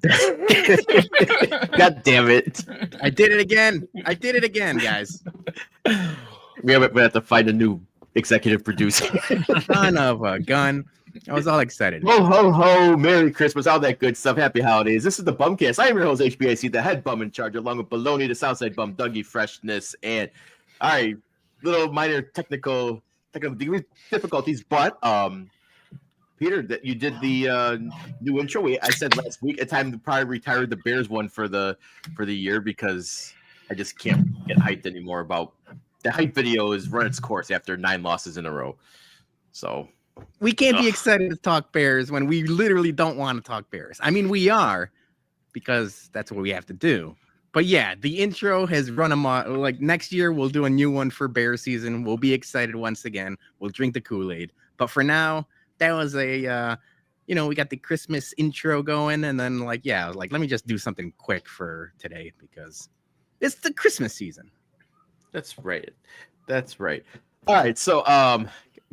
God damn it. I did it again, guys. We have to find a new executive producer. Son of a gun. I was all excited. Ho, ho, ho. Merry Christmas. All that good stuff. Happy holidays. This is the BumCast. I am your host, HBIC, the head bum in charge, along with Baloney, the Southside bum, Dougie Freshness. And, all right, little minor technical difficulties, but Peter, that you did the new intro. I said last week, at time to probably retire the Bears one for the year because I just can't get hyped anymore about the hype video has run its course after 9 losses in a row. So we can't be excited to talk Bears when we literally don't want to talk Bears. I mean, we are because that's what we have to do. But yeah, the intro has run amok. Like next year, we'll do a new one for Bear season. We'll be excited once again. We'll drink the Kool-Aid. But for now, that was a, we got the Christmas intro going. And then let me just do something quick for today because it's the Christmas season. That's right. All right. So,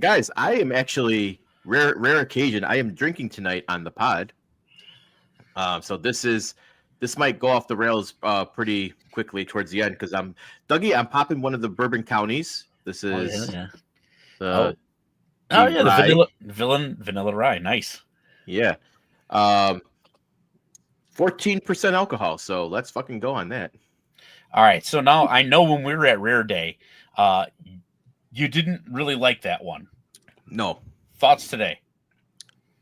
guys, I am actually rare occasion. I am drinking tonight on the pod. So this might go off the rails pretty quickly towards the end because I'm popping one of the bourbon counties. This is the vanilla rye. Nice. Yeah. 14% alcohol. So let's fucking go on that. All right. So now I know when we were at Rare Day, you didn't really like that one. No. Thoughts today?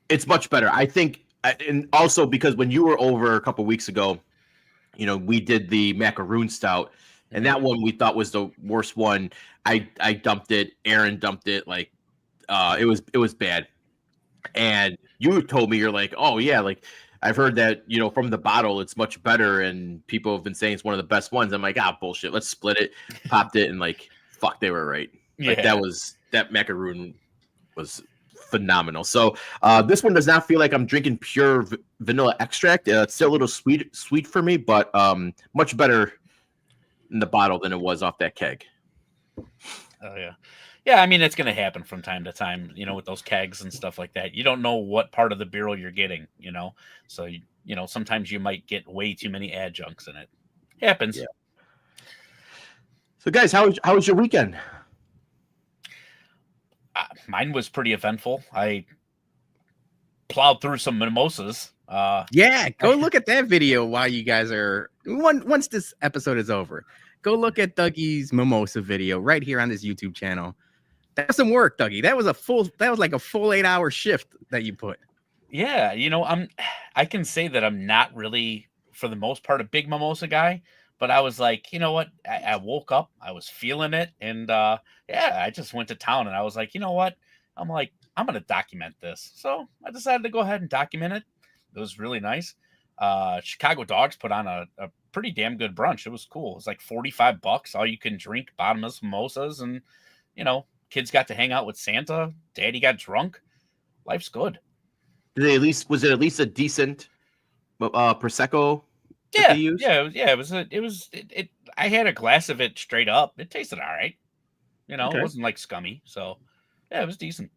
It's much better. I think, and also because when you were over a couple weeks ago, we did the macaroon stout, and that one we thought was the worst one. I dumped it. Aaron dumped it. Like, it was bad. And you told me, you're like, oh yeah, like I've heard that, from the bottle, it's much better. And people have been saying it's one of the best ones. I'm like, bullshit. Let's split it. Popped it. And fuck, they were right. Like that macaroon was phenomenal. So this one does not feel like I'm drinking pure vanilla extract. It's still a little sweet for me, but much better in the bottle than it was off that keg. Oh yeah. Yeah, I mean, it's going to happen from time to time, with those kegs and stuff like that. You don't know what part of the barrel you're getting, So, sometimes you might get way too many adjuncts in it. Happens. Yeah. So, guys, how was your weekend? Mine was pretty eventful. I plowed through some mimosas. Go look at that video while you guys are once this episode is over. Go look at Dougie's mimosa video right here on this YouTube channel. That's some work, Dougie. That was like a full 8-hour shift that you put. Yeah, I can say that I'm not really, for the most part, a big mimosa guy, but I was like, you know what? I woke up, I was feeling it, and I just went to town, and I was like, you know what? I'm like, I'm going to document this. So I decided to go ahead and document it. It was really nice. Chicago Dogs put on a pretty damn good brunch. It was cool. It was like $45, all you can drink, bottomless mimosas, and, kids got to hang out with Santa. Daddy got drunk. Life's good. Was it at least a decent prosecco? Yeah. It was. I had a glass of it straight up. It tasted all right. Okay. It wasn't like scummy. So yeah, it was decent.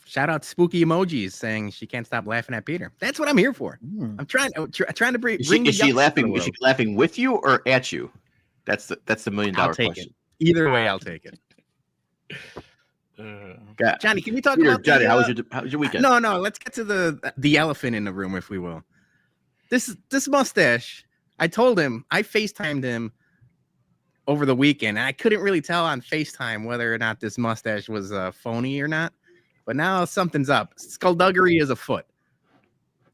Shout out Spooky Emojis saying she can't stop laughing at Peter. That's what I'm here for. I'm trying to bring. Is she laughing? Is she laughing with you or at you? That's the $1 million question. It. Either way, I'll take it. Johnny, can we talk about Johnny? How was your weekend? No. Let's get to the elephant in the room, if we will. This mustache. I told him. I FaceTimed him over the weekend, and I couldn't really tell on FaceTime whether or not this mustache was phony or not. But now something's up. Skullduggery is afoot.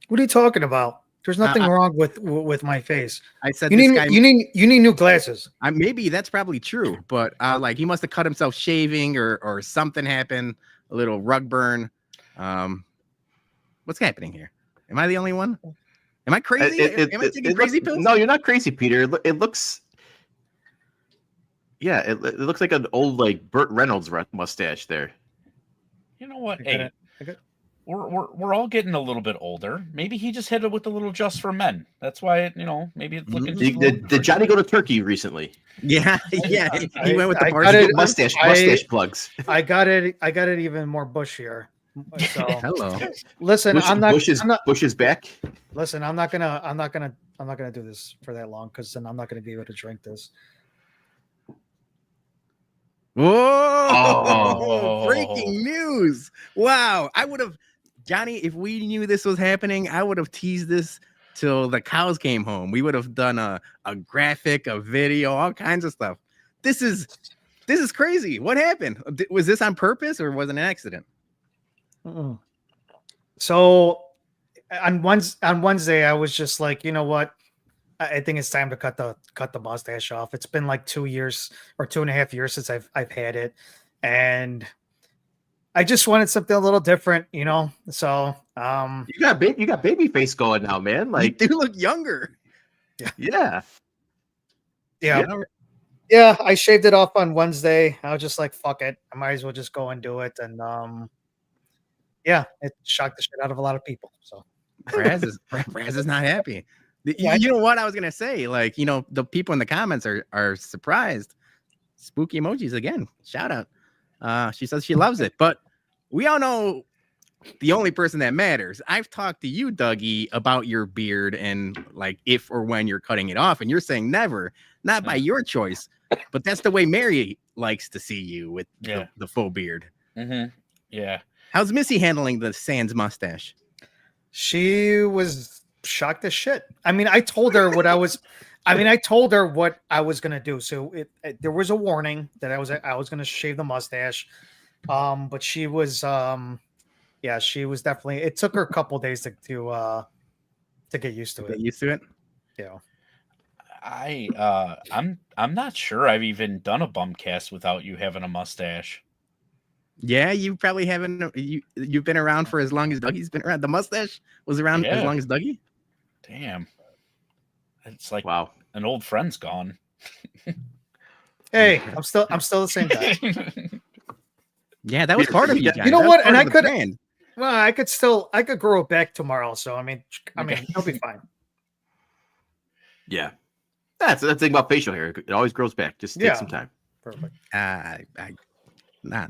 What are you talking about? There's nothing wrong with my face. I said you need new glasses. Maybe that's probably true, but he must have cut himself shaving or something happened. A little rug burn. What's happening here? Am I the only one? Am I crazy? Am I taking crazy pills? No, you're not crazy, Peter. It looks. Yeah, it looks like an old Burt Reynolds mustache there. You know what? Hey, we're all getting a little bit older. Maybe he just hit it with a little just for men. That's why maybe it's looking. Did Johnny go to Turkey recently? Yeah. He went with the mustache plugs. I got it even more bushier. So Hello. listen, Bush is back. listen, I'm not gonna do this for that long because then I'm not gonna be able to drink this. Whoa! Oh. Breaking news! Wow, I would have, Johnny. If we knew this was happening, I would have teased this till the cows came home. We would have done a graphic, a video, all kinds of stuff. This is crazy. What happened? Was this on purpose or was it an accident? Mm-mm. So on Wednesday, I was just like, you know what? I think it's time to cut the mustache off. It's been like 2 years or 2.5 years since I've had it, and I just wanted something a little different, you know. So You got baby face going now, man. Like You do look younger. yeah. Yeah, I shaved it off on Wednesday. I was just like, fuck it. I might as well just go and do it. And yeah, it shocked the shit out of a lot of people. So Raz is not happy. Yeah. You know what I was gonna say? Like, you know, the people in the comments are surprised. Spooky emojis again. Shout out. She says she loves it, but we all know the only person that matters. I've talked to you, Dougie, about your beard and like if or when you're cutting it off, and you're saying never, not by your choice, but that's the way Mary likes to see you with the full beard. Mm-hmm. Yeah. How's Missy handling the Sans mustache? she was shocked as shit. I mean, I told her what I was gonna do. So there was a warning that I was gonna shave the mustache. But she was she was definitely, it took her a couple days to get used to it. Get used to it? Yeah. I'm not sure I've even done a BumCast without you having a mustache. Yeah, you probably haven't. You've been around for as long as Dougie's been around. The mustache was around as long as Dougie. Damn, it's like Wow. an old friend's gone. Hey, I'm still the same guy. Yeah, that was part of you guys. You know That was what? part And of I the could, brand. well, I could grow it back tomorrow. So I mean, it'll be fine. Yeah. That's the thing about facial hair. It always grows back. Just take some time. Perfect.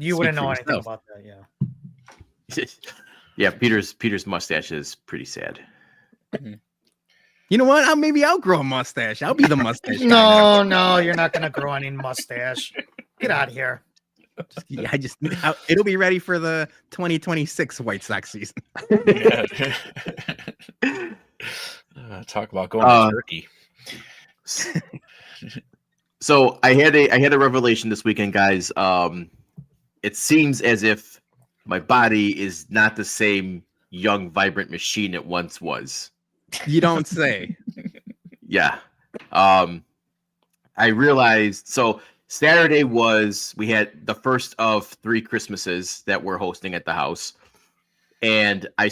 You wouldn't know anything about that, yeah. Yeah, Peter's mustache is pretty sad. You know what? Maybe I'll grow a mustache. I'll be the mustache guy now. No, you're not gonna grow any mustache. Get out of here. It'll be ready for the 2026 White Sox season. Yeah. Talk about going to Turkey. So I had a revelation this weekend, guys. It seems as if my body is not the same young, vibrant machine it once was. You don't say. Yeah. I realized, so Saturday we had the first of 3 Christmases that we're hosting at the house. And I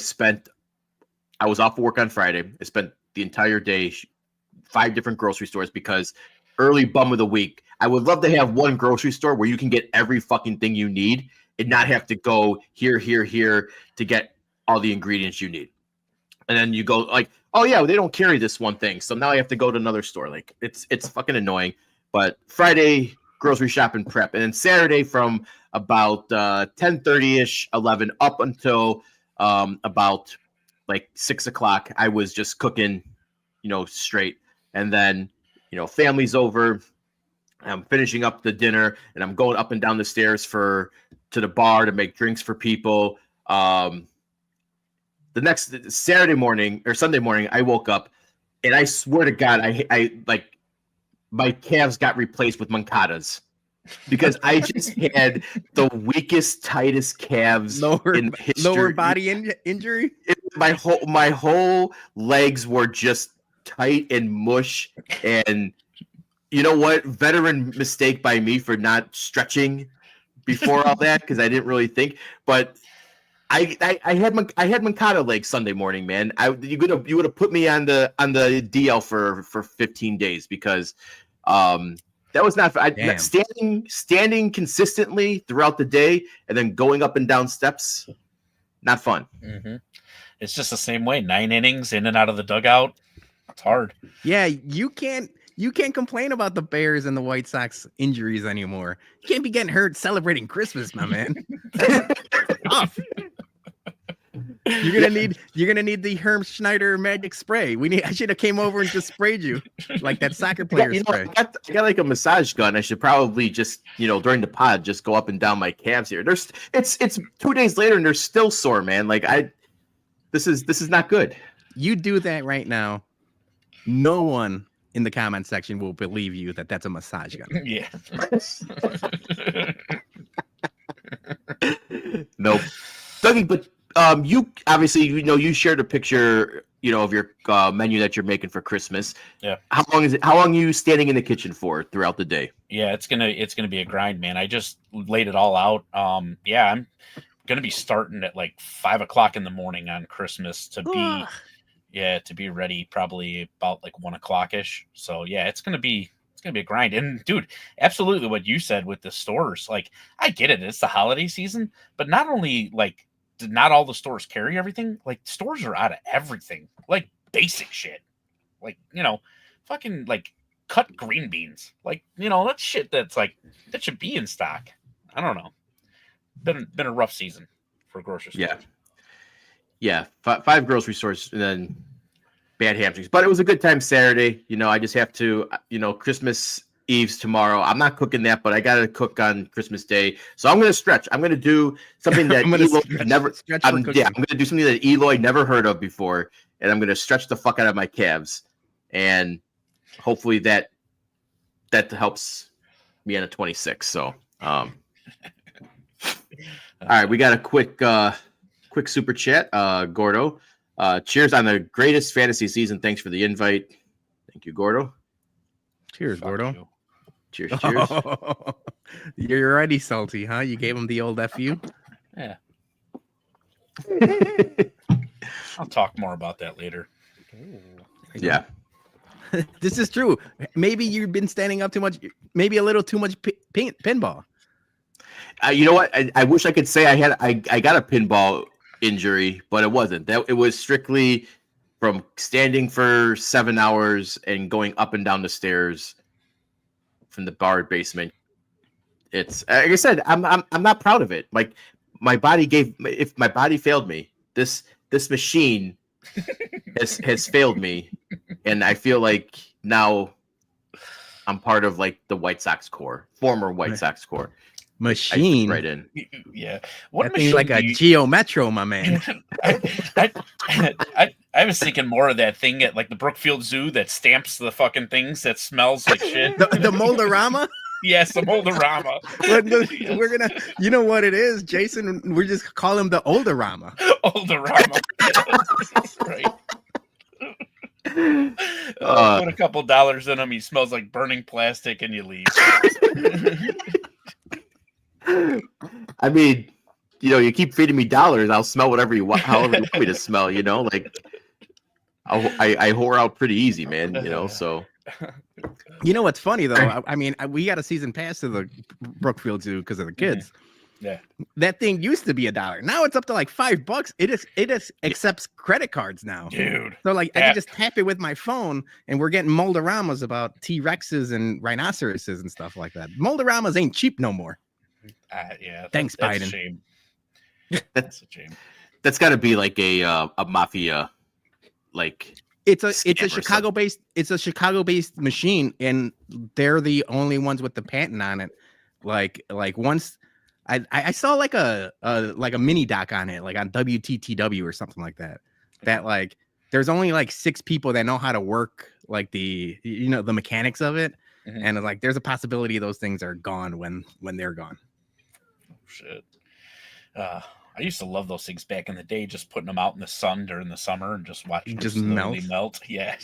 was off of work on Friday. I spent the entire day, 5 different grocery stores, because early bum of the week, I would love to have one grocery store where you can get every fucking thing you need and not have to go here to get all the ingredients you need. And then you go like, oh yeah, they don't carry this one thing, so now I have to go to another store. Like it's fucking annoying. But Friday, grocery shopping prep, and then Saturday from about 10:30ish, 11 up until about like 6 o'clock, I was just cooking, straight. And then, family's over. I'm finishing up the dinner, and I'm going up and down the stairs to the bar to make drinks for people. The next Saturday morning or Sunday morning, I woke up, and I swear to God, I like my calves got replaced with mancadas because I just had the weakest, tightest calves in history. Lower body injury. My whole legs were just tight and mush, and you know what? Veteran mistake by me for not stretching before all that, because I didn't really think. But I had mancata legs Sunday morning, man. You would have put me on the DL for 15 days, because that was not standing consistently throughout the day and then going up and down steps. Not fun. Mm-hmm. It's just the same way. 9 innings in and out of the dugout. It's hard. Yeah, you can't complain about the Bears and the White Sox injuries anymore. You can't be getting hurt celebrating Christmas, my man. That's tough. You're gonna need the Herm Schneider magic spray. I should have came over and just sprayed you like that soccer player spray. I got like a massage gun. I should probably just, during the pod, just go up and down my calves here. It's 2 days later and they're still sore, man. Like this is not good. You do that right now, no one in the comment section will believe you that that's a massage gun. Yeah. Nope. Dougie, but you obviously you shared a picture of your menu that you're making for Christmas. Yeah. How long are you standing in the kitchen for throughout the day? Yeah, it's gonna be a grind, man. I just laid it all out. I'm gonna be starting at like 5 o'clock in the morning on Christmas to be ready probably about like 1 o'clock ish. So yeah, it's gonna be a grind. And dude, absolutely what you said with the stores, like I get it, it's the holiday season, but not only like not all the stores carry everything, like stores are out of everything, like basic shit, like fucking like cut green beans, like that shit that's like that should be in stock. I don't know. Been a rough season for grocery stores. Yeah. 5 grocery stores and then bad hamstrings, but it was a good time Saturday. I just have to, Christmas Eve's tomorrow. I'm not cooking that, but I got to cook on Christmas Day. So I'm going to stretch. I'm going to do something that I'm going to do something that Eloy never heard of before, and I'm going to stretch the fuck out of my calves, and hopefully that helps me on a 26. So, all right, we got a quick super chat. Gordo, cheers on the greatest fantasy season. Thanks for the invite. Thank you, Gordo. Cheers, Gordo. You. Cheers. You're already salty, huh? You gave him the old FU? Yeah. I'll talk more about that later. Yeah. This is true. Maybe you've been standing up too much, maybe a little too much pinball. You know what? I wish I could say I got a pinball injury, but it wasn't. It was strictly from standing for 7 hours and going up and down the stairs from the bar basement. It's like I said, I'm not proud of it. Like if my body failed me, this machine has failed me, and I feel like now I'm part of like the White Sox core, former White Sox core. Machine right in. Yeah. What machine? Like a Geo Metro, my man. I was thinking more of that thing at like the Brookfield Zoo that stamps the fucking things that smells like shit. the Moldorama? Yes, the Moldorama. We're gonna, you know what it is, Jason? We just call him the Oldorama. Oldorama. Right. Put a couple dollars in him. He smells like burning plastic, and you leave. I mean, you keep feeding me dollars, I'll smell whatever you want, however you want me to smell. Like I whore out pretty easy, man. So. You know what's funny though? I mean, we got a season pass to the Brookfield Zoo because of the kids. Yeah, that thing used to be $1. Now it's up to like $5. It accepts credit cards now, dude. So like I can just tap it with my phone, and we're getting Moldoramas about T-Rexes and rhinoceroses and stuff like that. Moldoramas ain't cheap no more. Yeah. Thanks, that's Biden. A shame. That's a shame. That's got to be like a mafia, like. It's a Chicago-based machine, and they're the only ones with the patent on it. Like once I saw like a mini doc on it, like on WTTW or something like that. That like there's only like 6 people that know how to work like the mechanics of it, and like there's a possibility those things are gone when they're gone. Oh, shit. I used to love those things back in the day, just putting them out in the sun during the summer and just watching them melt. Yeah.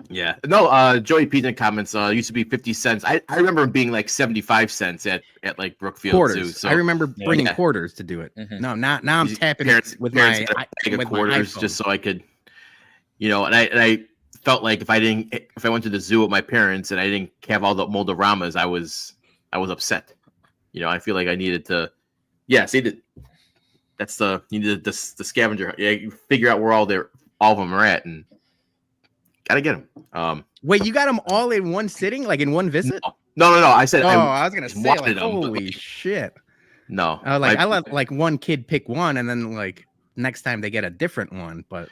Yeah. No, Joey Pete comments used to be 50 cents. I remember them being like 75 cents at like Brookfield quarters. Zoo. So I remember bringing quarters to do it. No, now I'm tapping it with my quarters just so I could, and I felt like if I went to the zoo with my parents and I didn't have all the Moldoramas, I was upset. I feel like I needed to. Yeah, see, that's you need the scavenger. Yeah, you figure out where all of them are at, and gotta get them. Wait, you got them all in one sitting, like in one visit? No. I said. I was gonna say, like, holy shit! No. I let like one kid pick one, and then like next time they get a different one. But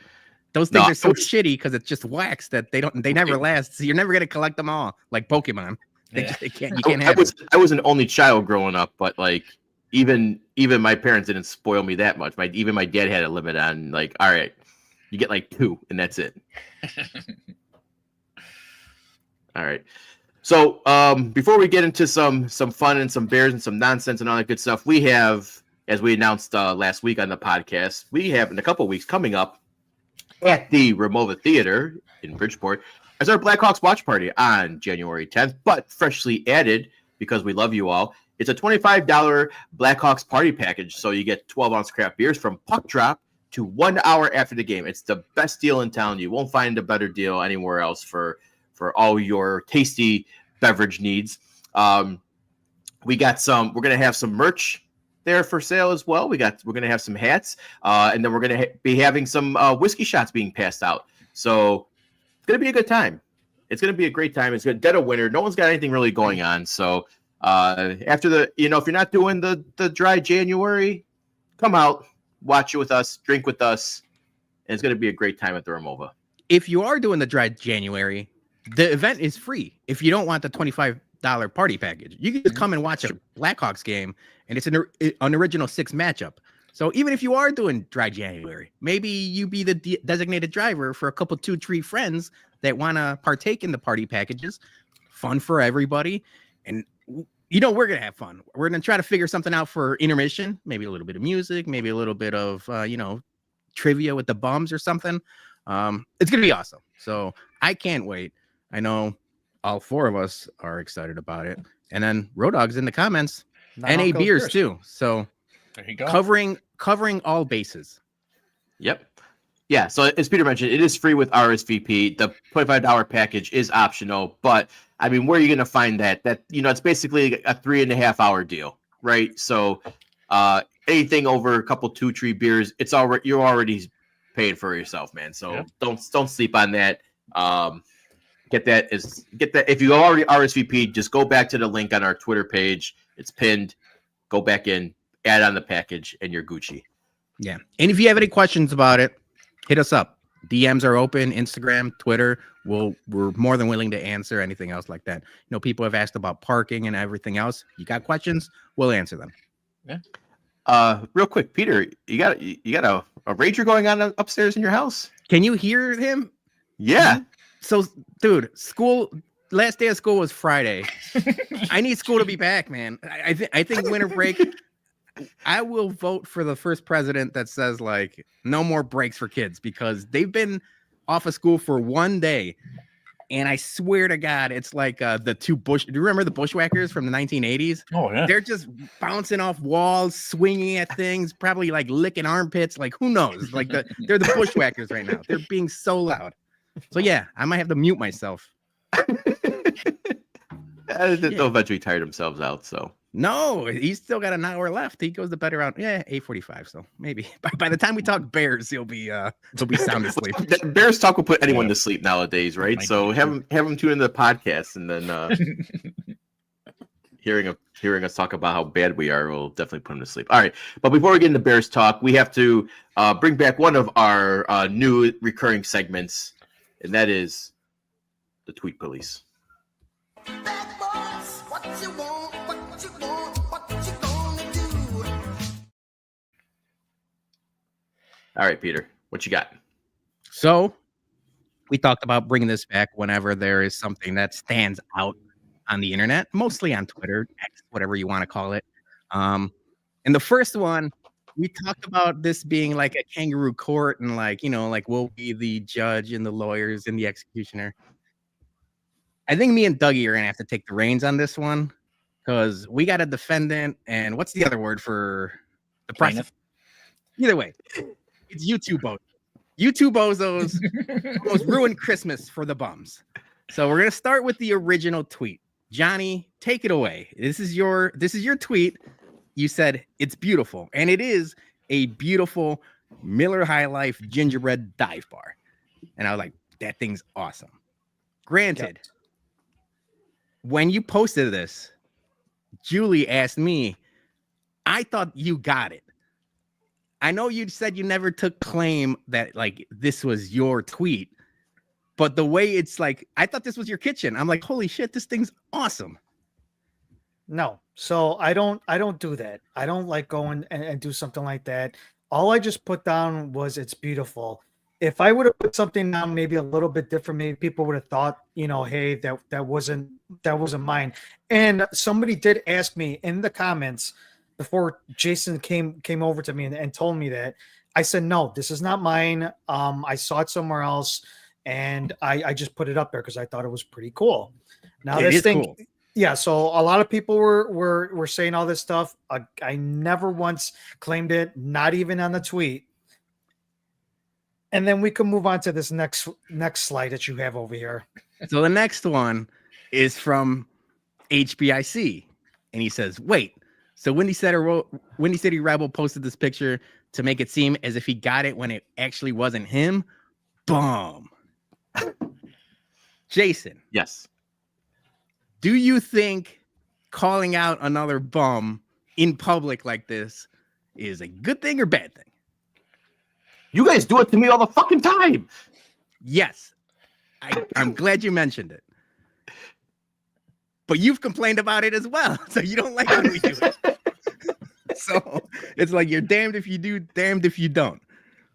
those things No, are so shitty because it's just wax that they never last. So you're never gonna collect them all like Pokemon. You can't have them. I was an only child growing up, but like even my parents didn't spoil me that much. Even my dad had a limit on like, all right, you get like 2 and that's it. All right. So before we get into some fun and some bears and some nonsense and all that good stuff, we have, as we announced last week on the podcast, we have in a couple of weeks coming up at the Ramova Theater in Bridgeport as our Blackhawks watch party on January 10th, but freshly added because we love you all. It's a $25 Blackhawks party package, so you get 12-ounce craft beers from puck drop to 1 hour after the game. It's the best deal in town. You won't find a better deal anywhere else for all your tasty beverage needs. We're going to have some merch there for sale as well. We're going to have some hats, and then we're going to be having some whiskey shots being passed out. So it's going to be a good time. It's going to be a great time. It's good. Dead of winter. No one's got anything really going on. So after if you're not doing the dry January, come out, watch it with us, drink with us, and it's going to be a great time at the Ramova. If you are doing the dry January, the event is free. If you don't want the $25 party package, you can just come and watch a Blackhawks game, and it's an original 6 matchup. So even if you are doing dry January, maybe you be the designated driver for a couple 2-3 friends that want to partake in the party packages. Fun for everybody. And we're going to have fun. We're going to try to figure something out for intermission, maybe a little bit of music, maybe a little bit of, trivia with the bums or something. It's going to be awesome. So I can't wait. I know all 4 of us are excited about it. And then Road Dog's in the comments. NA beers too. So there you go. Covering all bases. Yep. Yeah. So as Peter mentioned, it is free with RSVP. The $25 package is optional, but I mean, where are you going to find that? It's basically a 3.5 hour deal, right? So anything over a couple 2-3 beers, you're already paid for yourself, man. So don't sleep on that. Get that. If you already RSVP, just go back to the link on our Twitter page. It's pinned. Go back in, add on the package, and you're Gucci. Yeah. And if you have any questions about it, hit us up. DMs are open, Instagram, Twitter. We're more than willing to answer anything else like that. People have asked about parking and everything else. You got questions, we'll answer them. Yeah. Real quick, Peter, you got a rager going on upstairs in your house? Can you hear him? Yeah. So, dude, last day of school was Friday. I need school to be back, man. I think winter break. I will vote for the first president that says like no more breaks for kids because they've been off of school for 1 day, and I swear to God, it's like the 2 bush. Do you remember the bushwhackers from the 1980s? Oh yeah. They're just bouncing off walls, swinging at things, probably like licking armpits. Like who knows? Like they're the bushwhackers right now. They're being so loud. So yeah, I might have to mute myself. They'll eventually tire themselves out. So no, he's still got an hour left. He goes to bed around 8:45. So maybe by the time we talk Bears, he'll be sound asleep. Bears talk will put anyone to sleep nowadays, right? So have him tune into the podcast, and then hearing us talk about how bad we are will definitely put him to sleep. All right, but before we get into Bears talk, we have to bring back one of our new recurring segments, and that is the Tweet Police. All right, Peter, what you got? So we talked about bringing this back whenever there is something that stands out on the internet, mostly on Twitter, X, whatever you want to call it. And the first one, we talked about this being like a kangaroo court and like we'll be the judge and the lawyers and the executioner. I think me and Dougie are going to have to take the reins on this one because we got a defendant. And what's the other word for the plaintiff? Either way, it's you two bozos. You two bozos almost ruined Christmas for the bums. So we're going to start with the original tweet. Johnny, take it away. This is your tweet. You said it's beautiful. And it is a beautiful Miller High Life gingerbread dive bar. And I was like, that thing's awesome. Granted, when you posted this, Julie asked me, I thought you got it. I know you said you never took claim that like this was your tweet, but the way it's like, I thought this was your kitchen. I'm like, holy shit, this thing's awesome. No, so I don't do that. I don't like going and do something like that. All I just put down was it's beautiful. If I would have put something down maybe a little bit different, maybe people would have thought, hey, that wasn't mine. And somebody did ask me in the comments before Jason came over to me and told me that. I said, no, this is not mine. I saw it somewhere else, and I just put it up there because I thought it was pretty cool. Now It this is thing, cool. yeah. So a lot of people were saying all this stuff. I never once claimed it, not even on the tweet. And then we can move on to this next slide that you have over here. So the next one is from HBIC, and he says, "Wait, so Windy City Rebel posted this picture to make it seem as if he got it when it actually wasn't him." Boom. Jason, Yes. do you think calling out another bum in public like this is a good thing or bad thing? You guys do it to me all the fucking time. Yes. I'm glad you mentioned it. But you've complained about it as well. So you don't like when we do it. So it's like you're damned if you do, damned if you don't.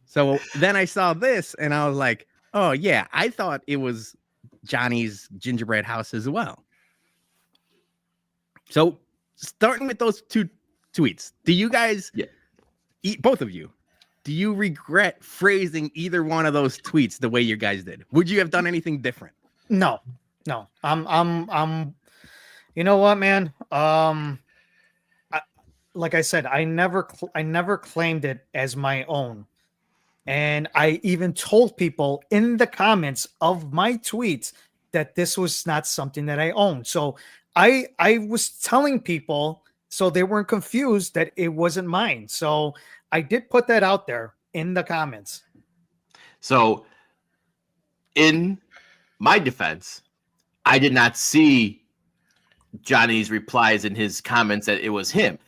So then I saw this and I was like, oh yeah, I thought it was Johnny's gingerbread house as well. So starting with those two tweets, do you guys, both of you, do you regret phrasing either one of those tweets the way you guys did? Would you have done anything different? No. I'm you know what, man? Like I said, I never claimed it as my own. And I even told people in the comments of my tweets that this was not something that I owned. So I was telling people so they weren't confused that it wasn't mine. So I did put that out there in the comments. So in my defense, I did not see Johnny's replies in his comments that it was him.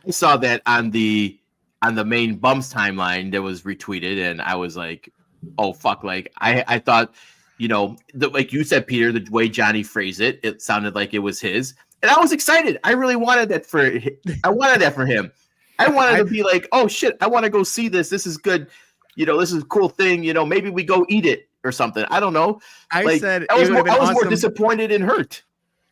I saw that on the main Bums timeline that was retweeted, and I was like, oh fuck, like I thought, like you said, Peter, the way Johnny phrased it, it sounded like it was his. And I was excited. I really wanted that for him. I wanted to be like, oh shit, I want to go see this. This is good. This is a cool thing. Maybe we go eat it or something. I don't know. I was more disappointed and hurt.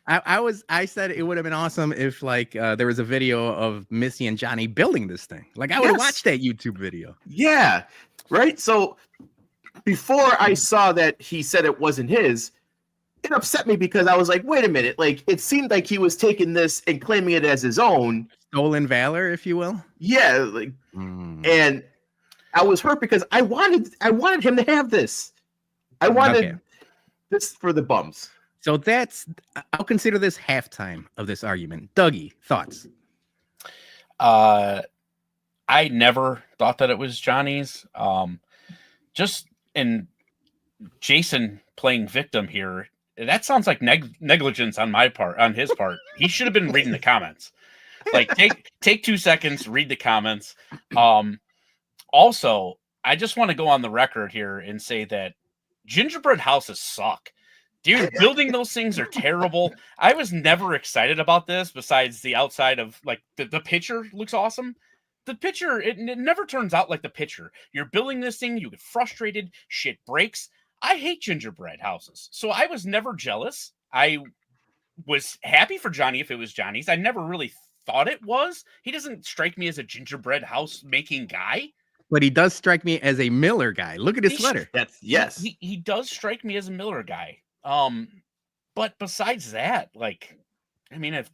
I said it would have been awesome if there was a video of Missy and Johnny building this thing. Like I would have watched that YouTube video. Yeah. Right. So before I saw that he said it wasn't his, it upset me because I was like, wait a minute. Like it seemed like he was taking this and claiming it as his own. Stolen valor, if you will. Yeah. And I was hurt because I wanted him to have this. I wanted this for the Bums. So I'll consider this halftime of this argument. Dougie, thoughts? I never thought that it was Johnny's. Just in Jason playing victim here, that sounds like negligence on his part. He should have been reading the comments. Like take 2 seconds, read the comments. Also, I just want to go on the record here and say that gingerbread houses suck. Dude, building those things are terrible. I was never excited about this besides the outside of like the picture looks awesome. The picture, it never turns out like the picture. You're building this thing, you get frustrated, shit breaks. I hate gingerbread houses. So I was never jealous. I was happy for Johnny if it was Johnny's. I never really thought it was. He doesn't strike me as a gingerbread house making guy. But he does strike me as a Miller guy. Look at his sweater. Yes. He does strike me as a Miller guy. But besides that, like, I mean, if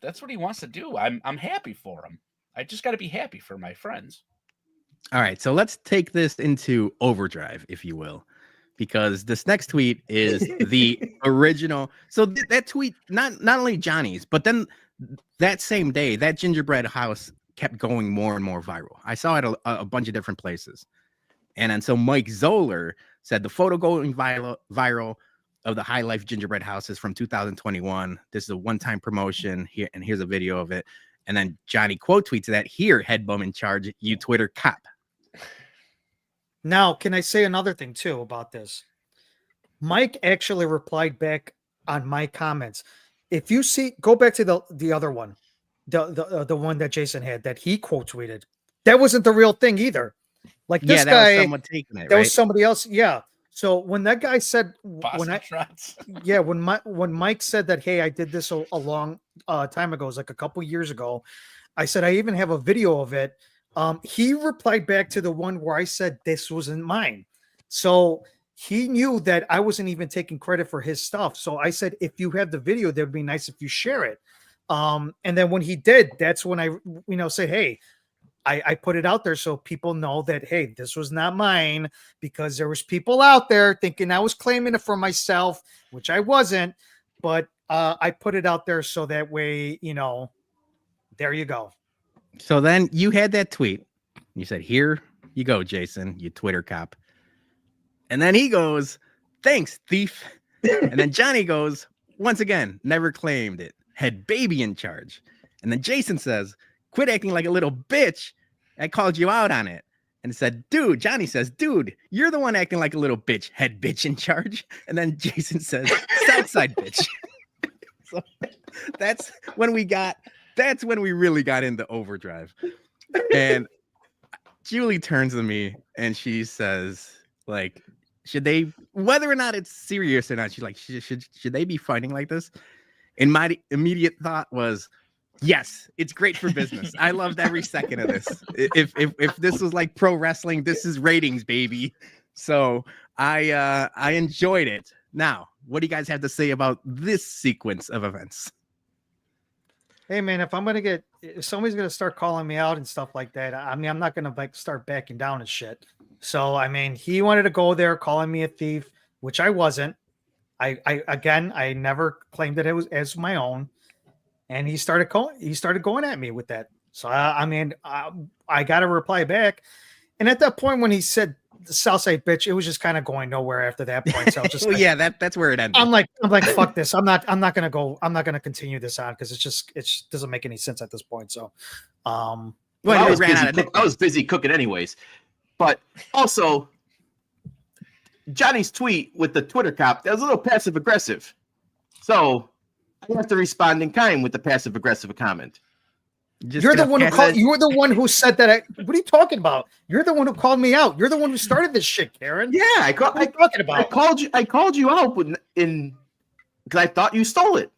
that's what he wants to do, I'm happy for him. I just got to be happy for my friends. All right, so let's take this into overdrive, if you will, because this next tweet is the original. So that tweet, not only Johnny's, but then that same day, that gingerbread house kept going more and more viral. I saw it a bunch of different places. And so Mike Zoller said the photo going viral of the High Life gingerbread houses from 2021. This is a one-time promotion here, and here's a video of it. And then Johnny quote tweets that, "Here, head bum in charge, you Twitter cop." Now, can I say another thing too about this? Mike actually replied back on my comments. If you see, go back to the other one, the one that Jason had that he quote tweeted. That wasn't the real thing either. Like this Yeah, that guy, was someone taking it, that right? was somebody else. Yeah. So when that guy said, Boston shots. yeah, when Mike said that, hey, I did this a long time ago, it was like a couple years ago. I said I even have a video of it. He replied back to the one where I said this wasn't mine. So he knew that I wasn't even taking credit for his stuff. So I said, if you have the video, that'd be nice if you share it. And then when he did, that's when I, said, hey, I put it out there so people know that, hey, this was not mine, because there was people out there thinking I was claiming it for myself, which I wasn't. But I put it out there so that way, there you go. So then you had that tweet. You said, "Here you go, Jason, you Twitter cop." And then he goes, "Thanks, thief." And then Johnny goes, "Once again, never claimed it. Had baby in charge." And then Jason says, "Quit acting like a little bitch. I called you out on it." And it said, "Dude," Johnny says, "Dude, you're the one acting like a little bitch. Head bitch in charge." And then Jason says, "Southside bitch." So that's when we really got into overdrive. And Julie turns to me and she says, like, should they, whether or not it's serious or not, she's like, should they be fighting like this? And my immediate thought was, yes, it's great for business. I loved every second of this. If this was like pro wrestling, this is ratings, baby. So I enjoyed it. Now, what do you guys have to say about this sequence of events? Hey man, if somebody's gonna start calling me out and stuff like that, I mean, I'm not gonna start backing down and shit. So I mean, he wanted to go there calling me a thief, which I wasn't. I never claimed that it was as my own, and he started going at me with that. So I got to reply back, and at that point when he said the Southside bitch, it was just kind of going nowhere after that point. So I was just well, yeah, that's where it ended. I'm like, fuck this. I'm not gonna continue this on because it just doesn't make any sense at this point. So, I was busy cooking anyways. But also, Johnny's tweet with the Twitter cop, that was a little passive aggressive. So I have to respond in kind with the passive aggressive comment. You're the one who called. You were the one who said that. What are you talking about? You're the one who called me out. You're the one who started this shit, Karen. Yeah, I called you out because I thought you stole it.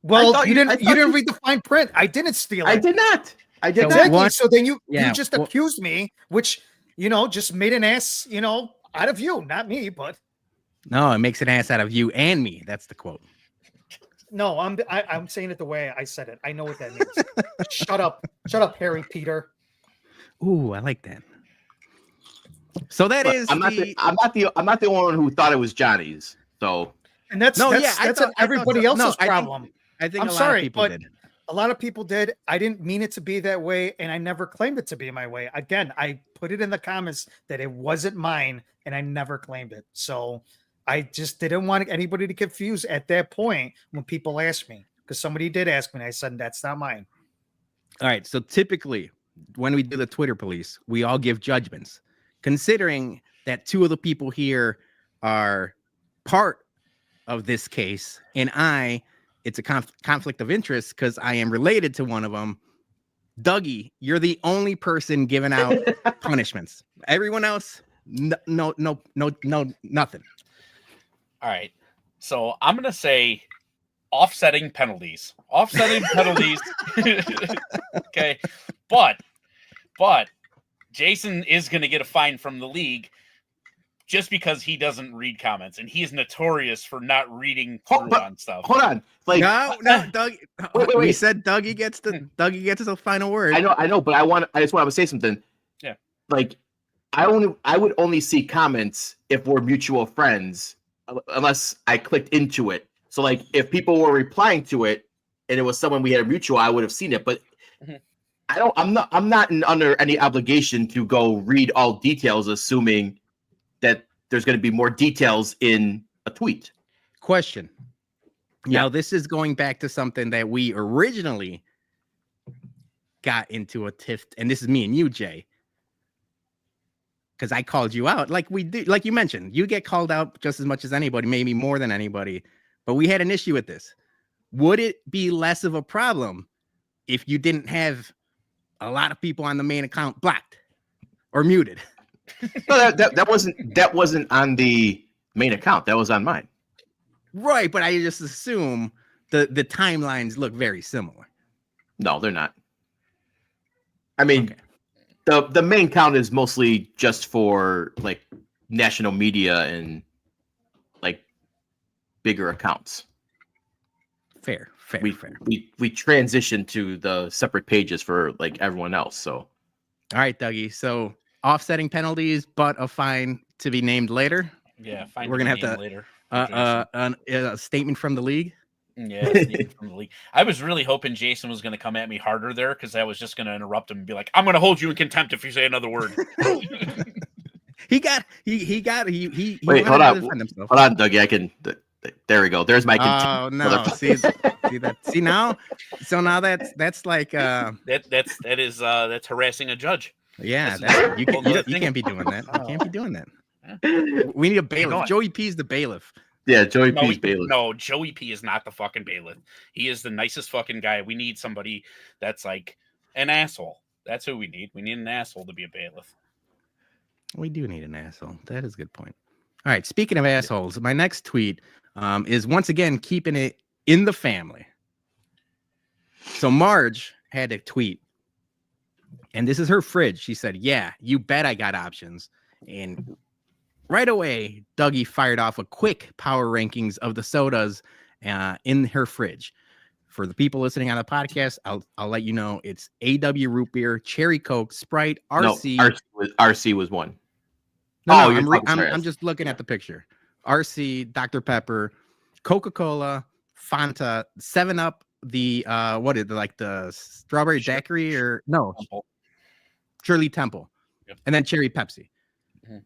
Well, you didn't read the fine print. I didn't steal it. I did not. Exactly. So then you just accused me, which just made an ass out of you, not me. But no, it makes an ass out of you and me. That's the quote. No, I'm saying it the way I said it. I know what that means. Shut up, Harry Peter. Ooh, I like that. So that is. I'm not the one who thought it was Johnny's. So and that's everybody else's problem. I think a lot of people did. A lot of people did. I didn't mean it to be that way, and I never claimed it to be my way. Again, I put it in the comments that it wasn't mine, and I never claimed it. So I just didn't want anybody to confuse at that point when people asked me, because somebody did ask me, and I said, that's not mine. All right. So typically when we do the Twitter police, we all give judgments. Considering that two of the people here are part of this case, and it's a conflict of interest because I am related to one of them. Dougie, you're the only person giving out punishments. Everyone else, no, nothing. All right. So I'm going to say offsetting penalties. Okay. But Jason is going to get a fine from the league just because he doesn't read comments, and he's notorious for not reading through on stuff. Hold on. Like no, Doug. Wait. We said Dougie gets the final word. I know, but I just want to say something. Yeah. Like I would only see comments if we're mutual friends, unless I clicked into it. So like if people were replying to it and it was someone we had a mutual, I would have seen it. But I'm not under any obligation to go read all details, assuming that there's going to be more details in a tweet. Question. Now, this is going back to something that we originally got into a tiff, and this is me and you, Jay, because I called you out, like we do, like you mentioned, you get called out just as much as anybody, maybe more than anybody, but we had an issue with this. Would it be less of a problem if you didn't have a lot of people on the main account blocked or muted? No, that wasn't on the main account. That was on mine. Right, but I just assume the timelines look very similar. No, they're not. I mean, the main count is mostly just for like national media and like bigger accounts. Fair. We transitioned to the separate pages for like everyone else. So, all right, Dougie. So offsetting penalties, but a fine to be named later. Yeah, fine. We're gonna have to later. a statement from the league. Yeah, from the league. I was really hoping Jason was going to come at me harder there because I was just going to interrupt him and be like, "I'm going to hold you in contempt if you say another word." He Wait, hold on, Dougie. I can. There we go. There's my contempt. Oh no! see that? See now? So now that's like that's harassing a judge. Yeah, you can't be doing that. You can't be doing that. We need a bailiff. Joey P's the bailiff. Yeah, Joey P's bailiff. No, Joey P is not the fucking bailiff. He is the nicest fucking guy. We need somebody that's like an asshole. That's who we need. We need an asshole to be a bailiff. We do need an asshole. That is a good point. All right. Speaking of assholes, my next tweet is once again keeping it in the family. So Marge had a tweet, and this is her fridge. She said, "Yeah, you bet I got options." And right away, Dougie fired off a quick power rankings of the sodas in her fridge. For the people listening on the podcast, I'll let you know it's AW Root Beer, Cherry Coke, Sprite, RC. No, RC was one. No, I'm just looking at the picture. RC, Dr. Pepper, Coca-Cola, Fanta, 7-Up, the what is it, like the strawberry daiquiri or no, Shirley Temple, yep. And then cherry Pepsi. Mm-hmm.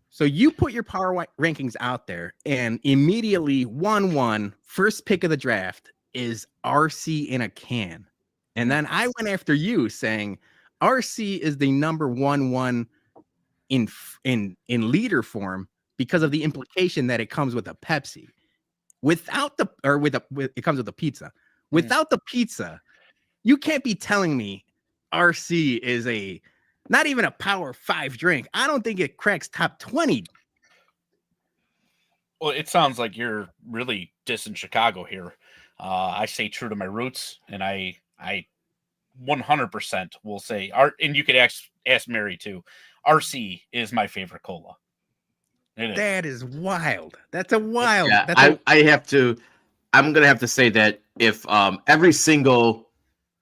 So you put your power rankings out there, and immediately 1-1 first pick of the draft is RC in a can, and then I went after you saying RC is the number 1 in leader form because of the implication that it comes with a Pepsi, it comes with a pizza. Without the pizza, you can't be telling me RC is not even a power 5 drink. I don't think it cracks top 20. Well, it sounds like you're really dissing Chicago here. I stay true to my roots, and I 100% will say, and you could ask Mary too, RC is my favorite cola. That is wild. That's a wild. Yeah, I'm going to have to say that if every single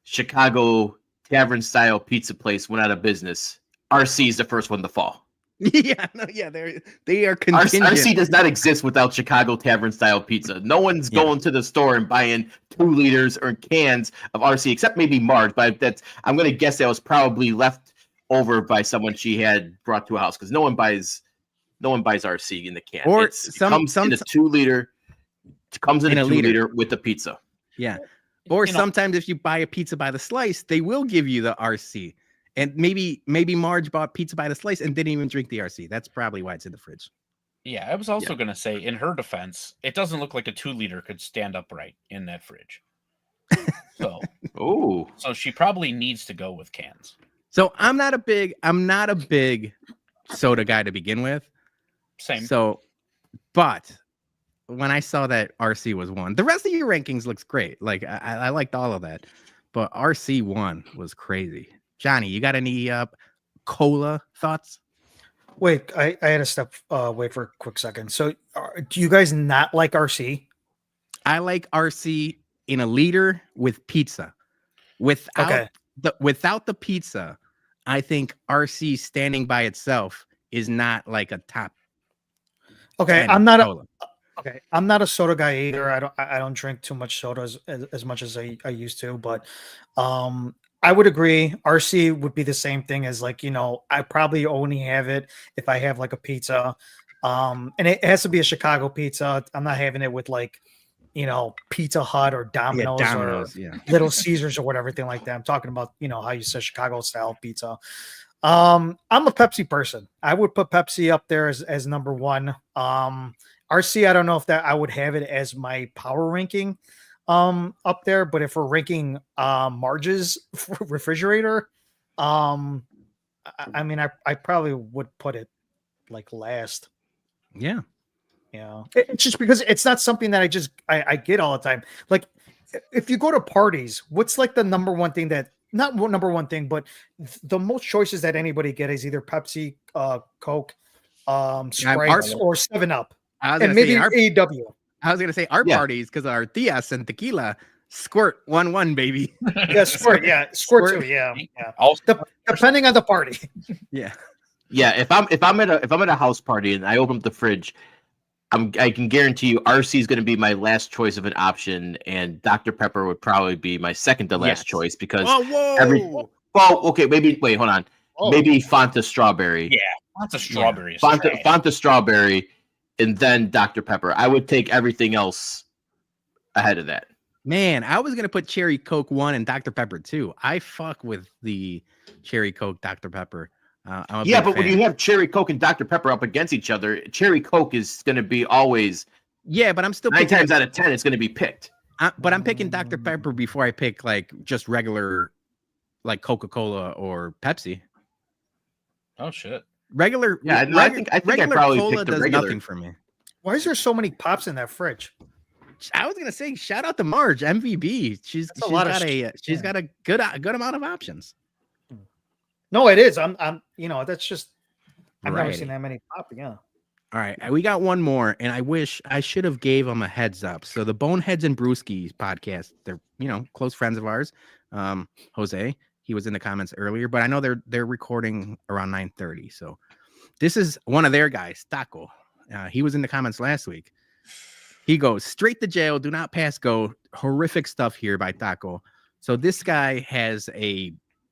Chicago tavern style pizza place went out of business, RC is the first one to fall. They are contingent. RC does not exist without Chicago tavern style pizza. No one's going to the store and buying 2 liters or cans of RC, except maybe Marge. But I'm going to guess that was probably left over by someone she had brought to a house, because no one buys RC in the can. Or it comes in a 2 liter. It comes in a 2 liter with the pizza. Yeah. Or sometimes if you buy a pizza by the slice, they will give you the RC. And maybe Marge bought pizza by the slice and didn't even drink the RC. That's probably why it's in the fridge. Yeah, I was also going to say, in her defense, it doesn't look like a 2 liter could stand upright in that fridge. So, so she probably needs to go with cans. So I'm not a big soda guy to begin with. Same. So, but when I saw that RC was 1, the rest of your rankings looks great. Like I liked all of that, but RC 1 was crazy. Johnny, you got any cola thoughts? Wait, I had to step away for a quick second. So do you guys not like RC? I like RC in a liter with pizza. Without the pizza, I think RC standing by itself is not like a top. Okay, I'm not a soda guy either. I don't drink too much soda as much as I used to, but I would agree. RC would be the same thing as I probably only have it if I have like a pizza. And it has to be a Chicago pizza. I'm not having it with like Pizza Hut or Domino's, Domino's, or yeah. Little Caesars or whatever thing like that. I'm talking about, how you said Chicago style pizza. I'm a Pepsi person. I would put Pepsi up there as number one. RC, I don't know if that I would have it as my power ranking up there, but if we're ranking Marge's refrigerator, I mean, I probably would put it like last. Yeah. It's just because it's not something that I get all the time. Like, if you go to parties, what's like the number one thing that, not number one thing, but the most choices that anybody get is either Pepsi, Coke, Sprite, or 7-Up, and maybe AEW. I was gonna say our parties, because our Tias and tequila squirt 1-1, baby. Yeah, squirt. Yeah, squirt too. Yeah. Depending on the party. Yeah. Yeah, if I'm at a house party and I open up the fridge, I can guarantee you RC is going to be my last choice of an option, and Dr. Pepper would probably be my second to last choice because maybe wait, hold on. Maybe Fanta strawberry. Yeah, Fanta strawberry. Fanta strawberry, and then Dr. Pepper. I would take everything else ahead of that. Man, I was gonna put Cherry Coke 1 and Dr. Pepper 2. I fuck with the Cherry Coke Dr. Pepper. But when you have Cherry Coke and Dr. Pepper up against each other, Cherry Coke is going to be always. Yeah, but I'm still 9 times out of 10, it's going to be picked. But I'm picking Dr. Pepper before I pick like just regular, like Coca-Cola or Pepsi. Oh shit! Regular, yeah. I think I probably cola picked the does regular. nothing for me. Why is there so many pops in that fridge? I was gonna say, shout out to Marge, MVP. She's got a good amount of options. No, it is. I'm that's just I've never seen that many pop. Yeah. All right, we got one more, and I wish I should have gave them a heads up. So the Boneheads and Brewskis podcast, they're close friends of ours. Jose, he was in the comments earlier, but I know they're recording around 9:30. So this is one of their guys, Taco. He was in the comments last week. He goes straight to jail. Do not pass go. Horrific stuff here by Taco. So this guy has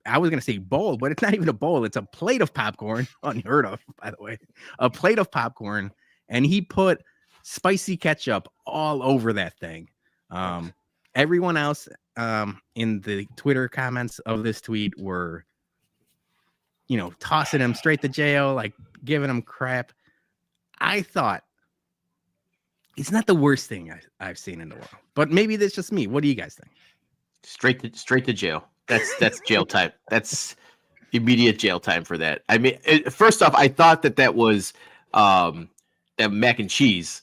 I was going to say bowl, but it's not even a bowl. It's a plate of popcorn. Unheard of, by the way. A plate of popcorn. And he put spicy ketchup all over that thing. Everyone else in the Twitter comments of this tweet were, tossing him straight to jail, like giving him crap. I thought it's not the worst thing I've seen in the world. But maybe that's just me. What do you guys think? Straight to jail. That's jail time. That's immediate jail time for that. I mean, first off, I thought that was that mac and cheese,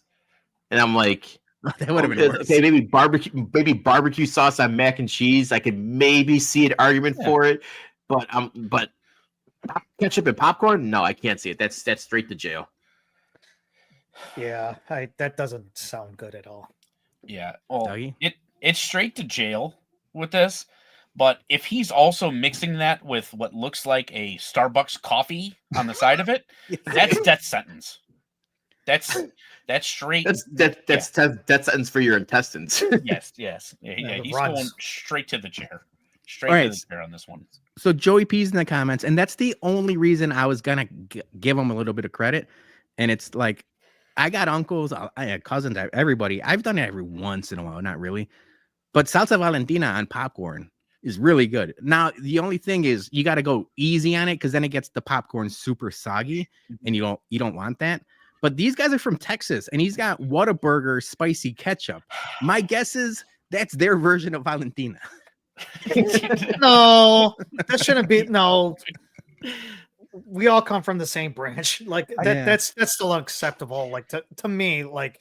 and I'm like, that would have been worse. Okay, maybe barbecue sauce on mac and cheese. I could maybe see an argument for it, but ketchup and popcorn, no, I can't see it. That's straight to jail. Yeah, that doesn't sound good at all. Yeah, well, it's straight to jail with this. But if he's also mixing that with what looks like a Starbucks coffee on the side of it, that's death sentence. That's straight. That's death sentence for your intestines. Yes. Yeah, he's going straight to the chair. Straight to the chair on this one. So Joey P's in the comments, and that's the only reason I was gonna give him a little bit of credit. And it's like, I got uncles, I had cousins, everybody. I've done it every once in a while, not really. But Salsa Valentina on popcorn is really good. Now, the only thing is you got to go easy on it because then it gets the popcorn super soggy, and you don't want that. But these guys are from Texas, and he's got Whataburger spicy ketchup. My guess is that's their version of Valentina. No, that shouldn't be. No, we all come from the same branch. Like that's still unacceptable. Like to me, like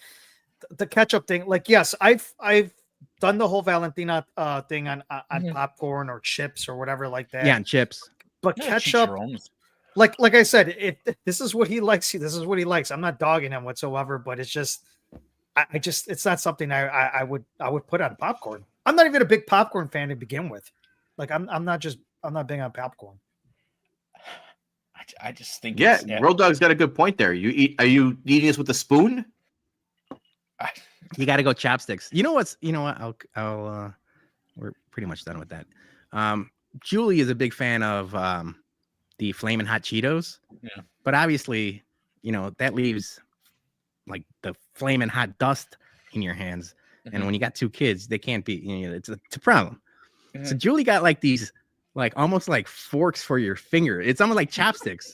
the ketchup thing. Like, yes, I've done the whole Valentina thing on popcorn or chips or whatever like that. Yeah, and chips. But ketchup, like I said, if this is what he likes, this is what he likes. I'm not dogging him whatsoever, but it's just, it's not something I would put on popcorn. I'm not even a big popcorn fan to begin with. Like I'm not big on popcorn. I just think Road Dog's got a good point there. Are you eating this with a spoon? You got to go chopsticks. You know what? I'll we're pretty much done with that. Julie is a big fan of the Flamin' Hot Cheetos. Yeah. But obviously, that leaves like the Flamin' Hot dust in your hands. And when you got 2 kids, they can't be, it's a problem. So Julie got like these, like almost like forks for your finger. It's almost like chopsticks.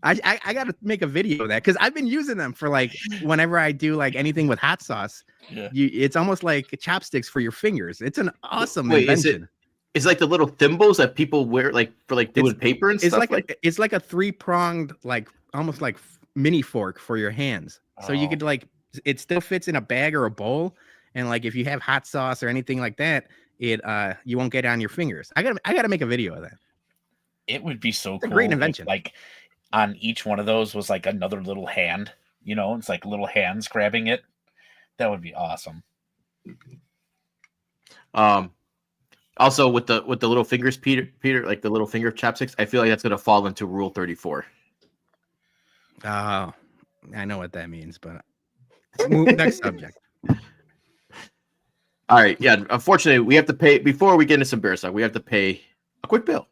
I got to make a video of that because I've been using them for like whenever I do like anything with hot sauce. Yeah. It's almost like chopsticks for your fingers. It's an awesome invention. It's like the little thimbles that people wear, like for like doing paper and stuff. It's like a 3-pronged, like almost like mini fork for your hands. So you could like, it still fits in a bag or a bowl, and like if you have hot sauce or anything like that, it you won't get on your fingers. I gotta make a video of that. It would be so cool. A great invention. Like on each one of those was like another little hand. It's like little hands grabbing it. That would be awesome. Also with the little fingers, Peter, like the little finger chopsticks, I feel like that's gonna fall into Rule 34. Oh, I know what that means, but next subject. All right, yeah. Unfortunately, we have to pay before we get into some bear stuff. We have to pay a quick bill.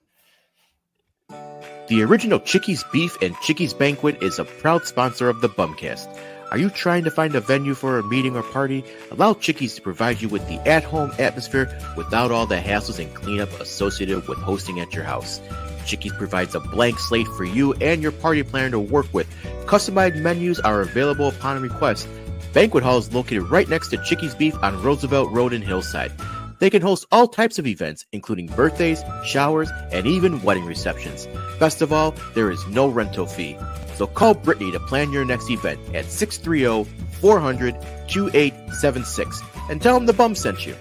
The original Chickies Beef and Chickies Banquet is a proud sponsor of the BumCast. Are you trying to find a venue for a meeting or party? Allow Chickies to provide you with the at-home atmosphere without all the hassles and cleanup associated with hosting at your house. Chickies provides a blank slate for you and your party planner to work with. Customized menus are available upon request. Banquet Hall is located right next to Chickies Beef on Roosevelt Road in Hillside. They can host all types of events, including birthdays, showers, and even wedding receptions. Best of all, there is no rental fee. So call Brittany to plan your next event at 630-400-2876 and tell them the bum sent you.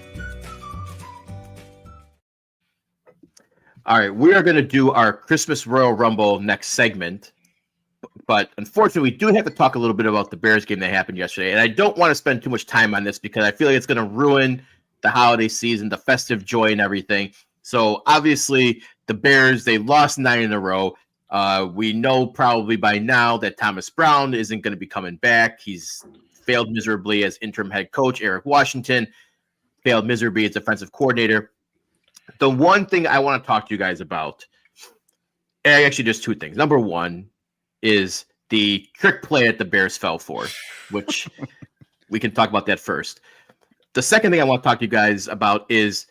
All right, we are going to do our Christmas Royal Rumble next segment. But unfortunately, we do have to talk a little bit about the Bears game that happened yesterday. And I don't want to spend too much time on this because I feel like it's going to ruin the holiday season, the festive joy and everything. So obviously, the Bears, they lost 9 in a row. We know probably by now that Thomas Brown isn't going to be coming back. He's failed miserably as interim head coach. Eric Washington failed miserably as defensive coordinator. The one thing I want to talk to you guys about, actually just 2 things. Number one is the trick play that the Bears fell for, which we can talk about that first. The second thing I want to talk to you guys about is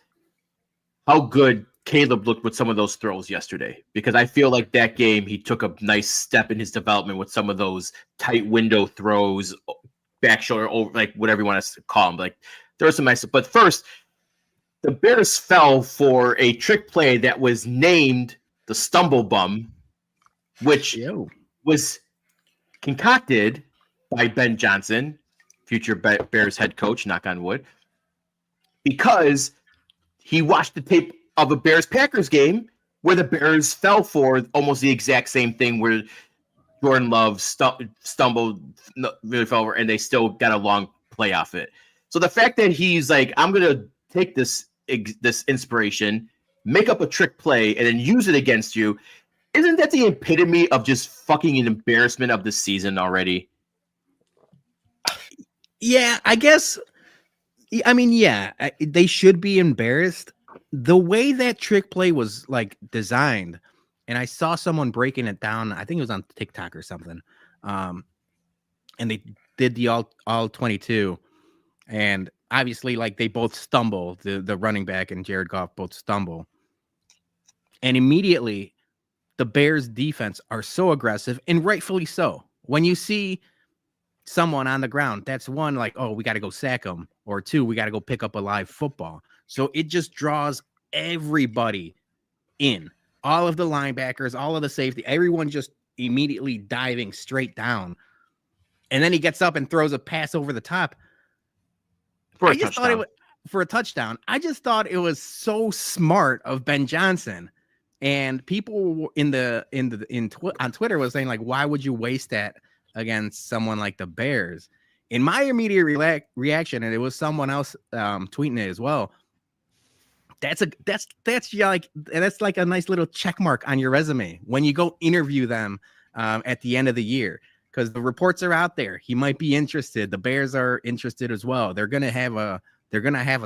how good Caleb looked with some of those throws yesterday, because I feel like that game he took a nice step in his development with some of those tight window throws, back shoulder over, like whatever you want to call them. Like there was some nice, but first, the Bears fell for a trick play that was named the Stumble Bum, which was concocted by Ben Johnson, future Bears head coach, knock on wood, because he watched the tape of a Bears-Packers game where the Bears fell for almost the exact same thing where Jordan Love stumbled, really fell over, and they still got a long play off it. So the fact that he's like, I'm going to take this inspiration, make up a trick play, and then use it against you, isn't that the epitome of just fucking an embarrassment of the season already? Yeah, I guess. I mean, yeah, they should be embarrassed. The way that trick play was like designed, and I saw someone breaking it down. I think it was on TikTok or something. And they did the all 22, and obviously, like they both stumble. The running back and Jared Goff both stumble, and immediately the Bears defense are so aggressive, and rightfully so. When you see someone on the ground, that's one, like, oh, we got to go sack them, or 2, we got to go pick up a live football. So it just draws everybody in, all of the linebackers, all of the safety, everyone just immediately diving straight down. And then he gets up and throws a pass over the top. For a touchdown. I just thought it was so smart of Ben Johnson. And people on Twitter was saying, like, why would you waste that against someone like the Bears? In my immediate reaction, and it was someone else tweeting it as well, that's like a nice little check mark on your resume when you go interview them at the end of the year, because the reports are out there. He might be interested. The Bears are interested as well. They're gonna have a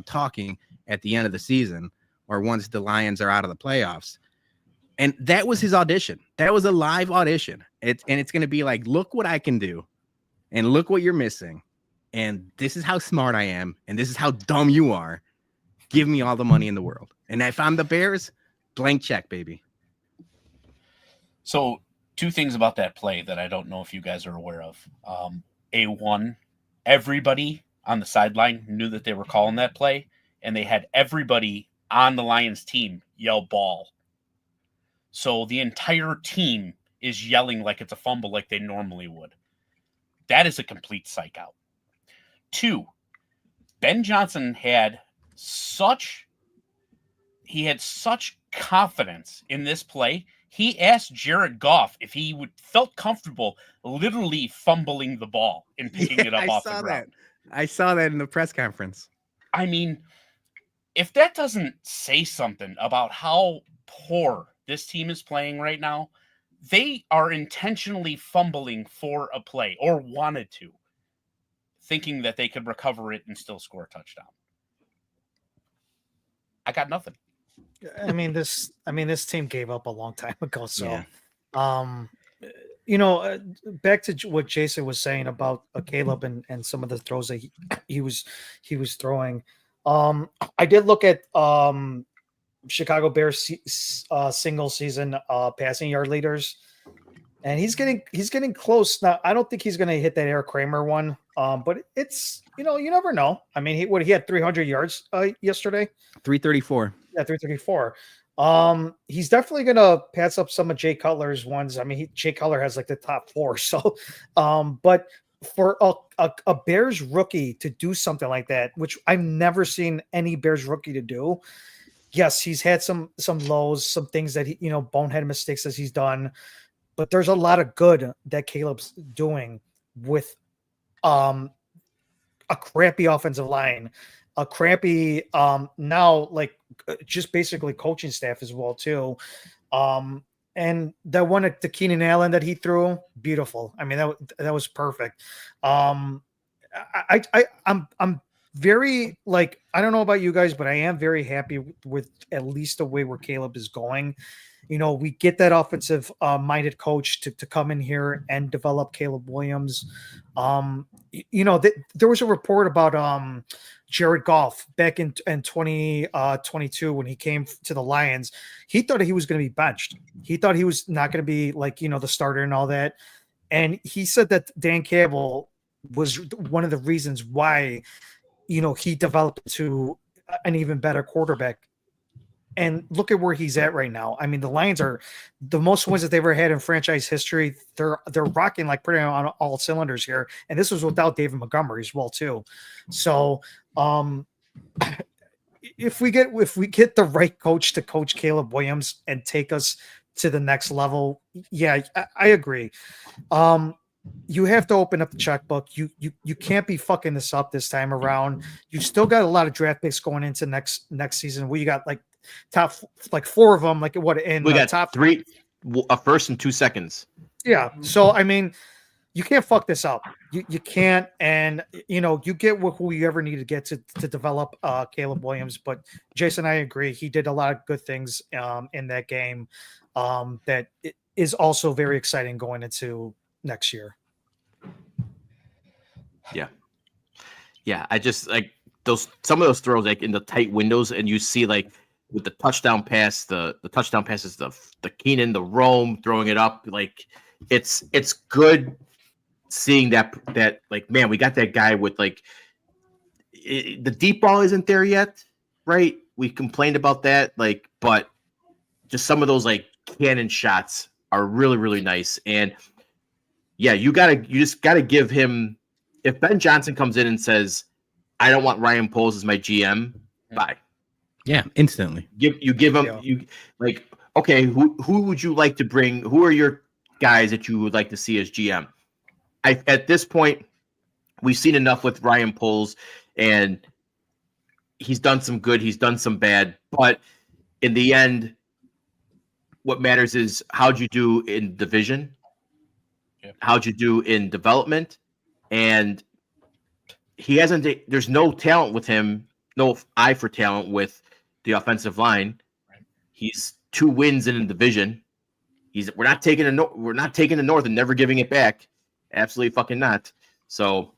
talking at the end of the season, or once the Lions are out of the playoffs. And that was his audition. That was a live audition. It's going to be like, look what I can do, and look what you're missing, and this is how smart I am, and this is how dumb you are. Give me all the money in the world. And if I'm the Bears, blank check, baby. So 2 things about that play that I don't know if you guys are aware of. A1, everybody on the sideline knew that they were calling that play, and they had everybody on the Lions team yell ball. So the entire team is yelling like it's a fumble like they normally would. That is a complete psych out. 2, Ben Johnson had such confidence in this play. He asked Jared Goff if he felt comfortable literally fumbling the ball and picking it up off the ground. I saw that in the press conference. I mean, if that doesn't say something about how poor this team is playing right now, they are intentionally fumbling for a play, or wanted to, thinking that they could recover it and still score a touchdown. I got nothing. I mean, this team gave up a long time ago. So, Yeah. Back to what Jason was saying about Caleb and some of the throws that he was throwing. I did look at Chicago Bears single season passing yard leaders, and he's getting close now. I don't think he's going to hit that Eric Kramer one, but it's you never know. I mean, he had 300 yards yesterday. 334. Yeah, 334. He's definitely gonna pass up some of Jay Cutler's ones. I mean, Jay Cutler has like the top 4. So, but for a Bears rookie to do something like that, which I've never seen any Bears rookie to do. Yes, he's had some lows, some things that he, bonehead mistakes as he's done, but there's a lot of good that Caleb's doing with a crappy offensive line, a crappy now like just basically coaching staff as well too. And that one at the Keenan Allen that he threw, beautiful. I mean, that was perfect. I'm very, like, I don't know about you guys, but I am very happy with at least the way where Caleb is going. We get that offensive minded coach to come in here and develop Caleb Williams. There was a report about Jared Goff back in 2022 when he came to the Lions. He thought he was going to be benched. He thought he was not going to be like, the starter and all that. And he said that Dan Campbell was one of the reasons why, he developed to an even better quarterback. And look at where he's at right now. I mean, the Lions are the most wins that they've ever had in franchise history. They're rocking like pretty on all cylinders here. And this was without David Montgomery as well too. So if we get the right coach to coach Caleb Williams and take us to the next level, yeah, I agree. You have to open up the checkbook. You can't be fucking this up this time around. You still got a lot of draft picks going into next season. Where you got like top like 4 of them, like what in we got top 3, a first and 2 seconds. Yeah. So I mean, you can't fuck this up. You can't, and you get who you ever need to get to develop Caleb Williams. But Jason, I agree. He did a lot of good things in that game. That is also very exciting going into next year. Yeah. I just like some of those throws like in the tight windows, and you see like with the touchdown pass, the touchdown passes, the Keenan, the Rome throwing it up, like it's good seeing that like, man, we got that guy with like the deep ball isn't there yet, right? We complained about that, like, but just some of those like cannon shots are really, really nice. And yeah, you just gotta give him, if Ben Johnson comes in and says, I don't want Ryan Poles as my GM, bye. Yeah, instantly. You give him, you like, okay, who would you like to bring? Who are your guys that you would like to see as GM? At this point, we've seen enough with Ryan Poles, and he's done some good, he's done some bad, but in the end, what matters is how'd you do in division, how'd you do in development, and he hasn't. There's no talent with him, no eye for talent with the offensive line. He's 2 wins in the division. We're not taking the North and never giving it back. Absolutely fucking not. So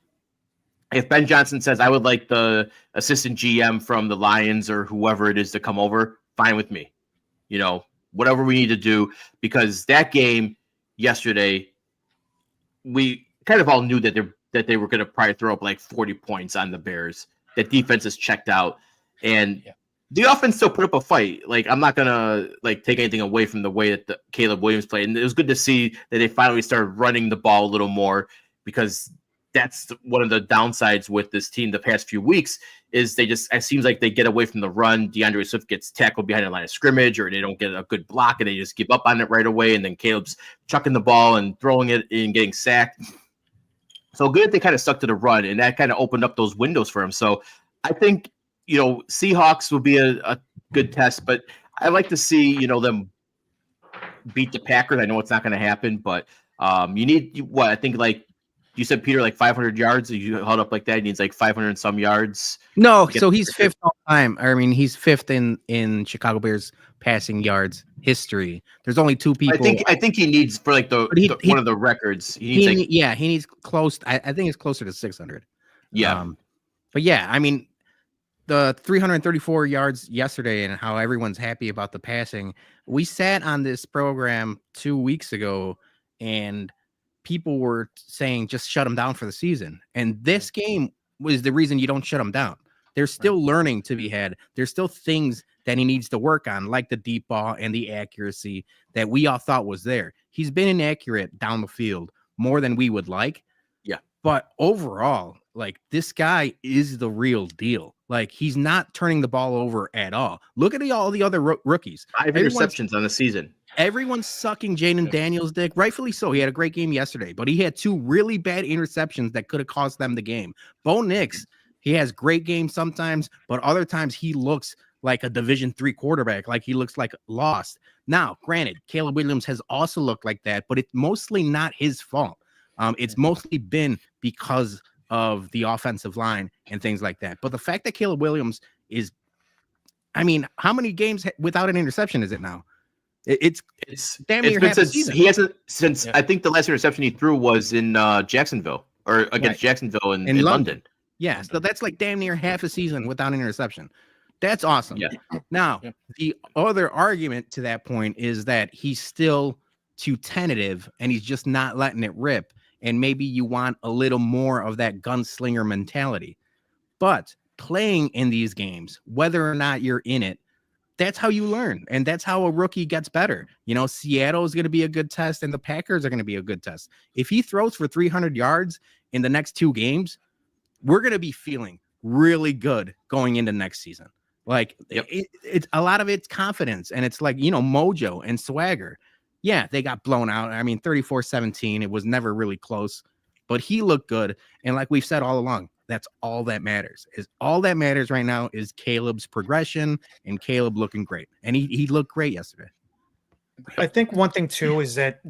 if Ben Johnson says, I would like the assistant GM from the Lions or whoever it is to come over, fine with me. Whatever we need to do, because that game yesterday, we kind of all knew that they were going to probably throw up like 40 points on the Bears. That defense is checked out, and the offense still put up a fight. Like, I'm not gonna take anything away from the way that Caleb Williams played, and it was good to see that they finally started running the ball a little more, because that's one of the downsides with this team the past few weeks is it seems like they get away from the run. DeAndre Swift gets tackled behind the line of scrimmage, or they don't get a good block and they just give up on it right away. And then Caleb's chucking the ball and throwing it and getting sacked. So good they kind of stuck to the run, and that kind of opened up those windows for him. So I think, Seahawks will be a good test, but I like to see, them beat the Packers. I know it's not going to happen, but you need I think you said, Peter, 500 yards. You held up like that. He needs 500 and some yards. No, so he's fifth all time. I mean, he's fifth in Chicago Bears passing yards history. There's only two people. I think he needs for one of the records. He needs close. I think it's closer to 600. Yeah, but yeah, I mean, the 334 yards yesterday and how everyone's happy about the passing. We sat on this program 2 weeks ago, and people were saying just shut him down for the season. And this game was the reason you don't shut him down. There's still learning to be had. There's still things that he needs to work on, like the deep ball and the accuracy that we all thought was there. He's been inaccurate down the field more than we would like. Yeah. But overall, this guy is the real deal. He's not turning the ball over at all. Look at all the other rookies. 5 interceptions on the season. Everyone's sucking Jaden Daniels' dick, rightfully so. He had a great game yesterday, but he had 2 really bad interceptions that could have cost them the game. Bo Nix, he has great games sometimes, but other times he looks like a Division III quarterback, like he looks like lost. Now, granted, Caleb Williams has also looked like that, but it's mostly not his fault. It's mostly been because of the offensive line and things like that. But the fact that Caleb Williams is, I mean, how many games without an interception is it now? It's damn near half a season. He hasn't since I think the last interception he threw was in Jacksonville or against Jacksonville in London. Yeah, so that's damn near half a season without an interception. That's awesome. Yeah. Now, the other argument to that point is that he's still too tentative and he's just not letting it rip. And maybe you want a little more of that gunslinger mentality. But playing in these games, whether or not you're in it, that's how you learn. And that's how a rookie gets better. Seattle is going to be a good test and the Packers are going to be a good test. If he throws for 300 yards in the next 2 games, we're going to be feeling really good going into next season. It's a lot of it's confidence and it's mojo and swagger. Yeah, they got blown out. I mean, 34-17. It was never really close, but he looked good. And like we've said all along, that's all that matters. All that matters right now is Caleb's progression and Caleb looking great. And he looked great yesterday. I think one thing too is that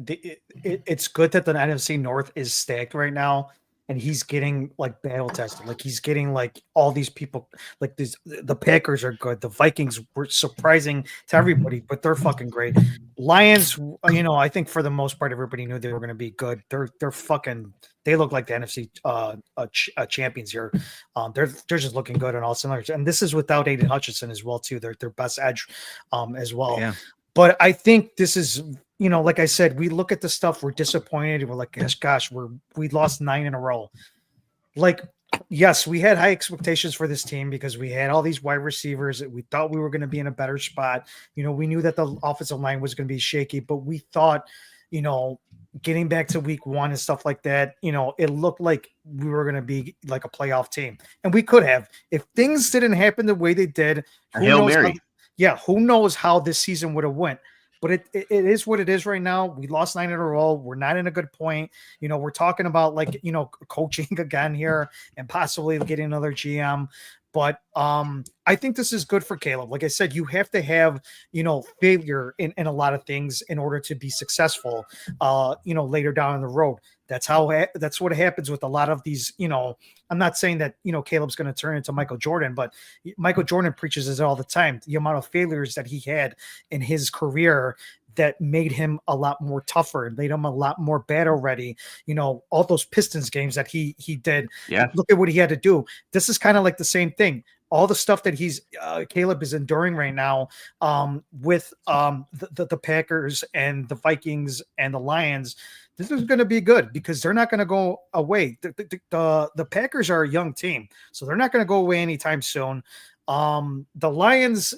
it's good that the NFC North is stacked right now. And he's getting battle tested. He's getting all these people the Packers are good. The Vikings were surprising to everybody, but they're fucking great. Lions, I think for the most part, everybody knew they were going to be good. They look like the NFC champions here. They're just looking good on all cylinders. And this is without Aiden Hutchinson as well too. They're their best edge as well. Yeah. But I think this is, like I said, we look at the stuff, we're disappointed. We're like, gosh, we lost 9 in a row. Yes, we had high expectations for this team because we had all these wide receivers. We thought we were going to be in a better spot. We knew that the offensive line was going to be shaky, but we thought, getting back to week 1 and stuff like that, it looked like we were going to be like a playoff team. And we could have. If things didn't happen the way they did, Hail Mary. Who knows how this season would have went. But it is what it is right now. We lost 9 in a row. We're not in a good point. We're talking about coaching again here and possibly getting another GM. But I think this is good for Caleb. Like I said, you have to have, failure in a lot of things in order to be successful, later down the road. That's what happens with a lot of these, I'm not saying that, Caleb's going to turn into Michael Jordan, but Michael Jordan preaches it all the time. The amount of failures that he had in his career that made him a lot more tougher, made him a lot more battle ready. All those Pistons games that he did. Yeah. Look at what he had to do. This is kind of like the same thing. All the stuff that Caleb is enduring right now with the Packers and the Vikings and the Lions. This is going to be good because they're not going to go away. The Packers are a young team, so they're not going to go away anytime soon. The Lions,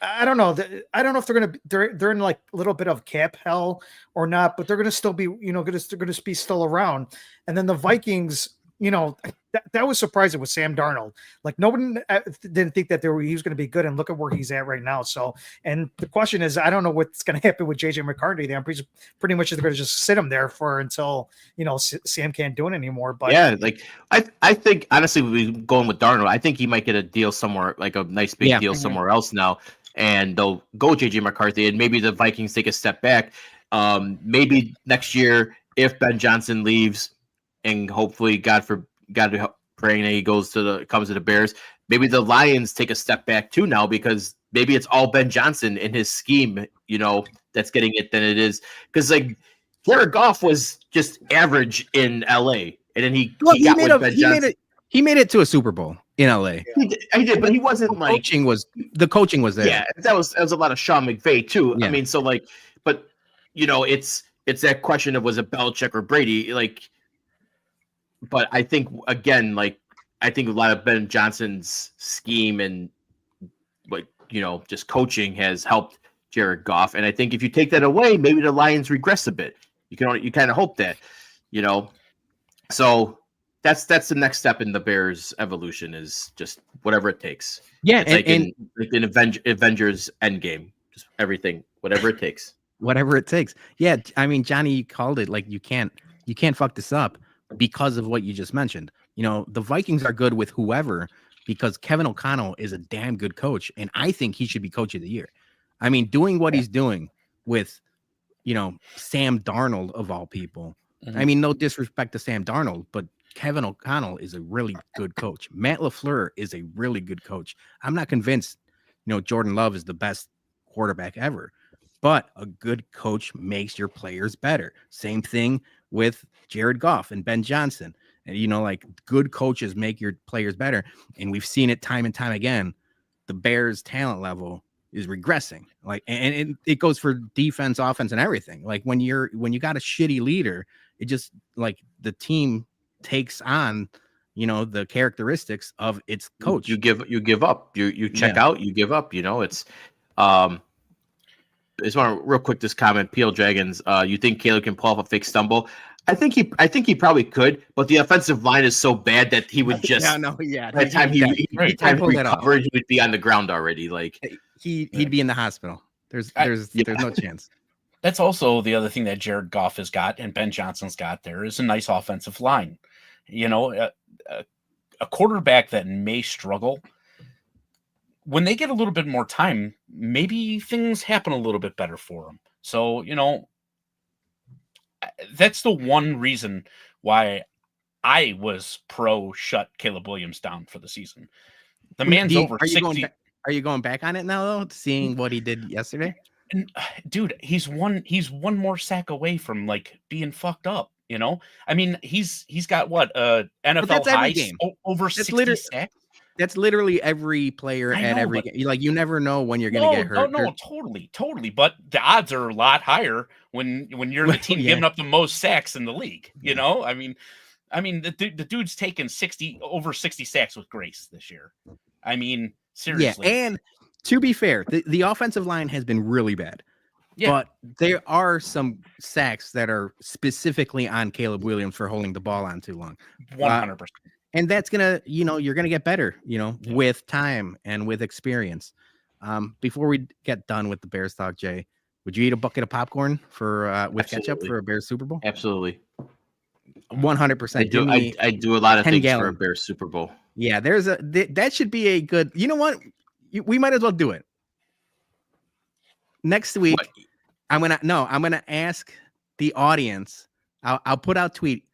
I don't know. I don't know if they're in like a little bit of cap hell or not, but they're going to still be, they're going to be still around. And then the Vikings, that was surprising with Sam Darnold. Like nobody didn't think that he was going to be good, and look at where he's at right now. So, and the question is, I don't know what's going to happen with JJ McCarthy. I'm pretty much they're going to just sit him there until Sam can't do it anymore. But yeah, like I think honestly, we going with Darnold. I think he might get a deal somewhere, like a nice big deal somewhere else now, and they'll go JJ McCarthy, and maybe the Vikings take a step back. Maybe next year if Ben Johnson leaves. And hopefully, God praying that he comes to the Bears. Maybe the Lions take a step back too now because maybe it's all Ben Johnson in his scheme, that's getting it than it is. Because like Jared Goff was just average in LA, and then he made it to a Super Bowl in LA. He did, but he wasn't the coaching was there. Yeah, that was a lot of Sean McVay too. Yeah. I mean, so like, but it's that question of was it Belichick or Brady, like. But I think again, like I think a lot of Ben Johnson's scheme and just coaching has helped Jared Goff. And I think if you take that away, maybe the Lions regress a bit. You kind of hope that, So that's the next step in the Bears' evolution is just whatever it takes. Yeah, it's like an Avengers Endgame, just everything, whatever it takes. Whatever it takes. Yeah, I mean, Johnny called it like you can't fuck this up. Because of what you just mentioned, the Vikings are good with whoever because Kevin O'Connell is a damn good coach, and I think he should be coach of the year. I mean, doing what he's doing with, Sam Darnold of all people. Mm-hmm. I mean, no disrespect to Sam Darnold, but Kevin O'Connell is a really good coach. Matt LaFleur is a really good coach. I'm not convinced, Jordan Love is the best quarterback ever, but a good coach makes your players better. Same thing with Jared Goff and Ben Johnson. And, like good coaches make your players better. And we've seen it time and time again. The Bears talent level is regressing. Like, and it goes for defense, offense, and everything. Like when you got a shitty leader, it just like the team takes on, the characteristics of its coach. You give up, you check out, you give up, it's, I just want to real quick this comment. Peel Dragons. You think Caleb can pull off a fake stumble? I think he probably could, but the offensive line is so bad that he would just. By the time he recovered, he would be on the ground already. Like he'd be in the hospital. There's no chance. That's also the other thing that Jared Goff has got and Ben Johnson's got. There is a nice offensive line. A quarterback that may struggle. When they get a little bit more time, maybe things happen a little bit better for them. So, that's the one reason why I was pro shut Caleb Williams down for the season. The man's over 60. Are you going back on it now, though, seeing what he did yesterday? And, dude, he's one more sack away from like being fucked up. I mean, he's got what NFL high over 60 sacks. That's literally every player at every game. Like you never know when you're going to get hurt. No, totally. But the odds are a lot higher when you're the team giving up the most sacks in the league. I mean, the dude's taken over 60 sacks with grace this year. I mean, seriously. Yeah, and to be fair, the offensive line has been really bad. Yeah. But there are some sacks that are specifically on Caleb Williams for holding the ball on too long. 100%. And that's going to, you're going to get better, with time and with experience. Before we get done with the Bears talk, Jay, would you eat a bucket of popcorn with ketchup for a Bears Super Bowl? Absolutely. 100%. I do a lot of things gallon. for a Bears Super Bowl. Yeah, that should be a good, you know what? We might as well do it. Next week, I'm going to ask the audience. I'll put out tweet.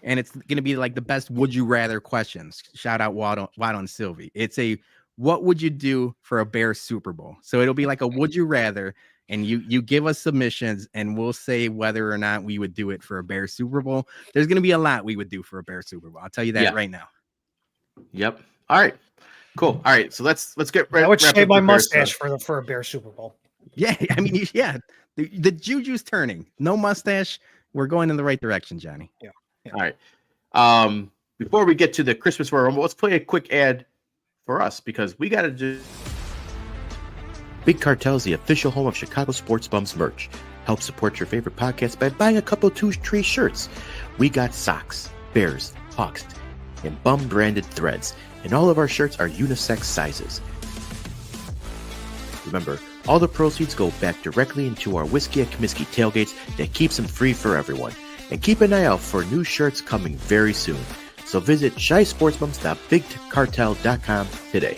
And it's going to be like the best would you rather questions. Shout out Waddle and Sylvie. It's a what would you do for a Bears Super Bowl? So it'll be like a would you rather. and you give us submissions, and we'll say whether or not we would do it for a Bears Super Bowl. There's going to be a lot we would do for a Bears Super Bowl. I'll tell you that right now. Yep. All right. Cool. All right. So let's get. I would shave my mustache for a Bears Super Bowl. Yeah, I mean, yeah, the juju's turning. No mustache. We're going in the right direction, Johnny. Yeah. All right. Before we get to the Christmas Royal Rumble, let's play a quick ad for us because we got to do. Big Cartel is the official home of Chicago Sports Bums merch. Help support your favorite podcast by buying a couple of two-tree shirts. We got socks, Bears, Hawks, and Bum branded threads, and all of our shirts are unisex sizes. Remember, all the proceeds go back directly into our Whiskey at Comiskey tailgates that keeps them free for everyone. And keep an eye out for new shirts coming very soon. So visit shysportsbums.bigcartel.com today.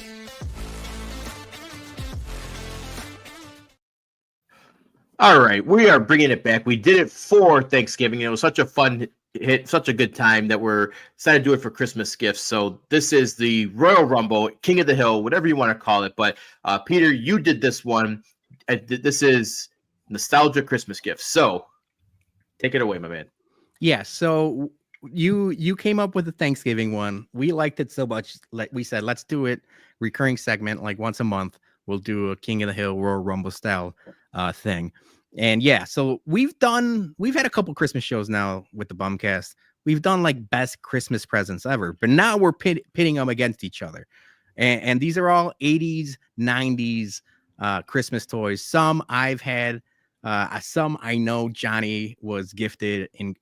All right, we are bringing it back. We did it for Thanksgiving. It was such a fun hit, such a good time that we're decided to do it for Christmas gifts. So this is the Royal Rumble, King of the Hill, whatever you want to call it. But Peter, you did this one. This is nostalgia Christmas gifts. So take it away, my man. Yeah. So you came up with the Thanksgiving one. We liked it so much. Like we said, let's do it recurring segment, like once a month. We'll do a King of the Hill Royal Rumble style thing. And yeah, so we've had a couple Christmas shows now with the BumCast. We've done like best Christmas presents ever, but now we're pitting them against each other. And these are all 80s, 90s Christmas toys. Some I've had, some I know Johnny was gifted in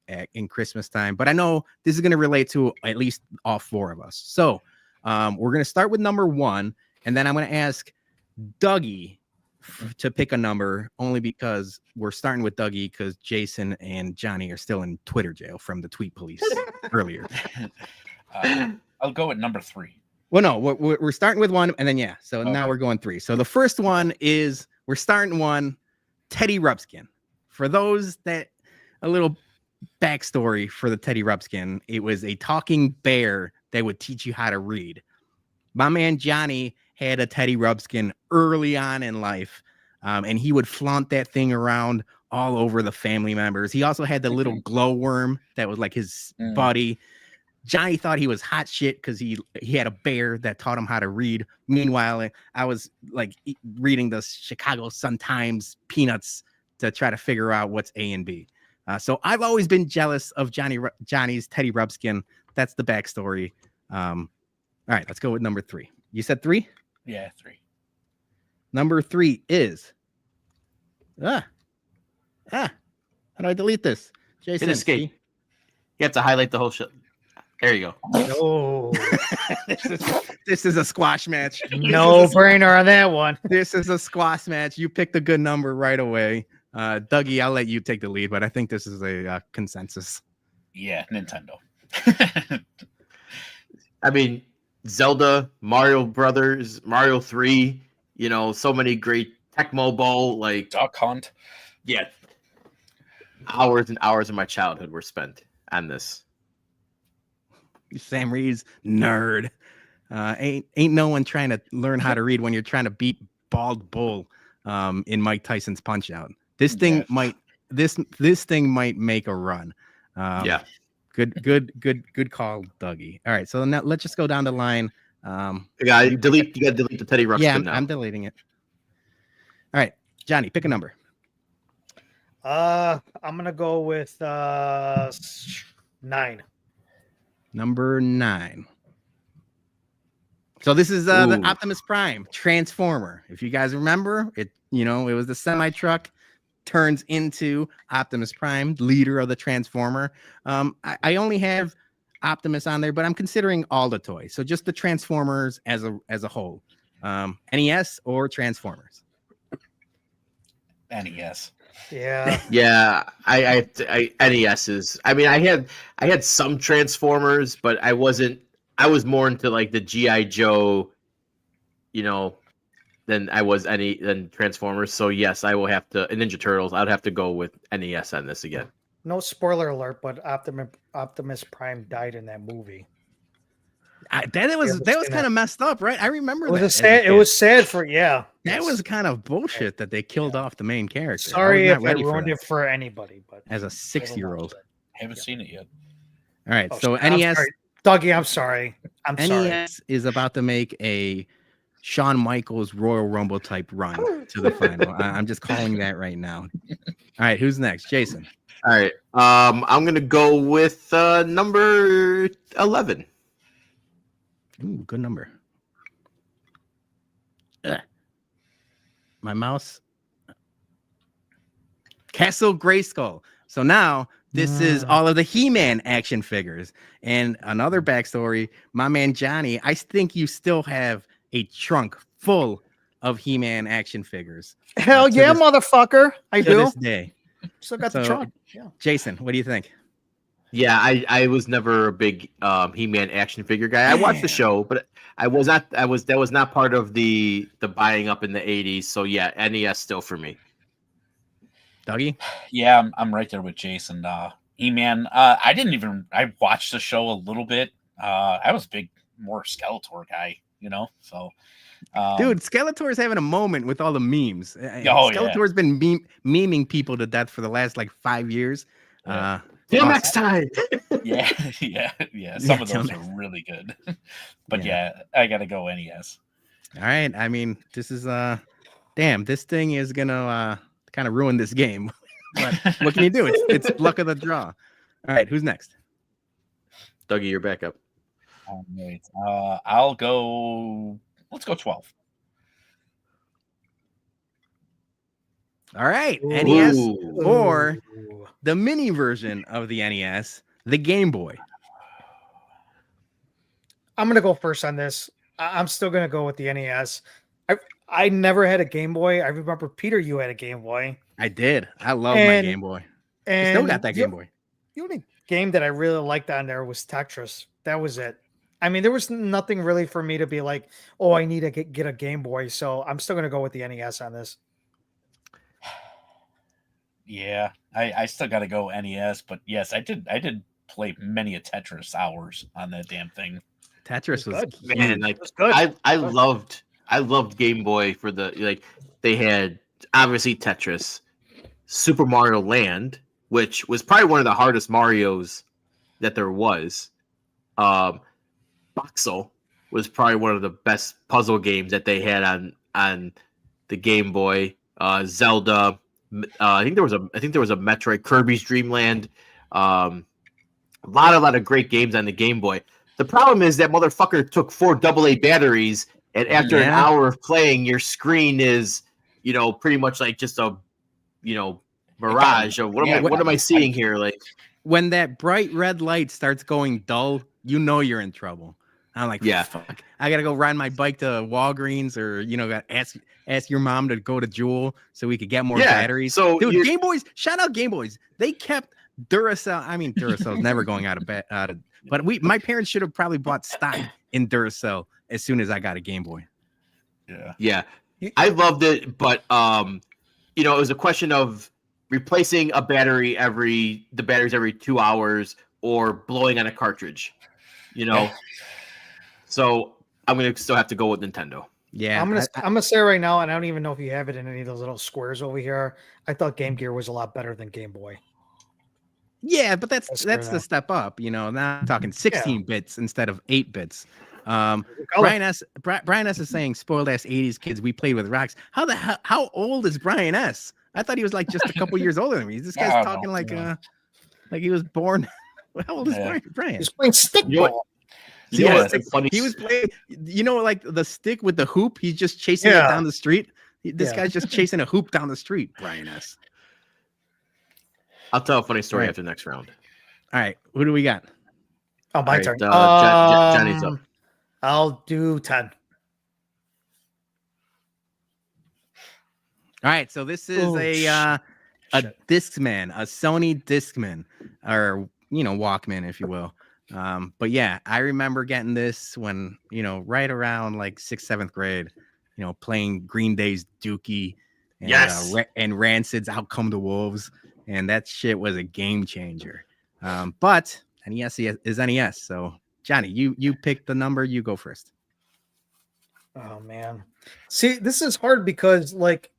Christmas time, but I know this is going to relate to at least all four of us. So we're going to start with number one, and then I'm going to ask Dougie to pick a number, only because we're starting with Dougie because Jason and Johnny are still in Twitter jail from the tweet police earlier. I'll go at number 3. Well, no, we're starting with one, and then now we're going 3. So the first one is we're starting one, Teddy Ruxpin. For those that a little backstory for the Teddy Ruxpin, it was a talking bear that would teach you how to read. My man Johnny had a Teddy Ruxpin early on in life, and he would flaunt that thing around all over the family members. He also had the little glowworm that was like his buddy. Johnny thought he was hot shit because he had a bear that taught him how to read. Meanwhile, I was like reading the Chicago Sun-Times Peanuts to try to figure out what's A and B. So I've always been jealous of Johnny's Teddy Ruxpin. That's the backstory. All right, let's go with number 3. You said 3? Yeah, 3. Number 3 is how do I delete this? Jason, Hit escape. You have to highlight the whole shit. There you go. Oh, this is a squash match. No brainer on that one. This is a squash match. You picked a good number right away. Dougie, I'll let you take the lead, but I think this is a consensus. Yeah, Nintendo. I mean, Zelda, Mario Brothers, Mario 3, so many great Tecmo Bowl, like Duck Hunt. Yeah. Hours and hours of my childhood were spent on this. Sam Reed's nerd. Ain't no one trying to learn how to read when you're trying to beat Bald Bull in Mike Tyson's Punch Out. This thing might make a run. Yeah. Good call, Dougie. All right, so now let's just go down the line. You gotta delete the Teddy Ruxpin. Yeah, now. I'm deleting it. All right, Johnny, pick a number. I'm gonna go with 9. Number 9. So this is the Optimus Prime Transformer. If you guys remember, it was the semi truck turns into Optimus Prime, leader of the Transformer. I only have Optimus on there, but I'm considering all the toys. So just the Transformers as a whole. NES or Transformers? NES. Yeah. Yeah, I NES is. I mean, I had some Transformers, but I was more into like the G.I. Joe, than I was than Transformers. So yes, I will have to Ninja Turtles. I'd have to go with NES on this again. No spoiler alert, but Optimus Prime died in that movie. That was kind of messed up, right? I remember It was that. a sad. It was sad for That yes. was kind of bullshit that they killed off the main character. Sorry I if was not I ready for ruined that it for anybody, but as a 6-year-old. Haven't seen it yet. All right, Oh, so shit, I'm NES sorry. Dougie, I'm sorry. I'm sorry. NES is about to make a Shawn Michaels Royal Rumble type run to the final. I'm just calling that right now. All right, who's next? Jason. All right. I'm gonna go with number 11. Ooh, good number. Ugh. My mouse. Castle Grayskull. So now this is all of the He-Man action figures. And another backstory, my man Johnny, I think you still have a trunk full of He-Man action figures. Hell yeah, motherfucker! I to do. this day. Still got the trunk. Yeah. Jason, what do you think? Yeah, I was never a big He-Man action figure guy. I watched the show, but that was not part of the buying up in the 80s. So yeah, NES still for me. Dougie? Yeah, I'm right there with Jason. He-Man. I watched the show a little bit. I was a big more Skeletor guy, so dude, Skeletor's having a moment with all the memes. Skeletor's been memeing people to death for the last like 5 years. Yeah. Till next time. yeah. Some of those are really good. But I gotta go NES. All right. I mean, this is damn, this thing is gonna kind of ruin this game. But what can you do? It's luck of the draw. All right, who's next? Dougie, you're back up. All right. I'll go. Let's go 12. All right, Ooh. NES or the mini version of the NES, the Game Boy. I'm gonna go first on this. I'm still gonna go with the NES. I never had a Game Boy. I remember Peter, you had a Game Boy. I did. I love my Game Boy. And I still got that Game Boy. The only game that I really liked on there was Tetris. That was it. I mean, there was nothing really for me to be like, oh, I need to get a Game Boy. So I'm still gonna go with the NES on this. Yeah, I still got to go NES, but yes, I did play many a Tetris hours on that damn thing. Tetris was good. Man, like was good. I loved Game Boy for they had obviously Tetris, Super Mario Land, which was probably one of the hardest Marios that there was. Boxel was probably one of the best puzzle games that they had on the Game Boy. Zelda. I think there was a Metroid, Kirby's Dream Land. A lot of great games on the Game Boy. The problem is that motherfucker took 4 AA batteries, and after an hour of playing, your screen is, pretty much like just a, mirage of what am I seeing here? Like when that bright red light starts going dull, you're in trouble. I'm like, fuck, I gotta go ride my bike to Walgreens or gotta ask your mom to go to Jewel so we could get more batteries. So dude, Game Boys, shout out Game Boys. They kept Duracell. I mean, Duracell's never going out of but my parents should have probably bought stock in Duracell as soon as I got a Game Boy. Yeah. I loved it, but it was a question of replacing the batteries every 2 hours or blowing on a cartridge. So I'm gonna still have to go with Nintendo. Yeah, I'm gonna say right now, and I don't even know if you have it in any of those little squares over here. I thought Game Gear was a lot better than Game Boy. Yeah, but that's the step up. Now I'm talking 16 bits instead of 8 bits. Brian S is saying spoiled ass 80s kids. We played with rocks. How old is Brian S? I thought he was like just a couple years older than me. This guy's talking like he was born. How old is Brian? He's playing stickball. He was playing, like the stick with the hoop. He's just chasing it down the street. This guy's just chasing a hoop down the street. Brian S. I'll tell a funny story after the next round. All right, who do we got? Oh, my turn. Johnny's up. I'll do 10. All right, so this is a Discman, a Sony Discman, or Walkman, if you will. But yeah, I remember getting this when right around like 6th, 7th grade. Playing Green Day's Dookie, and and Rancid's Out Come the Wolves, and that shit was a game changer. But NES is NES, so Johnny, you pick the number. You go first. Oh man, see, this is hard because like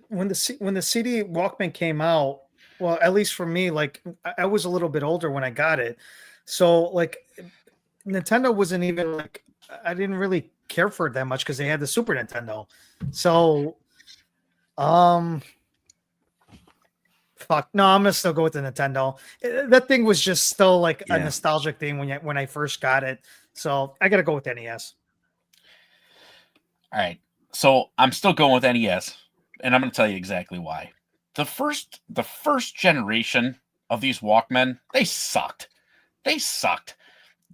when the CD Walkman came out, well, at least for me, like I was a little bit older when I got it, so like Nintendo wasn't even like I didn't really care for it that much because they had the Super Nintendo. So, fuck no, I'm gonna still go with the Nintendo. That thing was just still like a nostalgic thing when I first got it. So I gotta go with NES. All right. So I'm still going with NES, and I'm going to tell you exactly why. The first generation of these Walkmen, they sucked. And You gotta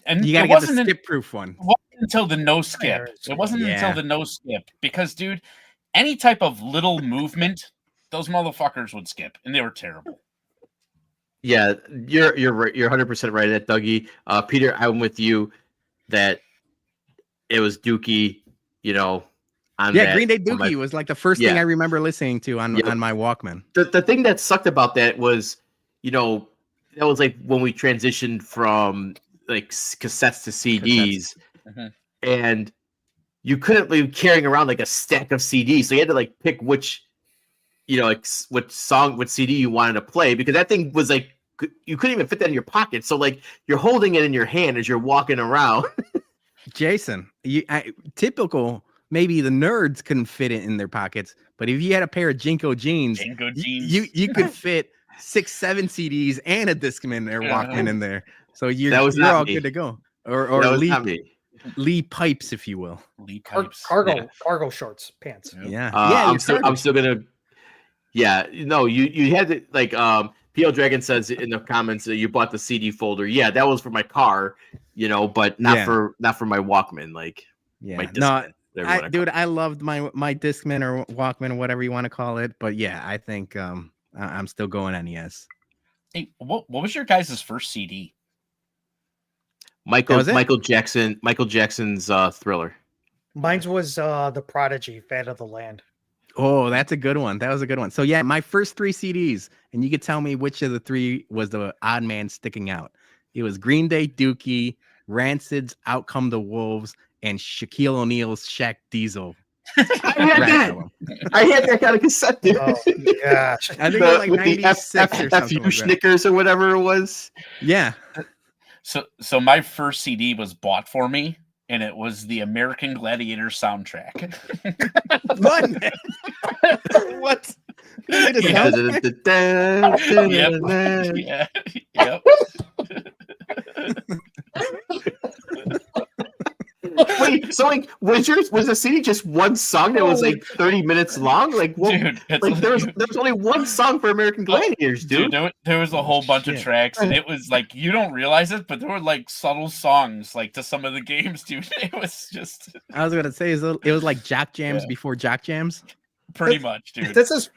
it get the wasn't skip-proof one. It wasn't until the no skip. It wasn't until the no skip because, dude, any type of little movement, those motherfuckers would skip, and they were terrible. Yeah, you're right. You're 100% right at Dougie. Peter, I'm with you that it was Dookie. You know, on that, Green Day Dookie was like the first thing I remember listening to on my Walkman. The thing that sucked about that was, you know, that was like when we transitioned from like cassettes to CDs, and you couldn't be carrying around like a stack of CDs, so you had to like pick which, you know, like what CD you wanted to play, because that thing was like you couldn't even fit that in your pocket. So like you're holding it in your hand as you're walking around. Jason, typical. Maybe the nerds couldn't fit it in their pockets, but if you had a pair of Jinko jeans, you could fit 6-7 CDs and a Discman or Walkman in there. So you're all good to go. Or Lee pipes, if you will. Lee pipes. Cargo shorts, pants. Yeah. I'm still gonna. Yeah, no, you had to like PL Dragon says in the comments that you bought the CD folder. Yeah, that was for my car, you know, but not for my Walkman. Like, my Discman, dude, I loved my Discman or Walkman, whatever you want to call it. But yeah, I think I'm still going NES. Hey, what was your guys' first CD? Michael Jackson's Thriller. Mine was The Prodigy, Fat of the Land. Oh, that's a good one. That was a good one. So yeah, my first 3 CDs, and you could tell me which of the 3 was the odd man sticking out. It was Green Day Dookie, Rancid's Out Come the Wolves, and Shaquille O'Neal's Shaq Diesel. I had that kind of cassette, dude. Oh, gosh. I think it was like 96 or something. Snickers or whatever it was. Yeah. So my first CD was bought for me, and it was the American Gladiator soundtrack. What? Yep. Wait, so like was the CD just one song that was like 30 minutes long? Like, what? Dude, like there was only one song for American Gladiators, dude. There was a whole bunch of tracks, and it was like you don't realize it, but there were like subtle songs like to some of the games, dude. It was just. I was gonna say it was like Jock Jams before Jock Jams. Pretty much, dude. That's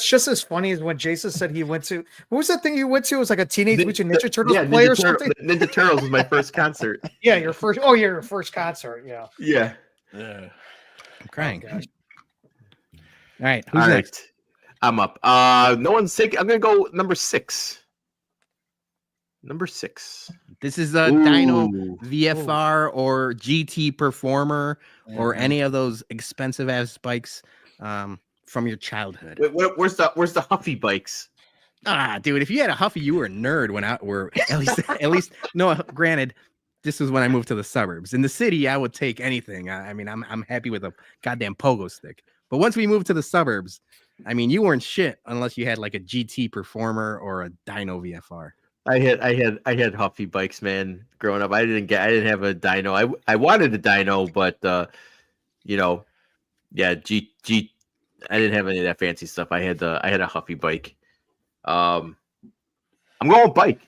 just as funny as when Jason said he went to. What was that thing you went to? It was like a Teenage Mutant Ninja Turtles play or something. Ninja Turtles was my first concert. Yeah, your first. Oh, your first concert. Yeah. Yeah. I'm crying. Oh, all right. Who's next? I'm up. No one's taking. I'm gonna go number 6. Number 6. This is a Dino VFR or GT Performer or any of those expensive ass bikes from your childhood. Wait, where's the Huffy bikes? Dude, if you had a Huffy, you were a nerd when at least no, granted, this was when I moved to the suburbs. In the city, I would take anything. I mean, I'm happy with a goddamn pogo stick. But once we moved to the suburbs, I mean, you weren't shit unless you had like a GT Performer or a Dino VFR. I had Huffy bikes, man. Growing up, I didn't have a dyno. I wanted a dyno, but you know, yeah, I didn't have any of that fancy stuff. I had a Huffy bike. I'm going bike.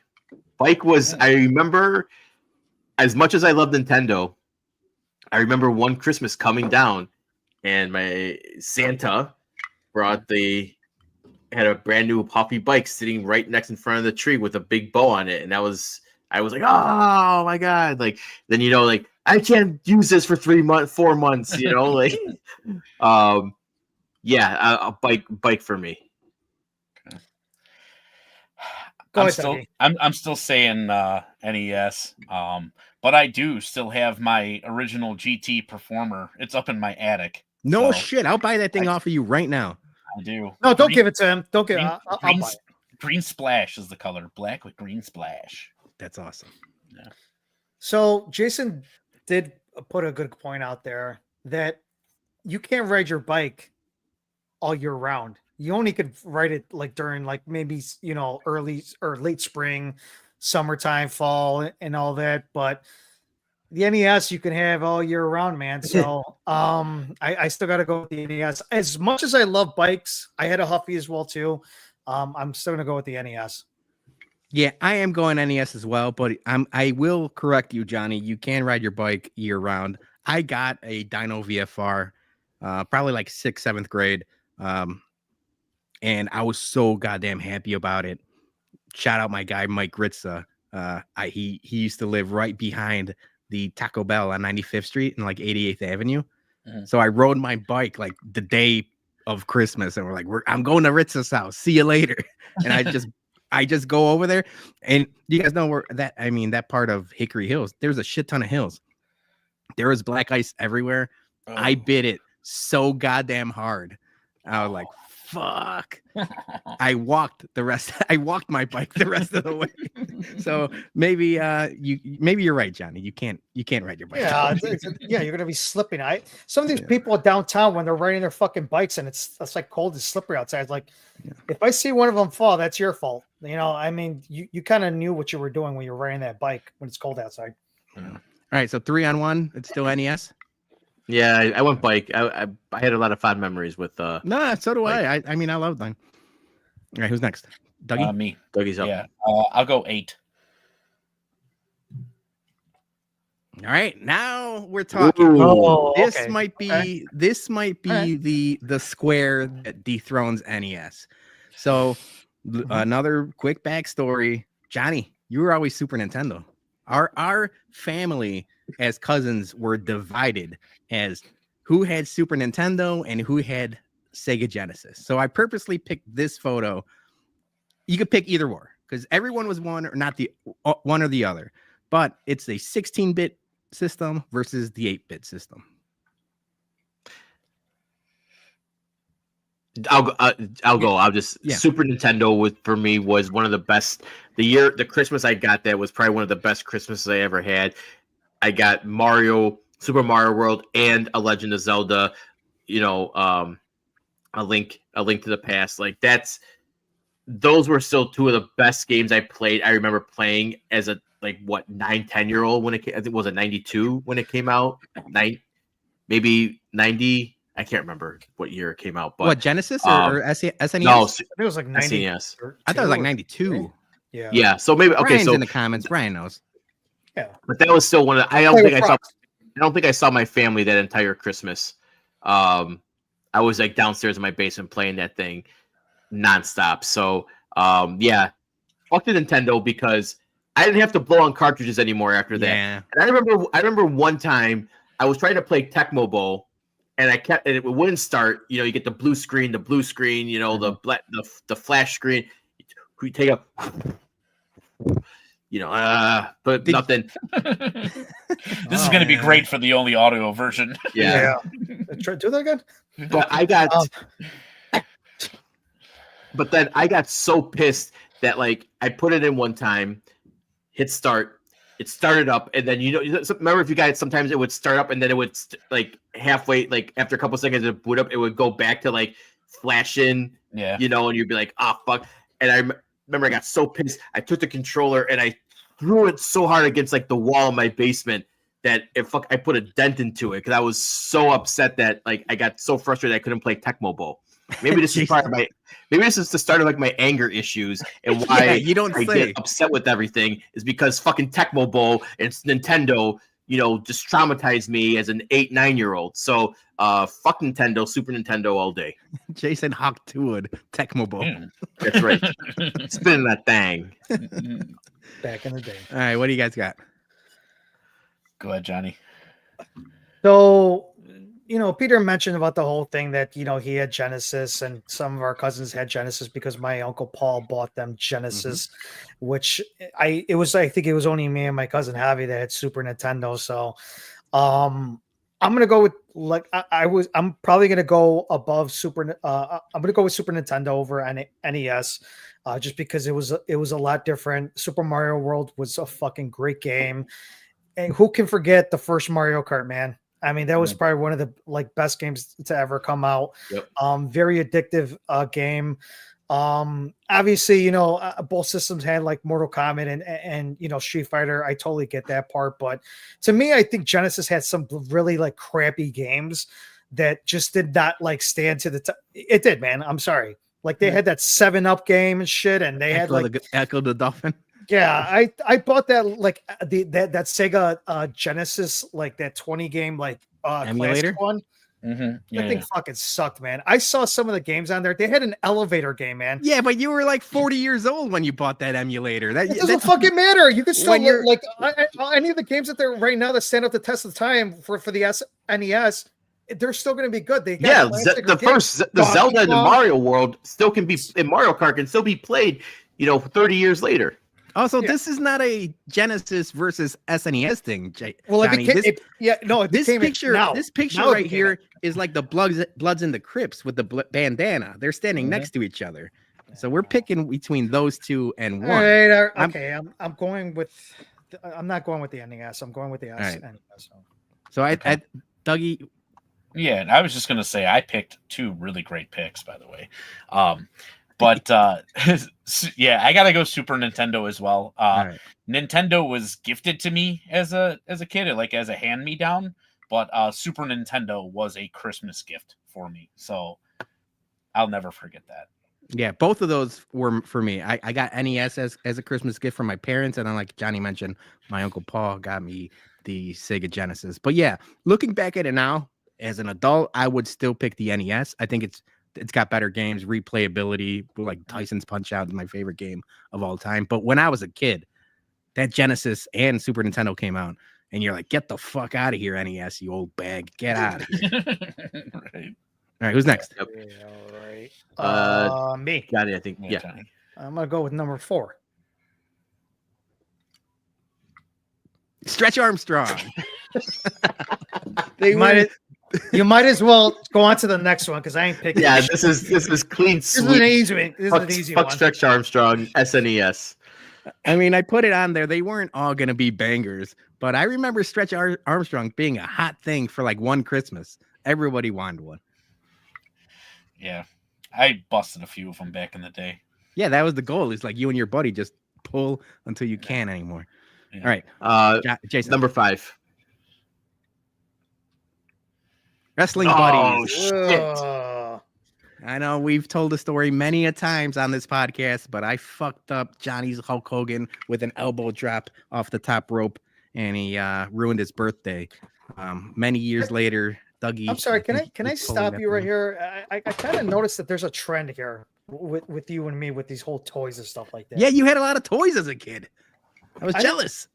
Bike was, I remember, as much as I love Nintendo, I remember one Christmas coming down, and my Santa had a brand new Huffy bike sitting right next in front of the tree with a big bow on it, and I was like, oh my god! Like then like I can't use this for 4 months, like, yeah, a bike for me. Go ahead, Dougie. I'm still saying NES. But I do still have my original GT Performer. It's up in my attic. No So shit. I'll buy that thing off of you right now. I do. No, don't give it to him. Don't give Green, it. I'll green, buy it. green splash is the color. Black with green splash. That's awesome. Yeah. So Jason did put a good point out there that you can't ride your bike all year round. You only could ride it like during like maybe, you know, early or late spring, summertime, fall, and all that. But the NES you can have all year round, man. So I still got to go with the NES. As much as I love bikes, I had a Huffy as well too. I'm still gonna go with the NES. Yeah, I am going NES as well, but I will correct you, Johnny. You can ride your bike year round. I got a Dyno VFR, probably like 6th, 7th grade. And I was so goddamn happy about it. Shout out my guy, Mike Ritza. He used to live right behind the Taco Bell on 95th Street and like 88th Avenue. Mhm. So I rode my bike like the day of Christmas and we're like, I'm going to Ritza's house. See you later. And I just go over there, and you guys know where that part of Hickory Hills, there's a shit ton of hills. There was black ice everywhere. Oh. I bit it so goddamn hard. I was like, fuck. I walked my bike the rest of the way. So maybe you're right, Johnny. You can't ride your bike. Yeah, you're gonna be slipping. Some of these people downtown when they're riding their fucking bikes and it's like cold and slippery outside. It's like, if I see one of them fall, that's your fault. You know, I mean, you kind of knew what you were doing when you were riding that bike when it's cold outside. All right, so 3-on-1. It's still NES. Yeah, I went bike. I had a lot of fond memories with. No, so do bike. I mean, I love them. All right, who's next? Dougie? Me. Dougie's up. Yeah, I'll go 8. All right, now we're talking. Ooh. This might be the square that dethrones NES. So another quick backstory. Johnny, you were always Super Nintendo. Our family as cousins were divided as who had Super Nintendo and who had Sega Genesis. So I purposely picked this photo. You could pick either or because everyone was one or not the one or the other. But it's a 16-bit system versus the 8-bit system. I'll go. I'll just Super Nintendo for me was one of the best. The Christmas I got that was probably one of the best Christmases I ever had. I got Super Mario World, and A Legend of Zelda. You know, a link to the past. Like those were still two of the best games I played. I remember playing as a 9-10-year-old when it came. I think it was a 92 when it came out. Maybe 90. I can't remember what year it came out. But what, Genesis or SNES? No, it was like 90. SNES. I thought it was like 92. Yeah. Yeah. So maybe Brian's in the comments. Brian knows. Yeah. But that was still one of. I don't think I saw my family that entire Christmas. I was like downstairs in my basement playing that thing nonstop. So fuck the Nintendo because I didn't have to blow on cartridges anymore after that. Yeah. And I remember one time I was trying to play Tecmo Bowl and it wouldn't start. You know, you get the blue screen, you know, the flash screen. We take up, you know, but nothing. This is going to be great for the only audio version. Yeah. Do that again. But I got, but then I got so pissed that I put it in one time, hit start, it started up, and then remember if you guys sometimes it would start up and then it would halfway, after a couple seconds it boot up, it would go back to flashing, you know, and you'd be like, oh fuck. And I remember I got so pissed, I took the controller and I threw it so hard against the wall in my basement that I put a dent into it because I was so upset that I got so frustrated I couldn't play Tecmo Bowl. Maybe this is maybe this is the start of my anger issues and why get upset with everything is because fucking Tecmo Bowl and Nintendo, you know, just traumatized me as an 8-9-year-old. So fuck Nintendo, Super Nintendo all day. Jason Hawkwood, Tecmo Bowl. That's right. Spinning that thing. Back in the day. All right, what do you guys got? Go ahead, Johnny. So Peter mentioned about the whole thing that, he had Genesis and some of our cousins had Genesis because my uncle Paul bought them Genesis, which I think it was only me and my cousin Javi that had Super Nintendo. So, I'm going to go with I'm probably going to go above I'm going to go with Super Nintendo over NES, just because it was a lot different. Super Mario World was a fucking great game. And who can forget the first Mario Kart, man? I mean, that was probably one of the best games to ever come out. Yep. Very addictive game. Obviously, both systems had like Mortal Kombat and Street Fighter. I totally get that part, but to me, I think Genesis had some really like crappy games that just did not like stand to the top. It did, man. I'm sorry. Like they had that 7-Up game and shit, and they had like Echo the Dolphin. Yeah, I bought that like that Sega Genesis, like that 20 game emulator one. That thing fucking sucked, man. I saw some of the games on there. They had an elevator game, man. Yeah, but you were like 40 years old when you bought that emulator. It doesn't fucking matter. You can still like any of the games that they're right now that stand up the test of time for the SNES. They're still going to be good. The Zelda and the Mario world still can be in Mario Kart can still be played, 30 years later. Also, this is not a Genesis versus SNES thing, Well, Johnny. This picture right here is like the Bloods and the Crips with the bandana. They're standing next to each other. So we're picking between those two and one. All right, okay, I'm going with. I'm not going with the NES. I'm going with the SNES. Right. So I Dougie. Yeah, and I was just gonna say I picked two really great picks, by the way. But yeah, I gotta go Super Nintendo as well. Right. Nintendo was gifted to me as a kid, like as a hand-me-down, but Super Nintendo was a Christmas gift for me, so I'll never forget that. Yeah, both of those were for me. I got NES as a Christmas gift from my parents, and then like Johnny mentioned, my Uncle Paul got me the Sega Genesis. But yeah, looking back at it now, as an adult, I would still pick the NES. I think it's got better games, replayability, like Tyson's Punch-Out is my favorite game of all time. But when I was a kid, that Genesis and Super Nintendo came out, and you're like, get the fuck out of here, NES, you old bag. Get out of here. Right. All right, who's next? All right. Me. Johnny, I think. Yeah. Johnny. I'm going to go with number 4. Stretch Armstrong. You might as well go on to the next one because I ain't picking. Yeah, this is clean. This is an easy one. This is an easy one. Stretch Armstrong, SNES. I mean, I put it on there. They weren't all going to be bangers, but I remember Stretch Armstrong being a hot thing for like one Christmas. Everybody wanted one. Yeah, I busted a few of them back in the day. Yeah, that was the goal. It's like you and your buddy just pull until you can't anymore. Yeah. All right, Jason. Number 5. Wrestling buddies. Shit. I know we've told the story many a times on this podcast, but I fucked up Johnny's Hulk Hogan with an elbow drop off the top rope, and he ruined his birthday. Many years later, Dougie. I'm sorry. Can I stop you right here? I kind of noticed that there's a trend here with you and me with these whole toys and stuff like that. Yeah, you had a lot of toys as a kid. I was jealous.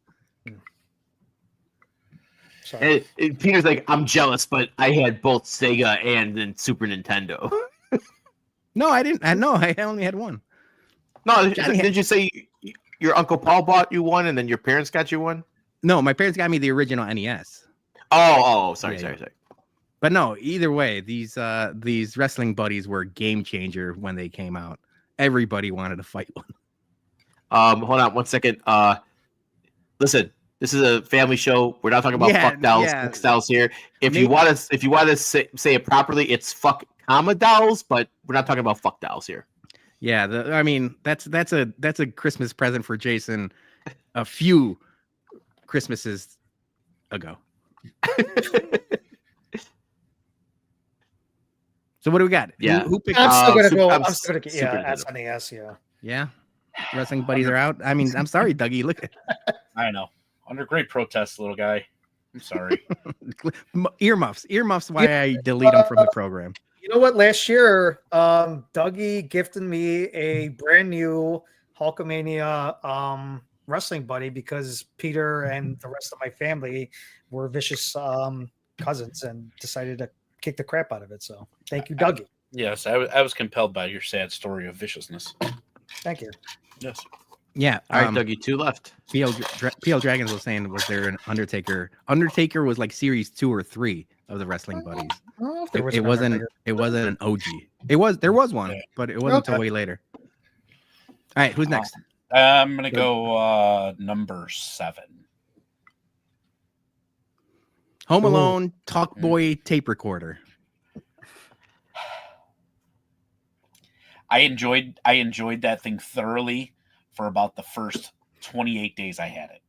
And Peter's like, I'm jealous, but I had both Sega and then Super Nintendo. No, I didn't. I only had one. No, did you say your Uncle Paul bought you one and then your parents got you one? No, my parents got me the original NES. Sorry. But no, either way, these wrestling buddies were a game changer when they came out. Everybody wanted to fight one. Hold on 1 second. Listen. This is a family show. We're not talking about fuck dolls, fuck styles here. If you want to say it properly, it's fuck comma dolls, but we're not talking about fuck dolls here. Yeah, that's a Christmas present for Jason a few Christmases ago. So what do we got? Yeah, who picked? I'm still gonna go. I'm still gonna get SNES. Yeah. Yeah. Wrestling buddies are out. I mean, I'm sorry, Dougie. Look at. I know. Under great protest, little guy. I'm sorry. Earmuffs. Why I delete them from the program. You know what? Last year, Dougie gifted me a brand new Hulkamania wrestling buddy because Peter and the rest of my family were vicious cousins and decided to kick the crap out of it. So thank you, Dougie. Yes, I was compelled by your sad story of viciousness. Thank you. Yes. Yeah. All right, Dougie, 2 left. PL Dragons was saying, was there an Undertaker? Undertaker was like series 2 or 3 of the Wrestling Buddies. It wasn't an OG. There was one, but it wasn't until way later. All right, who's next? I'm gonna go number 7. Home Alone Talk Boy tape recorder. I enjoyed that thing thoroughly for about the first 28 days I had it.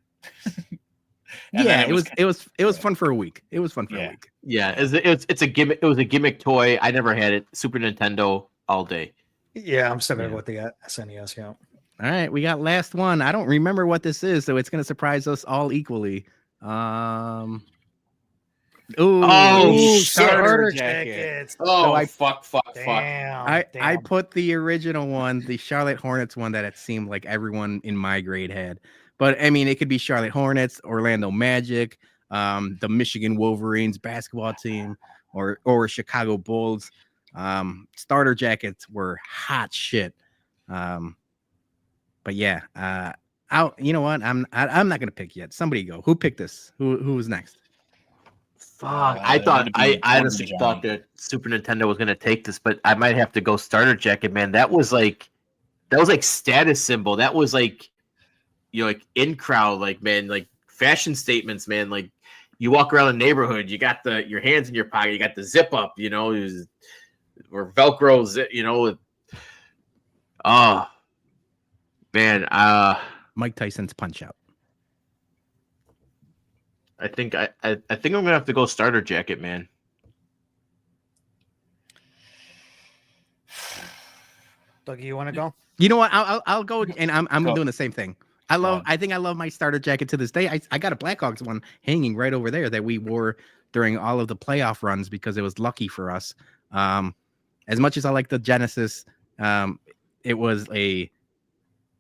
Yeah, it was fun for a week. It was fun for a week. Yeah, it's a gimmick. It was a gimmick toy. I never had it. Super Nintendo all day. Yeah, I'm similar with the SNES. Yeah. All right, we got last one. I don't remember what this is, so it's gonna surprise us all equally. Starter jackets. Oh, fuck. I put the original one, the Charlotte Hornets one that it seemed like everyone in my grade had. But I mean, it could be Charlotte Hornets, Orlando Magic, the Michigan Wolverines basketball team, or Chicago Bulls. Starter jackets were hot shit. But yeah, you know what? I'm not gonna pick yet. Somebody go. Who picked this? Who was next? Fuck. I honestly thought that Super Nintendo was gonna take this, but I might have to go starter jacket, man. That was like status symbol. That was like, you know, like in crowd, like, man, like fashion statements, man. Like you walk around the neighborhood, you got your hands in your pocket, you got the zip up, you know, or Velcro zip, you know. Oh man, Mike Tyson's Punch Out. I think I'm gonna have to go starter jacket, man. Dougie, you want to go? You know what? I'll go, and I'm Go. doing the same thing. I think I love my starter jacket to this day. I got a Blackhawks one hanging right over there that we wore during all of the playoff runs because it was lucky for us. As much as I like the Genesis, it was a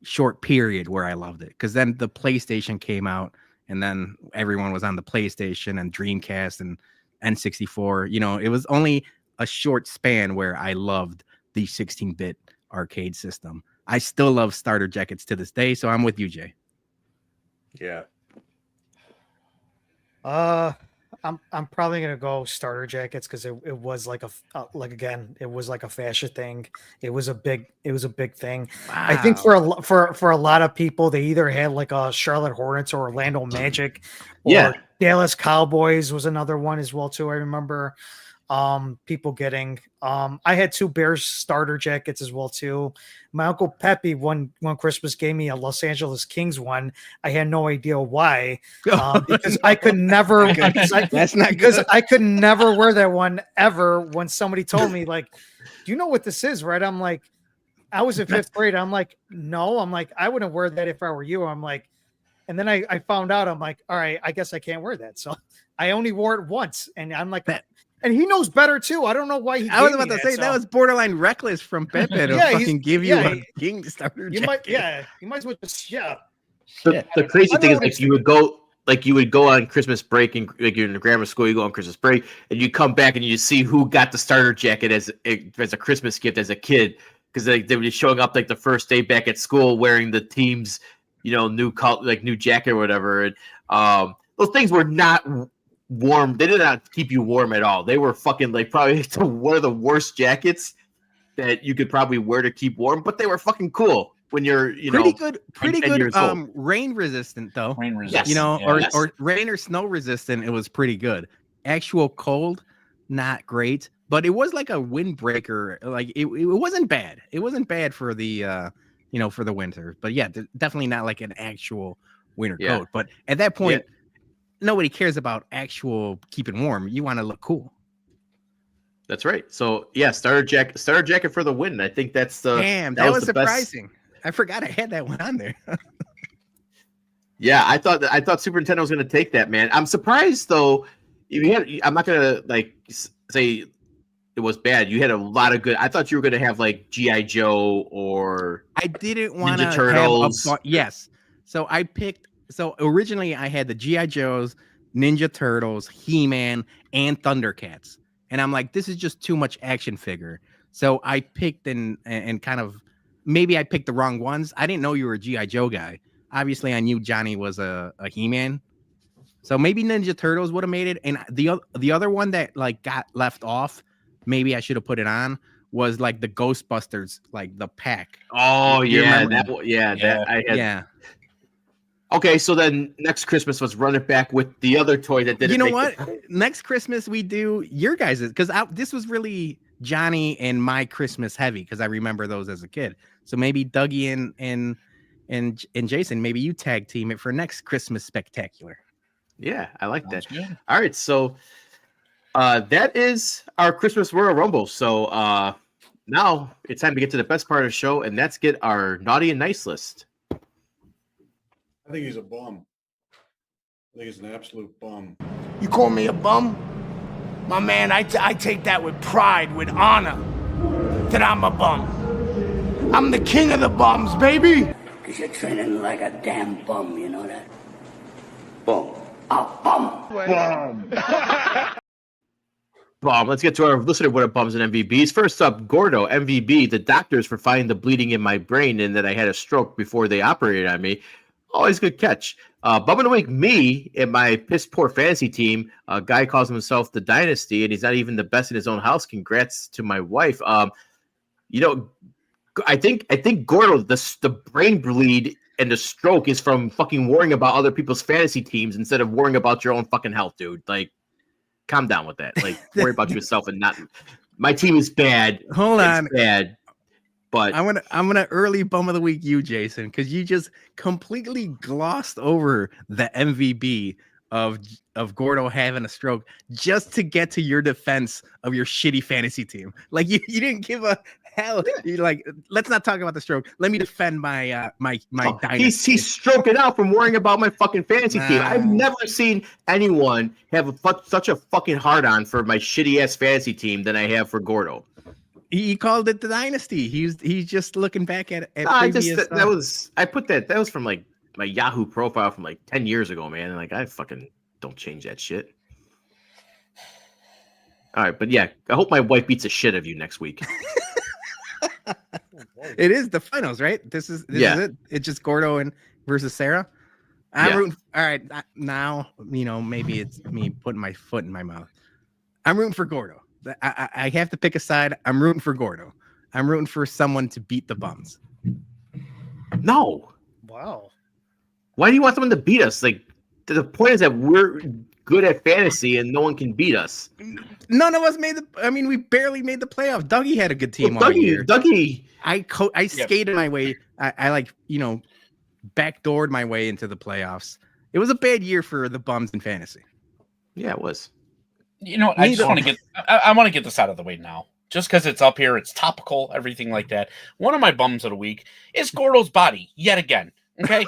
short period where I loved it, because then the PlayStation came out, and then everyone was on the PlayStation and Dreamcast and N64. You know, it was only a short span where I loved the 16-bit arcade system. I still love starter jackets to this day, so I'm with you, Jay. Yeah. I'm probably gonna go starter jackets because it was like it was like a fashion thing. It was a big thing. Wow. I think for a lot of people, they either had like a Charlotte Hornets or Orlando Magic, or Dallas Cowboys was another one as well too. I remember people getting. I had 2 Bears starter jackets as well too. My uncle Pepe one Christmas gave me a Los Angeles Kings one. I had no idea why, because I could never. I could never wear that one ever. When somebody told me, like, "Do you know what this is?" Right? I'm like, I was in 5th grade. I'm like, no. I'm like, I wouldn't wear that if I were you. I'm like, and then I found out. I'm like, all right, I guess I can't wear that. So I only wore it once, and I'm like that. And he knows better too. I don't know why he. I was about to say that was borderline reckless from Pepe to fucking give you a King starter jacket. You might as well just The crazy thing is, like, you would go on Christmas break, and like you're in the grammar school, you go on Christmas break, and you come back and you see who got the starter jacket as a Christmas gift as a kid, because they were just showing up like the first day back at school wearing the team's, you know, new jacket or whatever, and those things were not warm. They did not keep you warm at all. They were fucking like probably one of the worst jackets that you could probably wear to keep warm, but they were fucking cool when you're, pretty good rain resistant though. Rain resistant. You know, or rain or snow resistant. It was pretty good. Actual cold, not great, but it was like a windbreaker. Like it wasn't bad. It wasn't bad for the for the winter. But yeah, definitely not like an actual winter coat. But at that point, nobody cares about actual keeping warm. You want to look cool. That's right. So yeah, starter jacket for the win. I think that's the damn. That was surprising. Best. I forgot I had that one on there. Yeah, I thought Super Nintendo was going to take that, man. I'm surprised though. I'm not going to say it was bad. You had a lot of good. I thought you were going to have like G.I. Joe or I didn't want to Turtles. Yes. So I picked. So originally I had the G.I. Joes, Ninja Turtles, He-Man, and Thundercats. and I'm like, this is just too much action figure. So I picked and kind of maybe I picked the wrong ones. I didn't know you were a G.I. Joe guy. Obviously, I knew Johnny was a He-Man. So maybe Ninja Turtles would have made it. And the other one that like got left off, maybe I should have put it on, was like the Ghostbusters, like the pack. Oh You yeah, remember? that I had. Yeah. Okay, so then next Christmas, let's run it back with the other toy that didn't. You know make what? the- Next Christmas we do your guys' because this was really Johnny and my Christmas heavy because I remember those as a kid. So maybe Dougie and Jason, maybe you tag team it for next Christmas spectacular. Yeah, I like that. Sounds good. All right, so that is our Christmas Royal Rumble. So now it's time to get to the best part of the show, and that's get our naughty and nice list. I think he's a bum. I think he's an absolute bum. You call me a bum? My man, I take that with pride, with honor, that I'm a bum. I'm the king of the bums, baby. Because you're training like a damn bum, you know that? Bum. A bum. Bum. Let's get to our listener what bums and MVBs. First up, Gordo, MVB. The doctors for finding the bleeding in my brain and that I had a stroke before they operated on me. Always good catch. Bum of the week, me and my piss poor fantasy team. A guy calls himself the Dynasty, and he's not even the best in his own house. Congrats to my wife. You know, I think Gordo, the brain bleed and the stroke is from fucking worrying about other people's fantasy teams instead of worrying about your own fucking health, dude. Like, calm down with that. Like, worry about yourself and not. My team is bad. Hold It's on. bad. But I'm gonna early bum of the week you, Jason, because you just completely glossed over the MVB of Gordo having a stroke just to get to your defense of your shitty fantasy team. Like you didn't give a hell. You like, let's not talk about the stroke. Let me defend my my Dynasty. he's stroking out from worrying about my fucking fantasy team. Nah. I've never seen anyone have such a fucking hard on for my shitty ass fantasy team than I have for Gordo. He called it the Dynasty. He's just looking back at I previous. just that was from like my Yahoo profile from like 10 years ago, man. And like I fucking don't change that shit. All right, but yeah, I hope my wife beats the shit of you next week. It is the finals, right? This is it. It's just Gordo and versus Sarah. I'm rooting. All right, now you know maybe it's me putting my foot in my mouth. I'm rooting for Gordo. I have to pick a side. I'm rooting for Gordo. I'm rooting for someone to beat the bums. No. Wow. Why do you want someone to beat us? Like the point is that we're good at fantasy and no one can beat us. None of us made the. I mean, we barely made the playoffs. Dougie had a good team all year. Dougie. I skated my way. I like backdoored my way into the playoffs. It was a bad year for the bums in fantasy. Yeah, it was. You know, I just want to get I want to get this out of the way now. Just because it's up here, it's topical, everything like that. One of my bums of the week is Gordo's body yet again. Okay,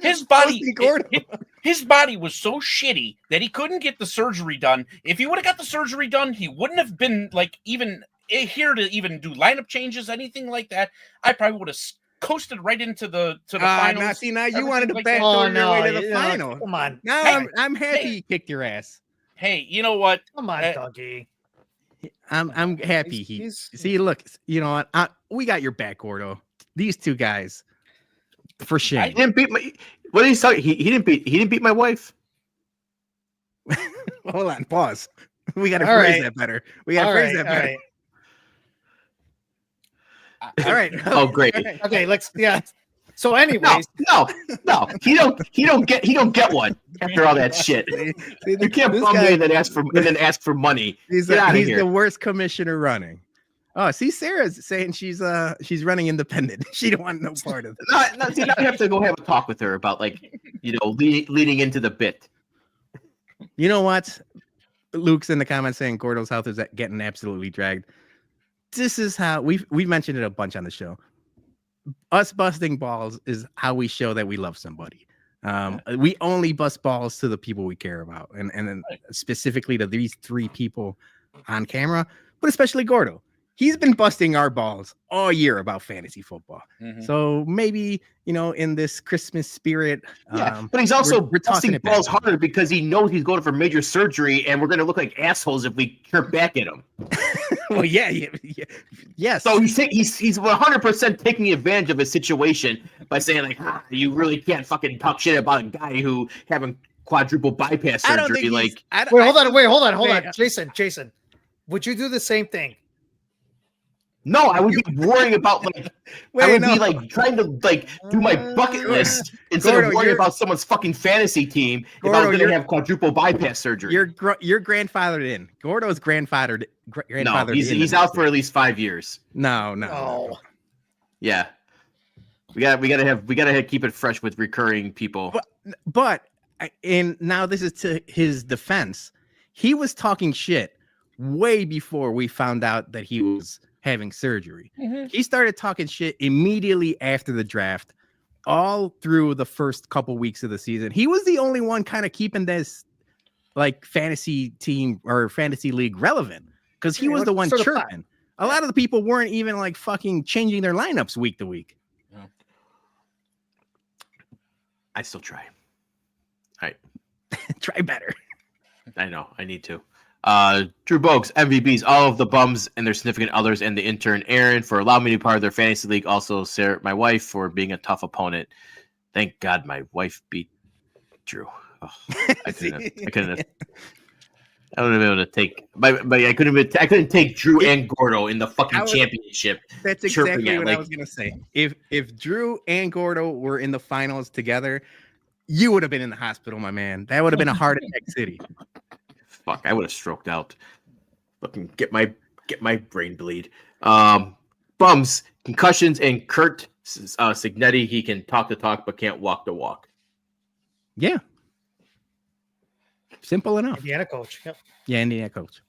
his body was so shitty that he couldn't get the surgery done. If he would have got the surgery done, he wouldn't have been like even here to even do lineup changes, anything like that. I probably would have coasted right into the finals. Now you wanted to like backdoor that. your way to the final. Come on. Now Hey, I'm happy hey. he kicked your ass. Hey, you know what? Come on, Dougie. I'm happy see. Look, you know what? We got your back, Gordo. These two guys, for shame. He didn't beat my. What did he say? He didn't beat my wife. Hold on, pause. We got to All phrase right. that better. We got to phrase that better. All right. Oh, great. Okay, let's So anyways, No. He don't get one after all that shit. You can't bum me and then ask for money. He's Get outta he's here. the worst commissioner running. Oh, see, Sarah's saying she's running independent. She don't want no part of it. See, now I have to go have a talk with her about leading into the bit. You know what? Luke's in the comments saying Gordo's health is getting absolutely dragged. This is how we've mentioned it a bunch on the show. Us busting balls is how we show that we love somebody. We only bust balls to the people we care about, and then specifically to these three people on camera, but especially Gordo. he's been busting our balls all year about fantasy football. Mhm. So maybe, in this Christmas spirit, but he's also we're busting tossing it back balls to him. harder because he knows he's going for major surgery, and we're going to look like assholes if we chirp back at him. Well, yeah, yes. So he's 100% taking advantage of his situation by saying like, you really can't fucking talk shit about a guy who having quadruple bypass I don't surgery. think Like, Wait, hold on. Wait, Jason, would you do the same thing? no, I would be worrying about like I would be like trying to like do my bucket list instead Gordo, of worrying about someone's fucking fantasy team if I Gordo, was going to have quadruple bypass surgery. You're grandfathered in. Gordo's grandfathered. No, he's out for at least 5 years. No. Yeah, we gotta keep it fresh with recurring people. But and now this is to his defense. He was talking shit way before we found out that he was having surgery. Mhm. He started talking shit immediately after the draft, all through the first couple weeks of the season. He was the only one kind of keeping this like fantasy team or fantasy league relevant because he was the one chirping. A lot of the people weren't even like fucking changing their lineups week to week. I still try. All right. Try better. I know. I need to. Drew Bogues, MVPs, all of the bums and their significant others, and the intern Aaron for allowing me to be part of their fantasy league. Also, Sarah, my wife, for being a tough opponent. Thank God my wife beat Drew. Oh, I couldn't have. I wouldn't have been able to take, but I couldn't take Drew and Gordo in the fucking championship. That's exactly what I was gonna say. If Drew and Gordo were in the finals together, you would have been in the hospital, my man. That would have been a heart attack city. Fuck, I would have stroked out. Fucking get my brain bleed. Bums, concussions, and Kurt Signetti. He can talk the talk but can't walk the walk. Yeah. Simple enough. Indiana coach. Yep. Yeah, Indiana coach.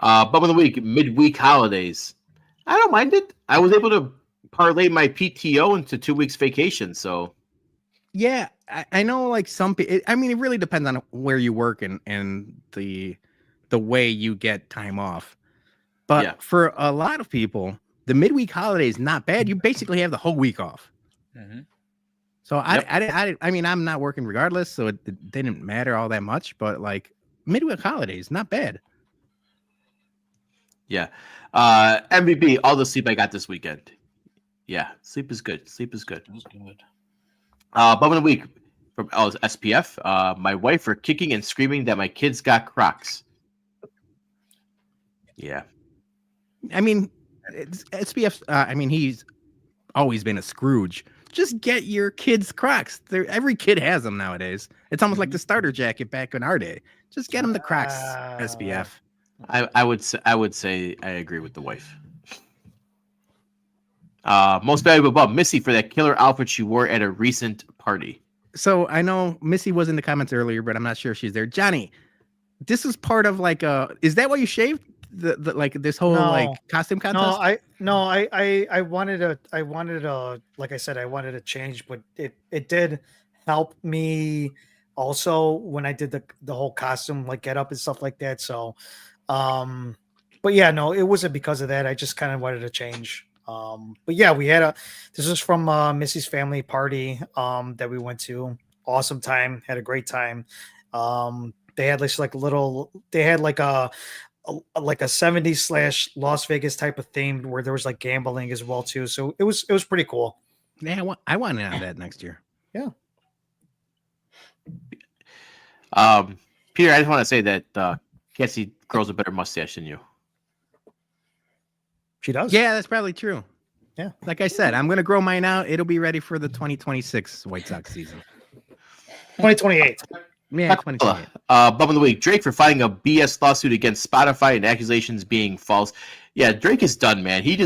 Bum of the week, midweek holidays. I don't mind it. I was able to parlay my PTO into 2 weeks vacation. So yeah, I know like some people, I mean, it really depends on where you work and the way you get time off. But for a lot of people, the midweek holiday is not bad. You basically have the whole week off. Mm-hmm. So I mean, I'm not working regardless, so it didn't matter all that much. But like midweek holidays, not bad. Yeah. MVP, all the sleep I got this weekend. Yeah, sleep is good. Sleep is good. It was good. Bum of the week from SPF. My wife for kicking and screaming that my kids got Crocs. Yeah. I mean, SPF. I mean, he's always been a Scrooge. Just get your kids Crocs. Every kid has them nowadays. It's almost like the starter jacket back in our day. Just get them the Crocs, SPF. I would say I agree with the wife. Most valuable bum, Missy, for that killer outfit she wore at a recent party. So I know Missy was in the comments earlier, but I'm not sure if she's there. Johnny, this is part of like is that why you shaved the like this whole like costume contest? I wanted to like I said, I wanted to change, but it did help me also when I did the whole costume like get up and stuff like that. So but yeah, no, it wasn't because of that. I just kind of wanted to change. But yeah, this was from Missy's family party that we went to. Awesome time, had a great time. They had this like a 70s / Las Vegas type of theme where there was like gambling as well too. So it was pretty cool. Yeah, I want to have that next year. Yeah. Peter, I just want to say that Cassie grows a better mustache than you. She does. Yeah, that's probably true. Yeah. Like I said, I'm going to grow mine out. It'll be ready for the 2026 White Sox season. 2028. Yeah, 2028. Bum of the week, Drake for filing a BS lawsuit against Spotify and accusations being false. Yeah, Drake is done, man. He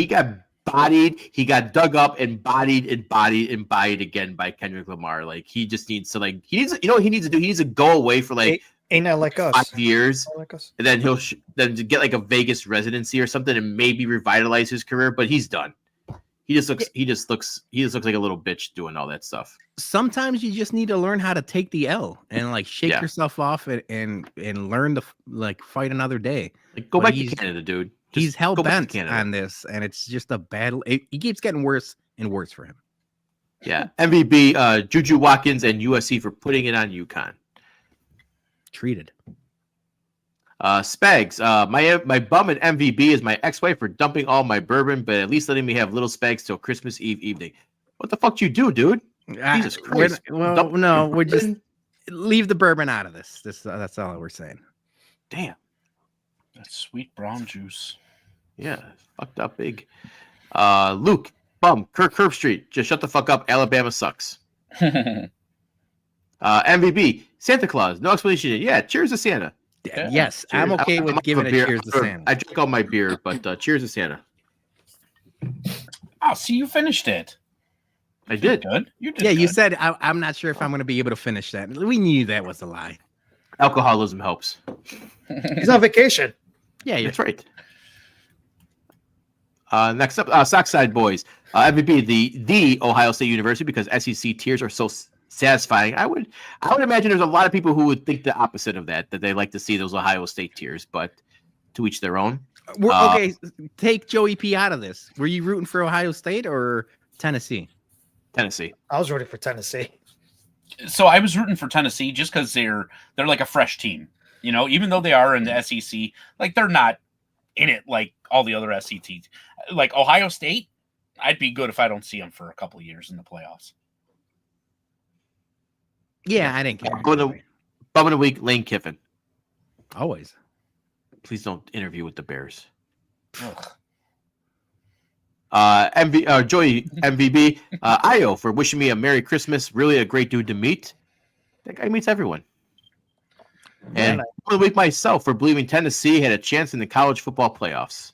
got bodied. He got dug up and bodied again by Kendrick Lamar. Like he just needs to you know what he needs to do? He needs to go away for Ain't that like us? 5 years, like us. and then he'll then get like a Vegas residency or something, and maybe revitalize his career. But he's done. He just looks like a little bitch doing all that stuff. Sometimes you just need to learn how to take the L and like shake yourself off and learn to like fight another day. Like go back to Canada, dude. He's hell go back to bent Canada. on this, and it's just a battle. It keeps getting worse and worse for him. Yeah, MVP, Juju Watkins and USC for putting it on UConn. Treated. Spags, my bum and MVB is my ex-wife for dumping all my bourbon, but at least letting me have little Spags till Christmas Eve evening. What the fuck you do, dude? Jesus Christ! We're just leave the bourbon out of this. That's all we're saying. Damn. That sweet brown juice. Yeah, fucked up big. Luke, bum, Curve Street. Just shut the fuck up. Alabama sucks. MVB, Santa Claus. No explanation. Yeah, cheers to Santa. Yeah, Yes, I'm Cheers. okay I'm with up giving for a beer. cheers to Santa. I drank all my beer, but cheers to Santa. Oh, see, you finished it. I did. Good. You did. Yeah, you good. said I'm not sure if I'm going to be able to finish that. We knew that was a lie. Alcoholism helps. He's on vacation. Yeah, That's right. Next up, Sockside Boys. MVP, the Ohio State University, because SEC tiers are so satisfying. I would imagine there's a lot of people who would think the opposite of that they like to see those Ohio State tiers, but to each their own. Okay, take Joey P out of this. Were you rooting for Ohio State or Tennessee? Tennessee. I was rooting for Tennessee. So I was rooting for Tennessee just because they're like a fresh team. You know, even though they are in the SEC, like they're not in it like all the other SEC. Like Ohio State, I'd be good if I don't see them for a couple of years in the playoffs. Yeah, I didn't care. Bum of the week, Lane Kiffin. Always. Please don't interview with the Bears. Ugh. Joey MVB, Io for wishing me a Merry Christmas. Really a great dude to meet. That guy meets everyone. And Yeah. Bum of the week myself for believing Tennessee had a chance in the college football playoffs.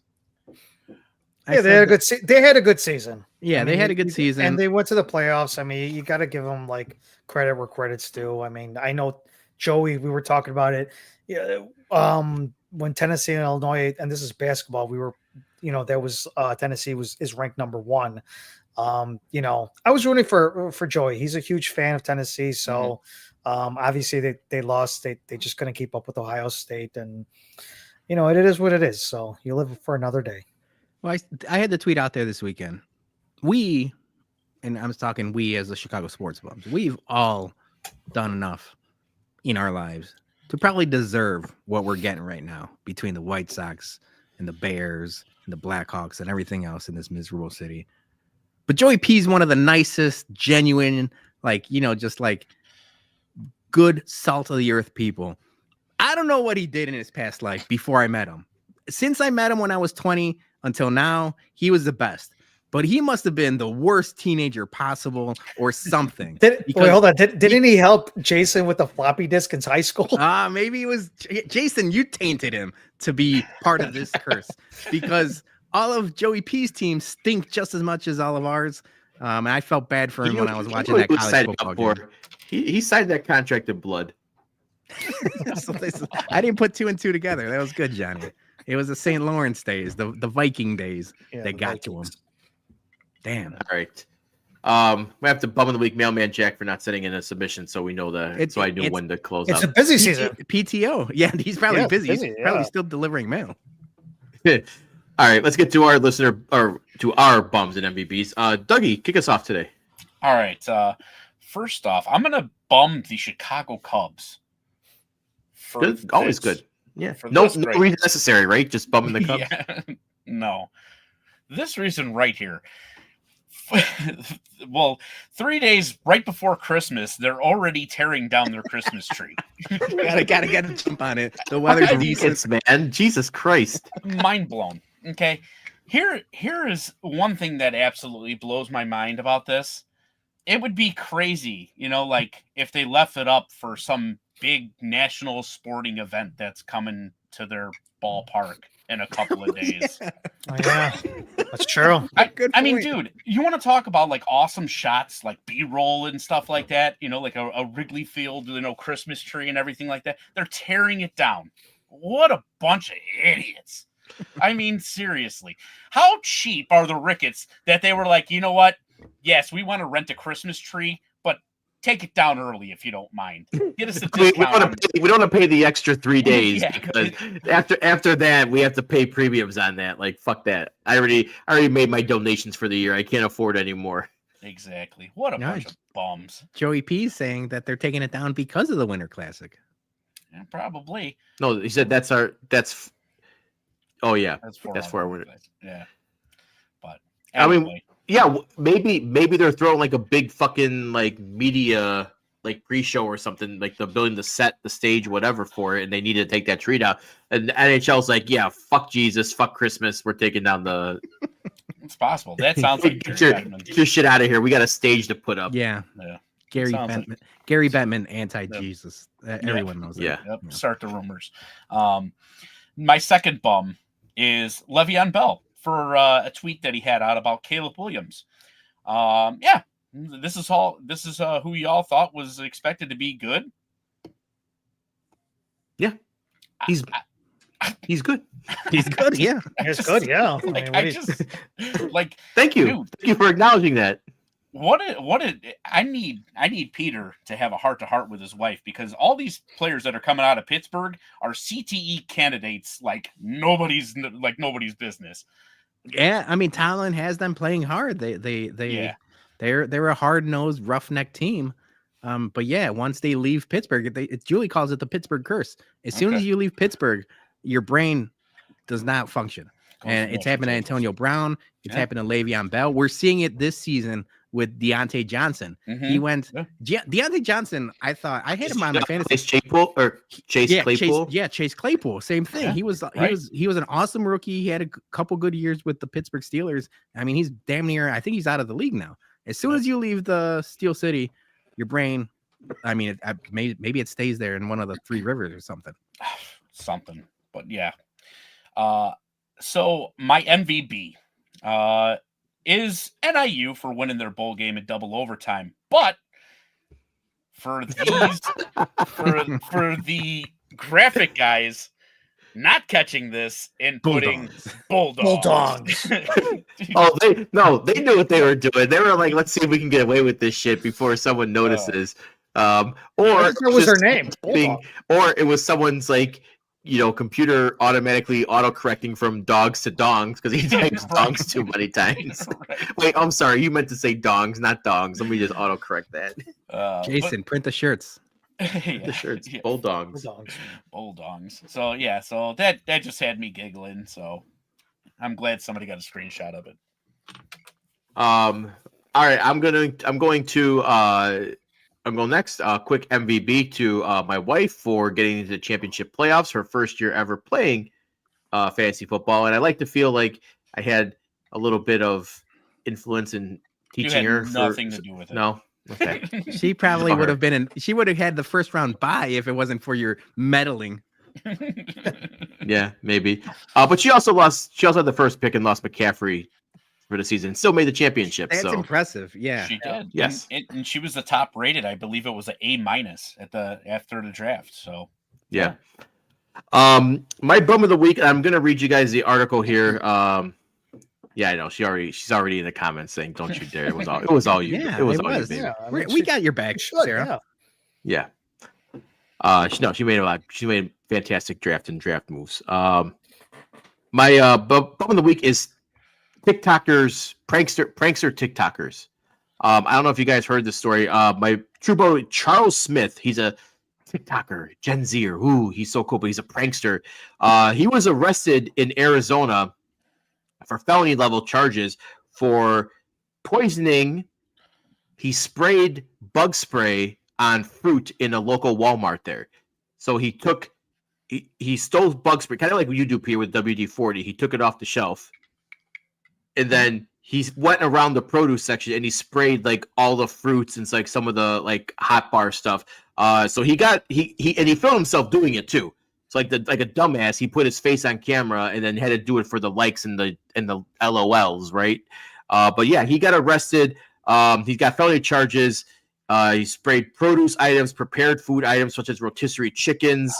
Yeah, they had a good. They had a good season. Yeah, they had a good season, and they went to the playoffs. I mean, you got to give them like credit where credit's due. I mean, I know Joey. We were talking about it. Yeah, when Tennessee and Illinois, and this is basketball. We were, that was Tennessee is ranked number 1. I was rooting for Joey. He's a huge fan of Tennessee, so obviously they lost. They just couldn't keep up with Ohio State, and it is what it is. So you live for another day. Well, I had the tweet out there this weekend. We, and I'm talking we as the Chicago sports bums, we've all done enough in our lives to probably deserve what we're getting right now between the White Sox and the Bears and the Blackhawks and everything else in this miserable city. But Joey P is one of the nicest, genuine, just like good salt of the earth people. I don't know what he did in his past life before I met him. Since I met him when I was 20 until now, he was the best. But he must have been the worst teenager possible or something. Wait, hold on. Didn't he help Jason with the floppy disk in high school? Maybe it was Jason. You tainted him to be part of this curse because all of Joey P's teams stink just as much as all of ours. And I felt bad for him when I was watching that college football game. He signed that contract in blood. I didn't put 2 and 2 together. That was good, Johnny. It was the St. Lawrence days, the Viking days that got to him. Damn. All right. We have to bum of the week mailman Jack for not sending in a submission, so we know that. So I knew when to close It's up. a busy season. PTO. Yeah, he's probably busy. He's busy, probably still delivering mail. All right, let's get to our listener or to our bums and MVPs. Dougie, kick us off today. All right. First off, I'm gonna bum the Chicago Cubs. Good. Always good. Yeah. For No this reason necessary, right? Just bumming the Cubs. Yeah. No. This reason right here. Well, 3 days right before Christmas, they're already tearing down their Christmas tree. gotta get a jump on it. The weather's decent, man. Jesus Christ. Mind blown. Okay. Here is one thing that absolutely blows my mind about this. It would be crazy, like if they left it up for some big national sporting event that's coming to their ballpark in a couple of days. Yeah, that's true. I mean, dude, you want to talk about like awesome shots, like B-roll and stuff like that, like a Wrigley Field, Christmas tree and everything like that. They're tearing it down. What a bunch of idiots. I mean, seriously, how cheap are the Ricketts that they were like, you know what? Yes, we want to rent a Christmas tree, but take it down early if you don't mind. Get us a We discount. don't want to pay the extra 3 days Yeah. because after that we have to pay premiums on that. Like fuck that. I already made my donations for the year. I can't afford anymore. Exactly. What a No, bunch of bums. Joey P's saying that they're taking it down because of the Winter Classic. Yeah, probably. No, he said that's. Oh yeah, That's for our winner. Yeah. But I mean, anyway. yeah, maybe they're throwing like a big fucking like media like pre-show or something, like they're building the set, the stage, whatever for it, and they need to take that tree down. And the NHL's like, yeah, fuck Jesus, fuck Christmas, we're taking down the. It's possible. That sounds like get your shit out of here. We got a stage to put up. Yeah. Yeah. Gary Sounds Bettman. like- Gary Bettman, anti-Jesus. Everyone knows that. Yeah. Yep. Start the rumors. My second bum is Le'Veon Bell for a tweet that he had out about Caleb Williams. Yeah, this is who y'all thought was expected to be good. Yeah, he's good. He's good. Yeah. It's good, yeah. I mean, Like, what I do you- just like Thank you. Dude. Thank you for acknowledging that. I need Peter to have a heart-to-heart with his wife, because all these players that are coming out of Pittsburgh are CTE candidates like nobody's business. Yeah. I mean, Talon has them playing hard. They're a hard-nosed, roughneck team. But yeah, once they leave Pittsburgh, Julie calls it the Pittsburgh curse. As soon as you leave Pittsburgh, your brain does not function. And it's happened to Antonio Brown. It's happened to Le'Veon Bell. We're seeing it this season with Deontay Johnson. He went Deontay Johnson. I thought I had him on my fantasy. Chase Claypool. Chase Claypool. Same thing. Yeah, He was an awesome rookie. He had a couple good years with the Pittsburgh Steelers. I mean, he's damn near. I think he's out of the league now. As soon as you leave the Steel City, your brain. I mean, maybe it stays there in one of the three rivers or something. Something, but yeah. So my MVP is NIU for winning their bowl game in double overtime, but for these for the graphic guys not catching this and putting Bulldogs. Oh, they knew what they were doing. They were like, let's see if we can get away with this shit before someone notices. Or what was her name? Or it was someone's like, computer automatically auto-correcting from dogs to dongs because he types dongs too many times. Right. Wait, I'm sorry. You meant to say dongs, not dongs. Let me just auto-correct that. Jason, print the shirts. The shirts. Bulldogs. Bulldogs. So yeah, so that just had me giggling. So I'm glad somebody got a screenshot of it. All right, I'm going next. Quick MVB to my wife for getting into the championship playoffs, her first year ever playing fantasy football, and I like to feel like I had a little bit of influence in teaching her. Nothing to do with it. No. Okay. She probably would have been she would have had the first round bye if it wasn't for your meddling. Yeah, maybe. But she also had the first pick and lost McCaffrey for the season. Still made the championship. That's so impressive. Yeah. She did. Yes. And she was the top rated. I believe it was an A- after the draft. So yeah. My bum of the week, I'm gonna read you guys the article here. Yeah, I know. She's already in the comments saying, "Don't you dare!" It was all you. Yeah, it was it all was. you, baby. Yeah, I mean, We got your back, Sarah. Yeah. She made a lot. She made fantastic draft moves. My bum of the week is TikTokers, prankster TikTokers. I don't know if you guys heard this story. My true boy Charles Smith, he's a TikToker, Gen Zer. Ooh, he's so cool, but he's a prankster. He was arrested in Arizona for felony level charges for poisoning. He sprayed bug spray on fruit in a local Walmart there. So he stole bug spray, kind of like what you do, Peter, with WD-40. He took it off the shelf. And then he went around the produce section and he sprayed like all the fruits and like some of the like hot bar stuff. So he filmed himself doing it too. So like a dumbass, he put his face on camera and then had to do it for the likes and the LOLs, right? But yeah, he got arrested. He's got felony charges. He sprayed produce items, prepared food items such as rotisserie chickens,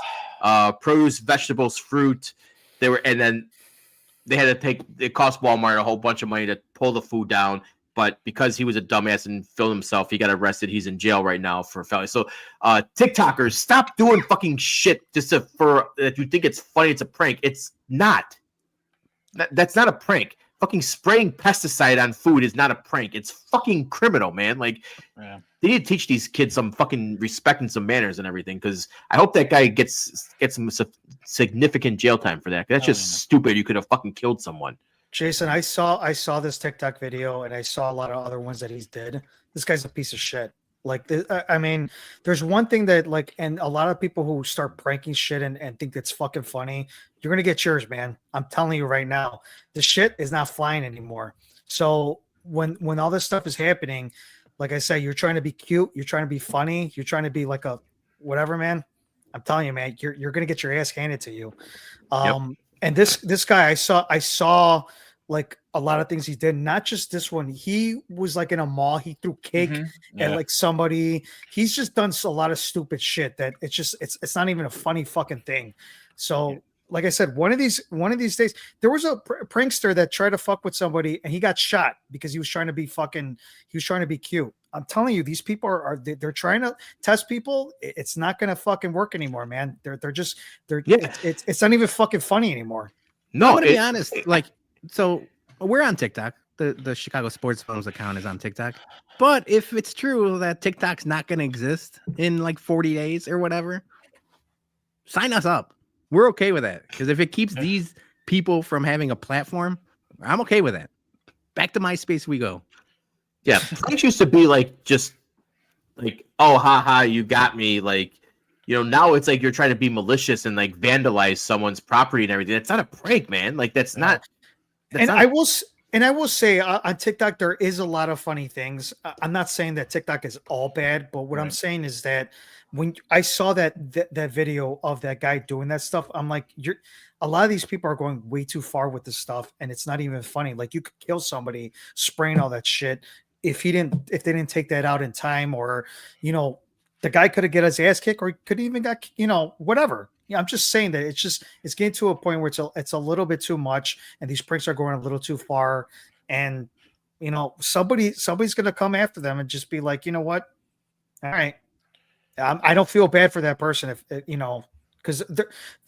produce, vegetables, fruit. And then they had to it cost Walmart a whole bunch of money to pull the food down. but because he was a dumbass and filmed himself, he got arrested. He's in jail right now for felony. So, TikTokers, stop doing fucking shit just for that you think it's funny. It's a prank. It's not. That's not a prank. Fucking spraying pesticide on food is not a prank. It's fucking criminal, man. Like, they need to teach these kids some fucking respect and some manners and everything. Because I hope that guy gets some significant jail time for that. That's just stupid. You could have fucking killed someone. Jason, I saw this TikTok video, and I saw a lot of other ones that he's did. This guy's a piece of shit. Like, I mean, there's one thing that, like, and a lot of people who start pranking shit and think it's fucking funny, you're gonna get yours, man. I'm telling you right now, the shit is not flying anymore. So when all this stuff is happening, like I said, you're trying to be cute, you're trying to be funny, you're trying to be like a whatever, man. I'm telling you, man, you're gonna get your ass handed to you. And this guy, I saw like a lot of things he did, not just this one. He was like in a mall, he threw cake at like somebody. He's just done a lot of stupid shit that it's not even a funny fucking thing. So like I said, one of these days, there was a prankster that tried to fuck with somebody and he got shot because he was trying to be cute. I'm telling you, these people they're trying to test people. It's not gonna fucking work anymore, man. It's not even fucking funny anymore. No, I'm gonna be honest. Like, so we're on TikTok. The Chicago Sports Phones account is on TikTok. But if it's true that TikTok's not gonna exist in like 40 days or whatever, sign us up. We're okay with that. Because if it keeps these people from having a platform, I'm okay with that. Back to MySpace we go. Yeah, pranks used to be like just like, oh, haha, you got me. Like, you know, now it's like you're trying to be malicious and like vandalize someone's property and everything. That's not a prank, man. Like, that's not. I will say on TikTok there is a lot of funny things. I'm not saying that TikTok is all bad, but what I'm saying is that when I saw that video of that guy doing that stuff, I'm like, a lot of these people are going way too far with this stuff, and it's not even funny. Like, you could kill somebody spraying all that shit if they didn't take that out in time, or the guy could have get his ass kicked, or he could even got whatever. Yeah, I'm just saying that it's getting to a point where it's a little bit too much, and these pranks are going a little too far, and somebody's gonna come after them and just be like, you know what, all right, I don't feel bad for that person if because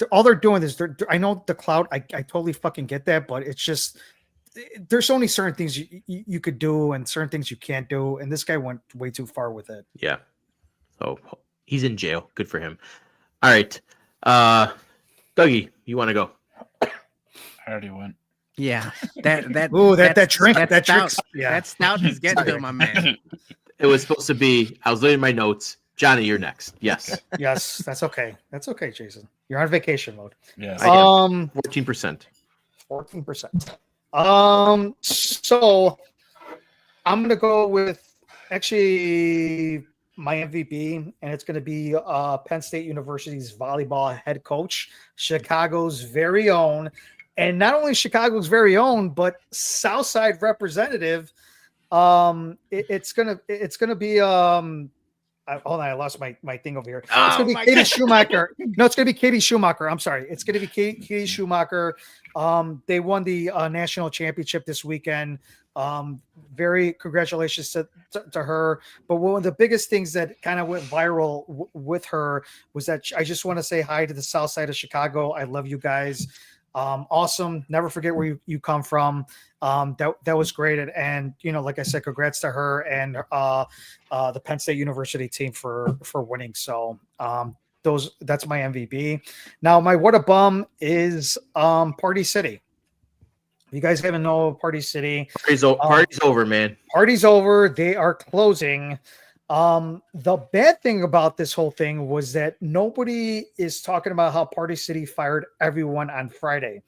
all they're doing is I know the clout, I totally fucking get that, but it's just there's only certain things you could do and certain things you can't do, and this guy went way too far with it. Yeah, so he's in jail. Good for him. All right. Dougie, you want to go? I already went. Yeah, that drink, that stout, that stout is getting to my man. It was supposed to be. I was looking at my notes. Johnny, you're next. Yes. Yes, that's okay. That's okay, Jason. You're on vacation mode. Yeah. 14%. 14%. So I'm gonna go with actually my MVP, and it's going to be Penn State University's volleyball head coach, Chicago's very own, and not only Chicago's very own, but Southside representative. It's gonna be hold on, I lost my thing over here. It's gonna be Katie Schumacher. No, it's gonna be Katie Schumacher. I'm sorry, it's gonna be Katie Schumacher. They won the national championship this weekend. Very congratulations to her. But one of the biggest things that kind of went viral with her was that I just want to say hi to the South Side of Chicago. I love you guys. Awesome. Never forget where you come from. That was great. And like I said, congrats to her and the Penn State University team for winning. So that's my MVP. Now my what a bum is Party City. If you guys haven't know Party City, party's over, man. Party's over. They are closing. The bad thing about this whole thing was that nobody is talking about how Party City fired everyone on Friday.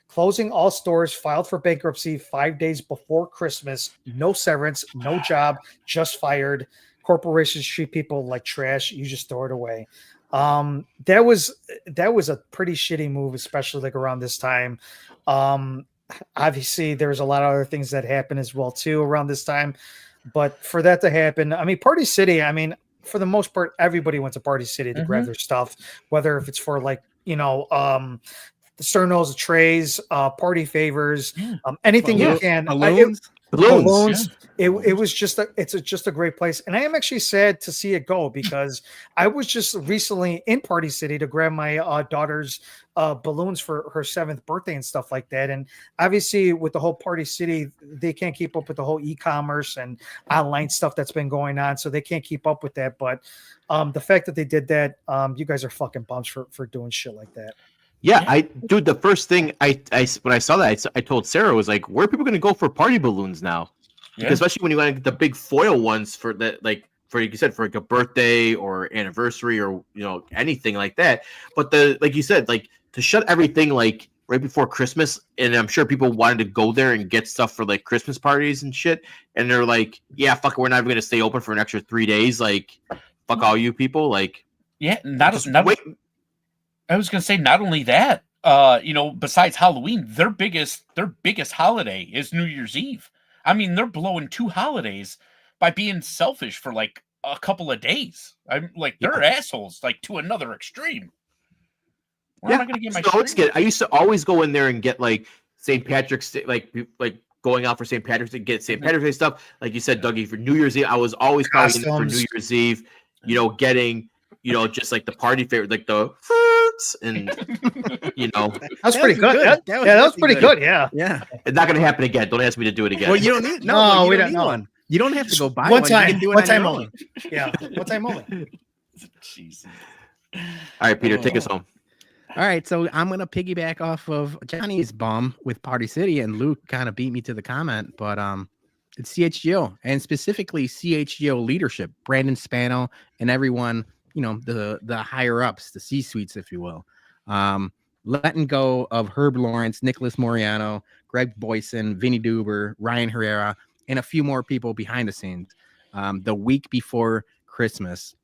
Closing all stores, filed for bankruptcy 5 days before Christmas. No severance, no job, just fired. Corporations treat people like trash. You just throw it away. That was a pretty shitty move, especially like around this time. Obviously, there's a lot of other things that happen as well too around this time. But for that to happen, I mean, Party City, I mean, for the most part, everybody went to Party City to grab their stuff, whether if it's for like, the Sternos, the trays, party favors, anything you can. Balloons. Balloons. It was just just a great place, and I am actually sad to see it go because I was just recently in Party City to grab my daughter's balloons for her 7th birthday and stuff like that. And obviously, with the whole Party City, they can't keep up with the whole e-commerce and online stuff that's been going on, so they can't keep up with that. But the fact that they did that, you guys are fucking bums for doing shit like that. Yeah, dude, the first thing I when I saw that, I told Sarah, was like, where are people going to go for party balloons now? Because especially when you want to get the big foil ones for that, like for you said, for like a birthday or anniversary or anything like that. But like you said, like to shut everything like right before Christmas, and I'm sure people wanted to go there and get stuff for like Christmas parties and shit, and they're like, yeah, fuck, we're not even going to stay open for an extra 3 days. Like, fuck all you people. Like, yeah, wait. I was going to say, not only that, besides Halloween, their biggest holiday is New Year's Eve. I mean, they're blowing 2 holidays by being selfish for like a couple of days. I'm like, they're assholes, like to another extreme. Where am I going to get my I used to always go in there and get like St. Patrick's Day, like going out for St. Patrick's Day, get St. Patrick's Day stuff. Like you said, Dougie, for New Year's Eve, I was always probably in there for New Year's Eve, getting, just like the party favorite, like the and that was pretty good. That was pretty good. Yeah. It's not gonna happen again. Don't ask me to do it again. Well, you don't need we don't need one. You don't have to go buy one one. time. You can do it one time on your only. own. Yeah, one time only. Jesus. All right, Peter, take us home. All right, so I'm gonna piggyback off of Johnny's bum with Party City, and Luke kind of beat me to the comment, but it's CHGO, and specifically CHGO leadership, Brandon Spano and everyone, the higher ups, the C-suites, if you will. Letting go of Herb Lawrence, Nicholas Moriano, Greg Boyson, Vinny Duber, Ryan Herrera, and a few more people behind the scenes. The week before Christmas,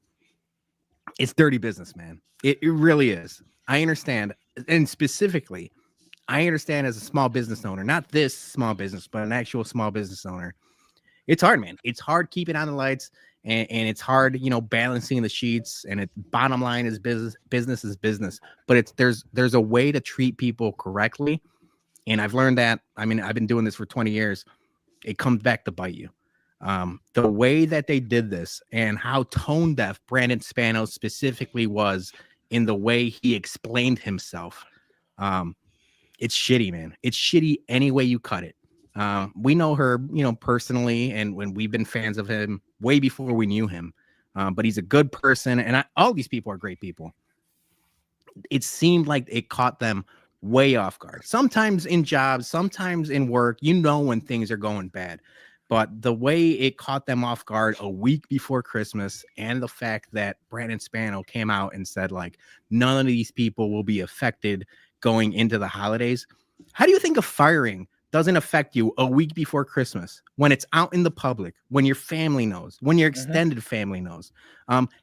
it's dirty business, man. It really is. I understand, and specifically, I understand as a small business owner, not this small business, but an actual small business owner. It's hard, man. It's hard keeping on the lights, and it's hard, balancing the sheets. And bottom line is business is business. But there's a way to treat people correctly, and I've learned that. I mean, I've been doing this for 20 years. It comes back to bite you. The way that they did this and how tone deaf Brandon Spano specifically was in the way he explained himself. It's shitty, man. It's shitty any way you cut it. We know Herb, personally, and when we've been fans of him way before we knew him. But he's a good person, and all these people are great people. It seemed like it caught them way off guard. Sometimes in jobs, sometimes in work, when things are going bad. But the way it caught them off guard a week before Christmas, and the fact that Brandon Spano came out and said, like, none of these people will be affected going into the holidays. How do you think of firing doesn't affect you a week before Christmas, when it's out in the public, when your family knows, when your extended family knows?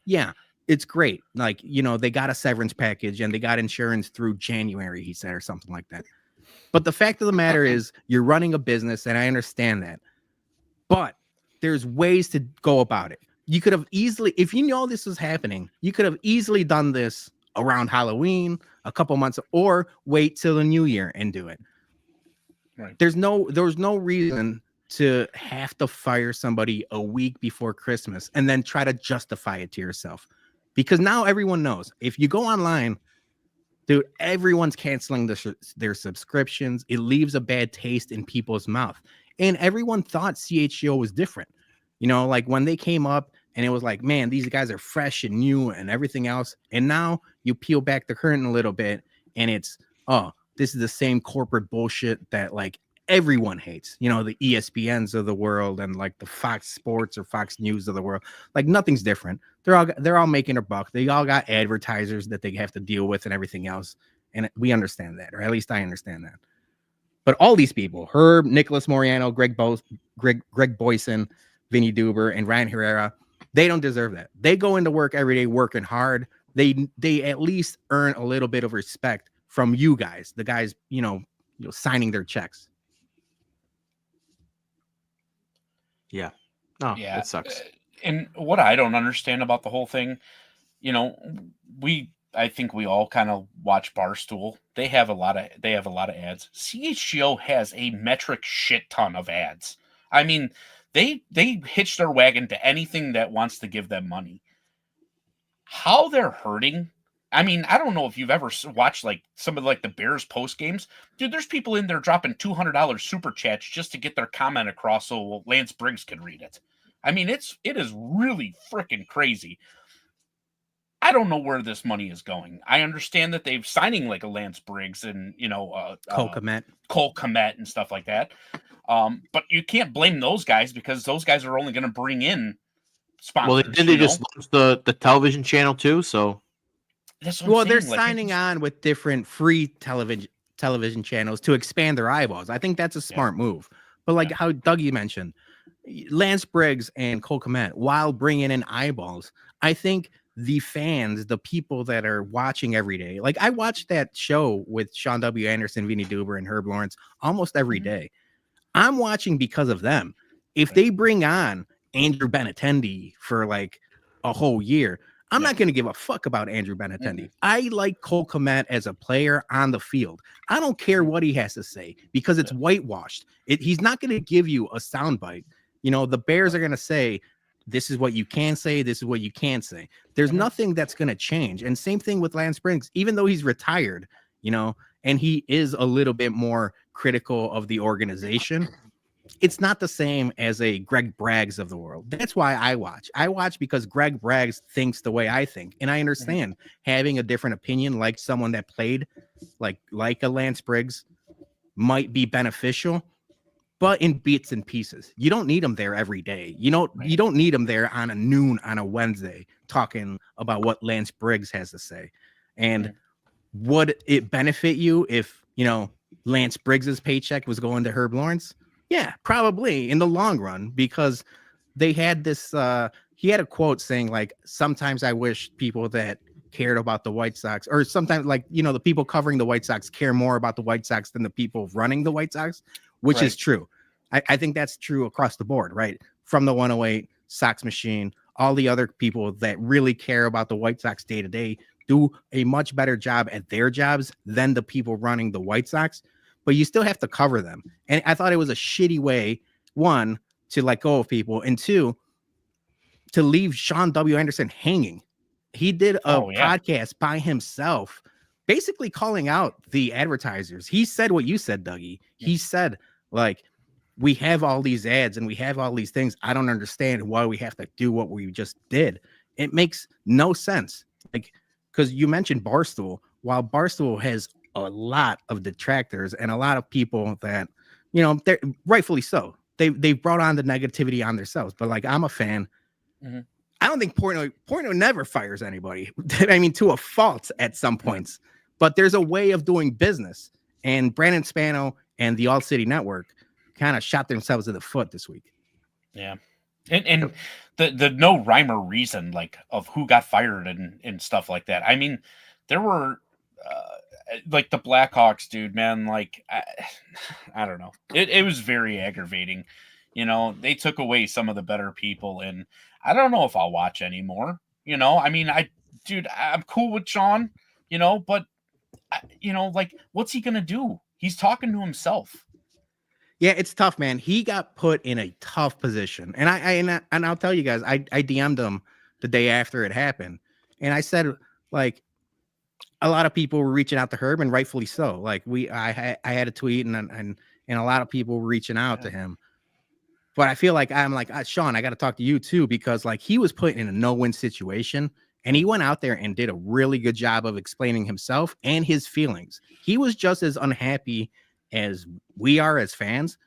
Yeah, it's great. Like, they got a severance package and they got insurance through January, he said, or something like that. But the fact of the matter is, you're running a business, and I understand that. But there's ways to go about it. You could have easily, if this was happening, you could have easily done this around Halloween, a couple months, or wait till the new year and do it. Right. There was no reason to have to fire somebody a week before Christmas and then try to justify it to yourself. Because now everyone knows. If you go online, dude, everyone's canceling their subscriptions. It leaves a bad taste in people's mouth. And everyone thought CHGO was different. Like when they came up and it was like, man, these guys are fresh and new and everything else. And now you peel back the curtain a little bit and it's, this is the same corporate bullshit that like everyone hates. The ESPNs of the world and like the Fox Sports or Fox News of the world. Like nothing's different. They're all making a buck. They all got advertisers that they have to deal with and everything else. And we understand that, or at least I understand that. But all these people, Herb, Nicholas Moriano, Greg Boyson, Vinny Duber, and Ryan Herrera, they don't deserve that. They go into work every day working hard. They at least earn a little bit of respect from you guys, the guys, signing their checks. Yeah. No, yeah, it sucks. And what I don't understand about the whole thing, I think we all kind of watch Barstool. They have a lot of ads. CHGO has a metric shit ton of ads. I mean, they hitch their wagon to anything that wants to give them money. How they're hurting. I mean, I don't know if you've ever watched like some of like the Bears post games, dude. There's people in there dropping $200 super chats just to get their comment across so Lance Briggs can read it. I mean, it is really freaking crazy. I don't know where this money is going. I understand that they've signing like a Lance Briggs and Cole Kmet and stuff like that. But you can't blame those guys because those guys are only going to bring in sponsors. Well, didn't they just launch the television channel too? So, well, they're signing on with different free television channels to expand their eyeballs. I think that's a smart move. But like how Dougie mentioned, Lance Briggs and Cole Kmet, while bringing in eyeballs, I think the fans, the people that are watching every day, like I watched that show with Sean W. Anderson, Vinny Duber, and Herb Lawrence almost every day. I'm watching because of them. If they bring on Andrew Benintendi for like a whole year, I'm not going to give a fuck about Andrew Benintendi. I like Cole Kmet as a player on the field. I don't care what he has to say because it's whitewashed. He's not going to give you a soundbite. You know, the Bears are going to say, this is what you can say. This is what you can't say. There's nothing that's going to change. And same thing with Lance Briggs, even though he's retired, you know, and he is a little bit more critical of the organization. It's not the same as a Greg Braggs of the world. That's why I watch. I watch because Greg Braggs thinks the way I think. And I understand having a different opinion, like someone that played like a Lance Briggs, might be beneficial, but in bits and pieces. You don't need them there every day. You don't need them there on a noon on a Wednesday talking about what Lance Briggs has to say. And would it benefit you if, you know, Lance Briggs's paycheck was going to Herb Lawrence? Yeah, probably in the long run, because they had this, he had a quote saying like, sometimes I wish people that cared about the White Sox, or sometimes like, you know, the people covering the White Sox care more about the White Sox than the people running the White Sox, which is true. I think that's true across the board, right? From the 108, Sox Machine, all the other people that really care about the White Sox day to day do a much better job at their jobs than the people running the White Sox. But you still have to cover them. And I thought it was a shitty way, one, to let go of people, and two, to leave Sean W. Anderson hanging. He did a podcast by himself, basically calling out the advertisers. He said what you said, Dougie. He said, like, we have all these ads and we have all these things. I don't understand why we have to do what we just did. It makes no sense. Like, because you mentioned Barstool. While Barstool has a lot of detractors and a lot of people that, you know, they're rightfully so. They've brought on the negativity on themselves. But like, I'm a fan. I don't think Portnoy never fires anybody. I mean, to a fault at some points. But there's a way of doing business. And Brandon Spano and the All City Network kind of shot themselves in the foot this week. Yeah. And the no rhyme or reason like of who got fired and stuff like that. I mean, there were like the Blackhawks, dude, man, like I don't know. It was very aggravating. You know, they took away some of the better people, and I don't know if I'll watch anymore. You know, I mean, I'm cool with Sean, you know, but you know, like, what's he gonna do? He's talking to himself. Yeah, it's tough, man. He got put in a tough position, and I'll tell you guys, I DM'd him the day after it happened, and I said, like, a lot of people were reaching out to Herb, and rightfully so. Like, I had a tweet, and a lot of people were reaching out to him. But I feel like I'm like, Sean, I got to talk to you too, because like he was put in a no-win situation, and he went out there and did a really good job of explaining himself and his feelings. He was just as unhappy as we are as fans,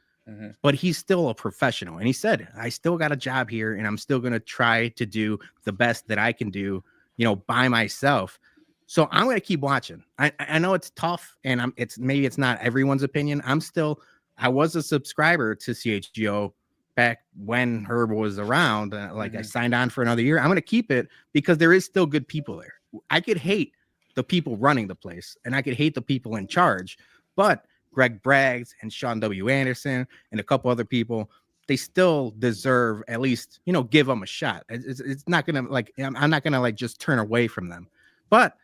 but he's still a professional. And he said, I still got a job here, and I'm still going to try to do the best that I can do, you know, by myself. So I'm going to keep watching. I know it's tough, and maybe it's not everyone's opinion. I was a subscriber to CHGO back when Herb was around. I signed on for another year. I'm going to keep it because there is still good people there. I could hate the people running the place, and I could hate the people in charge, but Greg Braggs and Sean W. Anderson and a couple other people, they still deserve at least, you know, give them a shot. It's not going to like, I'm not going to like just turn away from them, but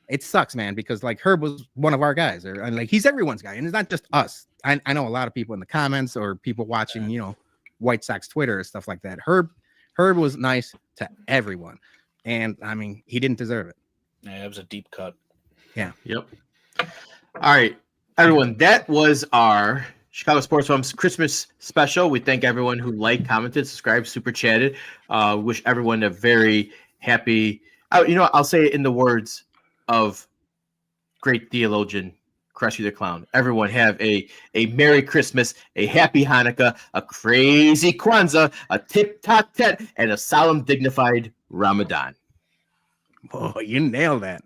it sucks, man, because like Herb was one of our guys, and like he's everyone's guy, and it's not just us. I know a lot of people in the comments or people watching, you know, White Sox Twitter and stuff like that. Herb was nice to everyone, and I mean, he didn't deserve it. Yeah, it was a deep cut. Yeah. Yep. All right, everyone. That was our Chicago Sports Bums Christmas special. We thank everyone who liked, commented, subscribed, super chatted. Wish everyone a very happy. I'll say it in the words of great theologian Krusty the Clown. Everyone have a Merry Christmas, a Happy Hanukkah, a crazy Kwanzaa, a tip-top tet, and a solemn, dignified Ramadan. Oh, you nailed that.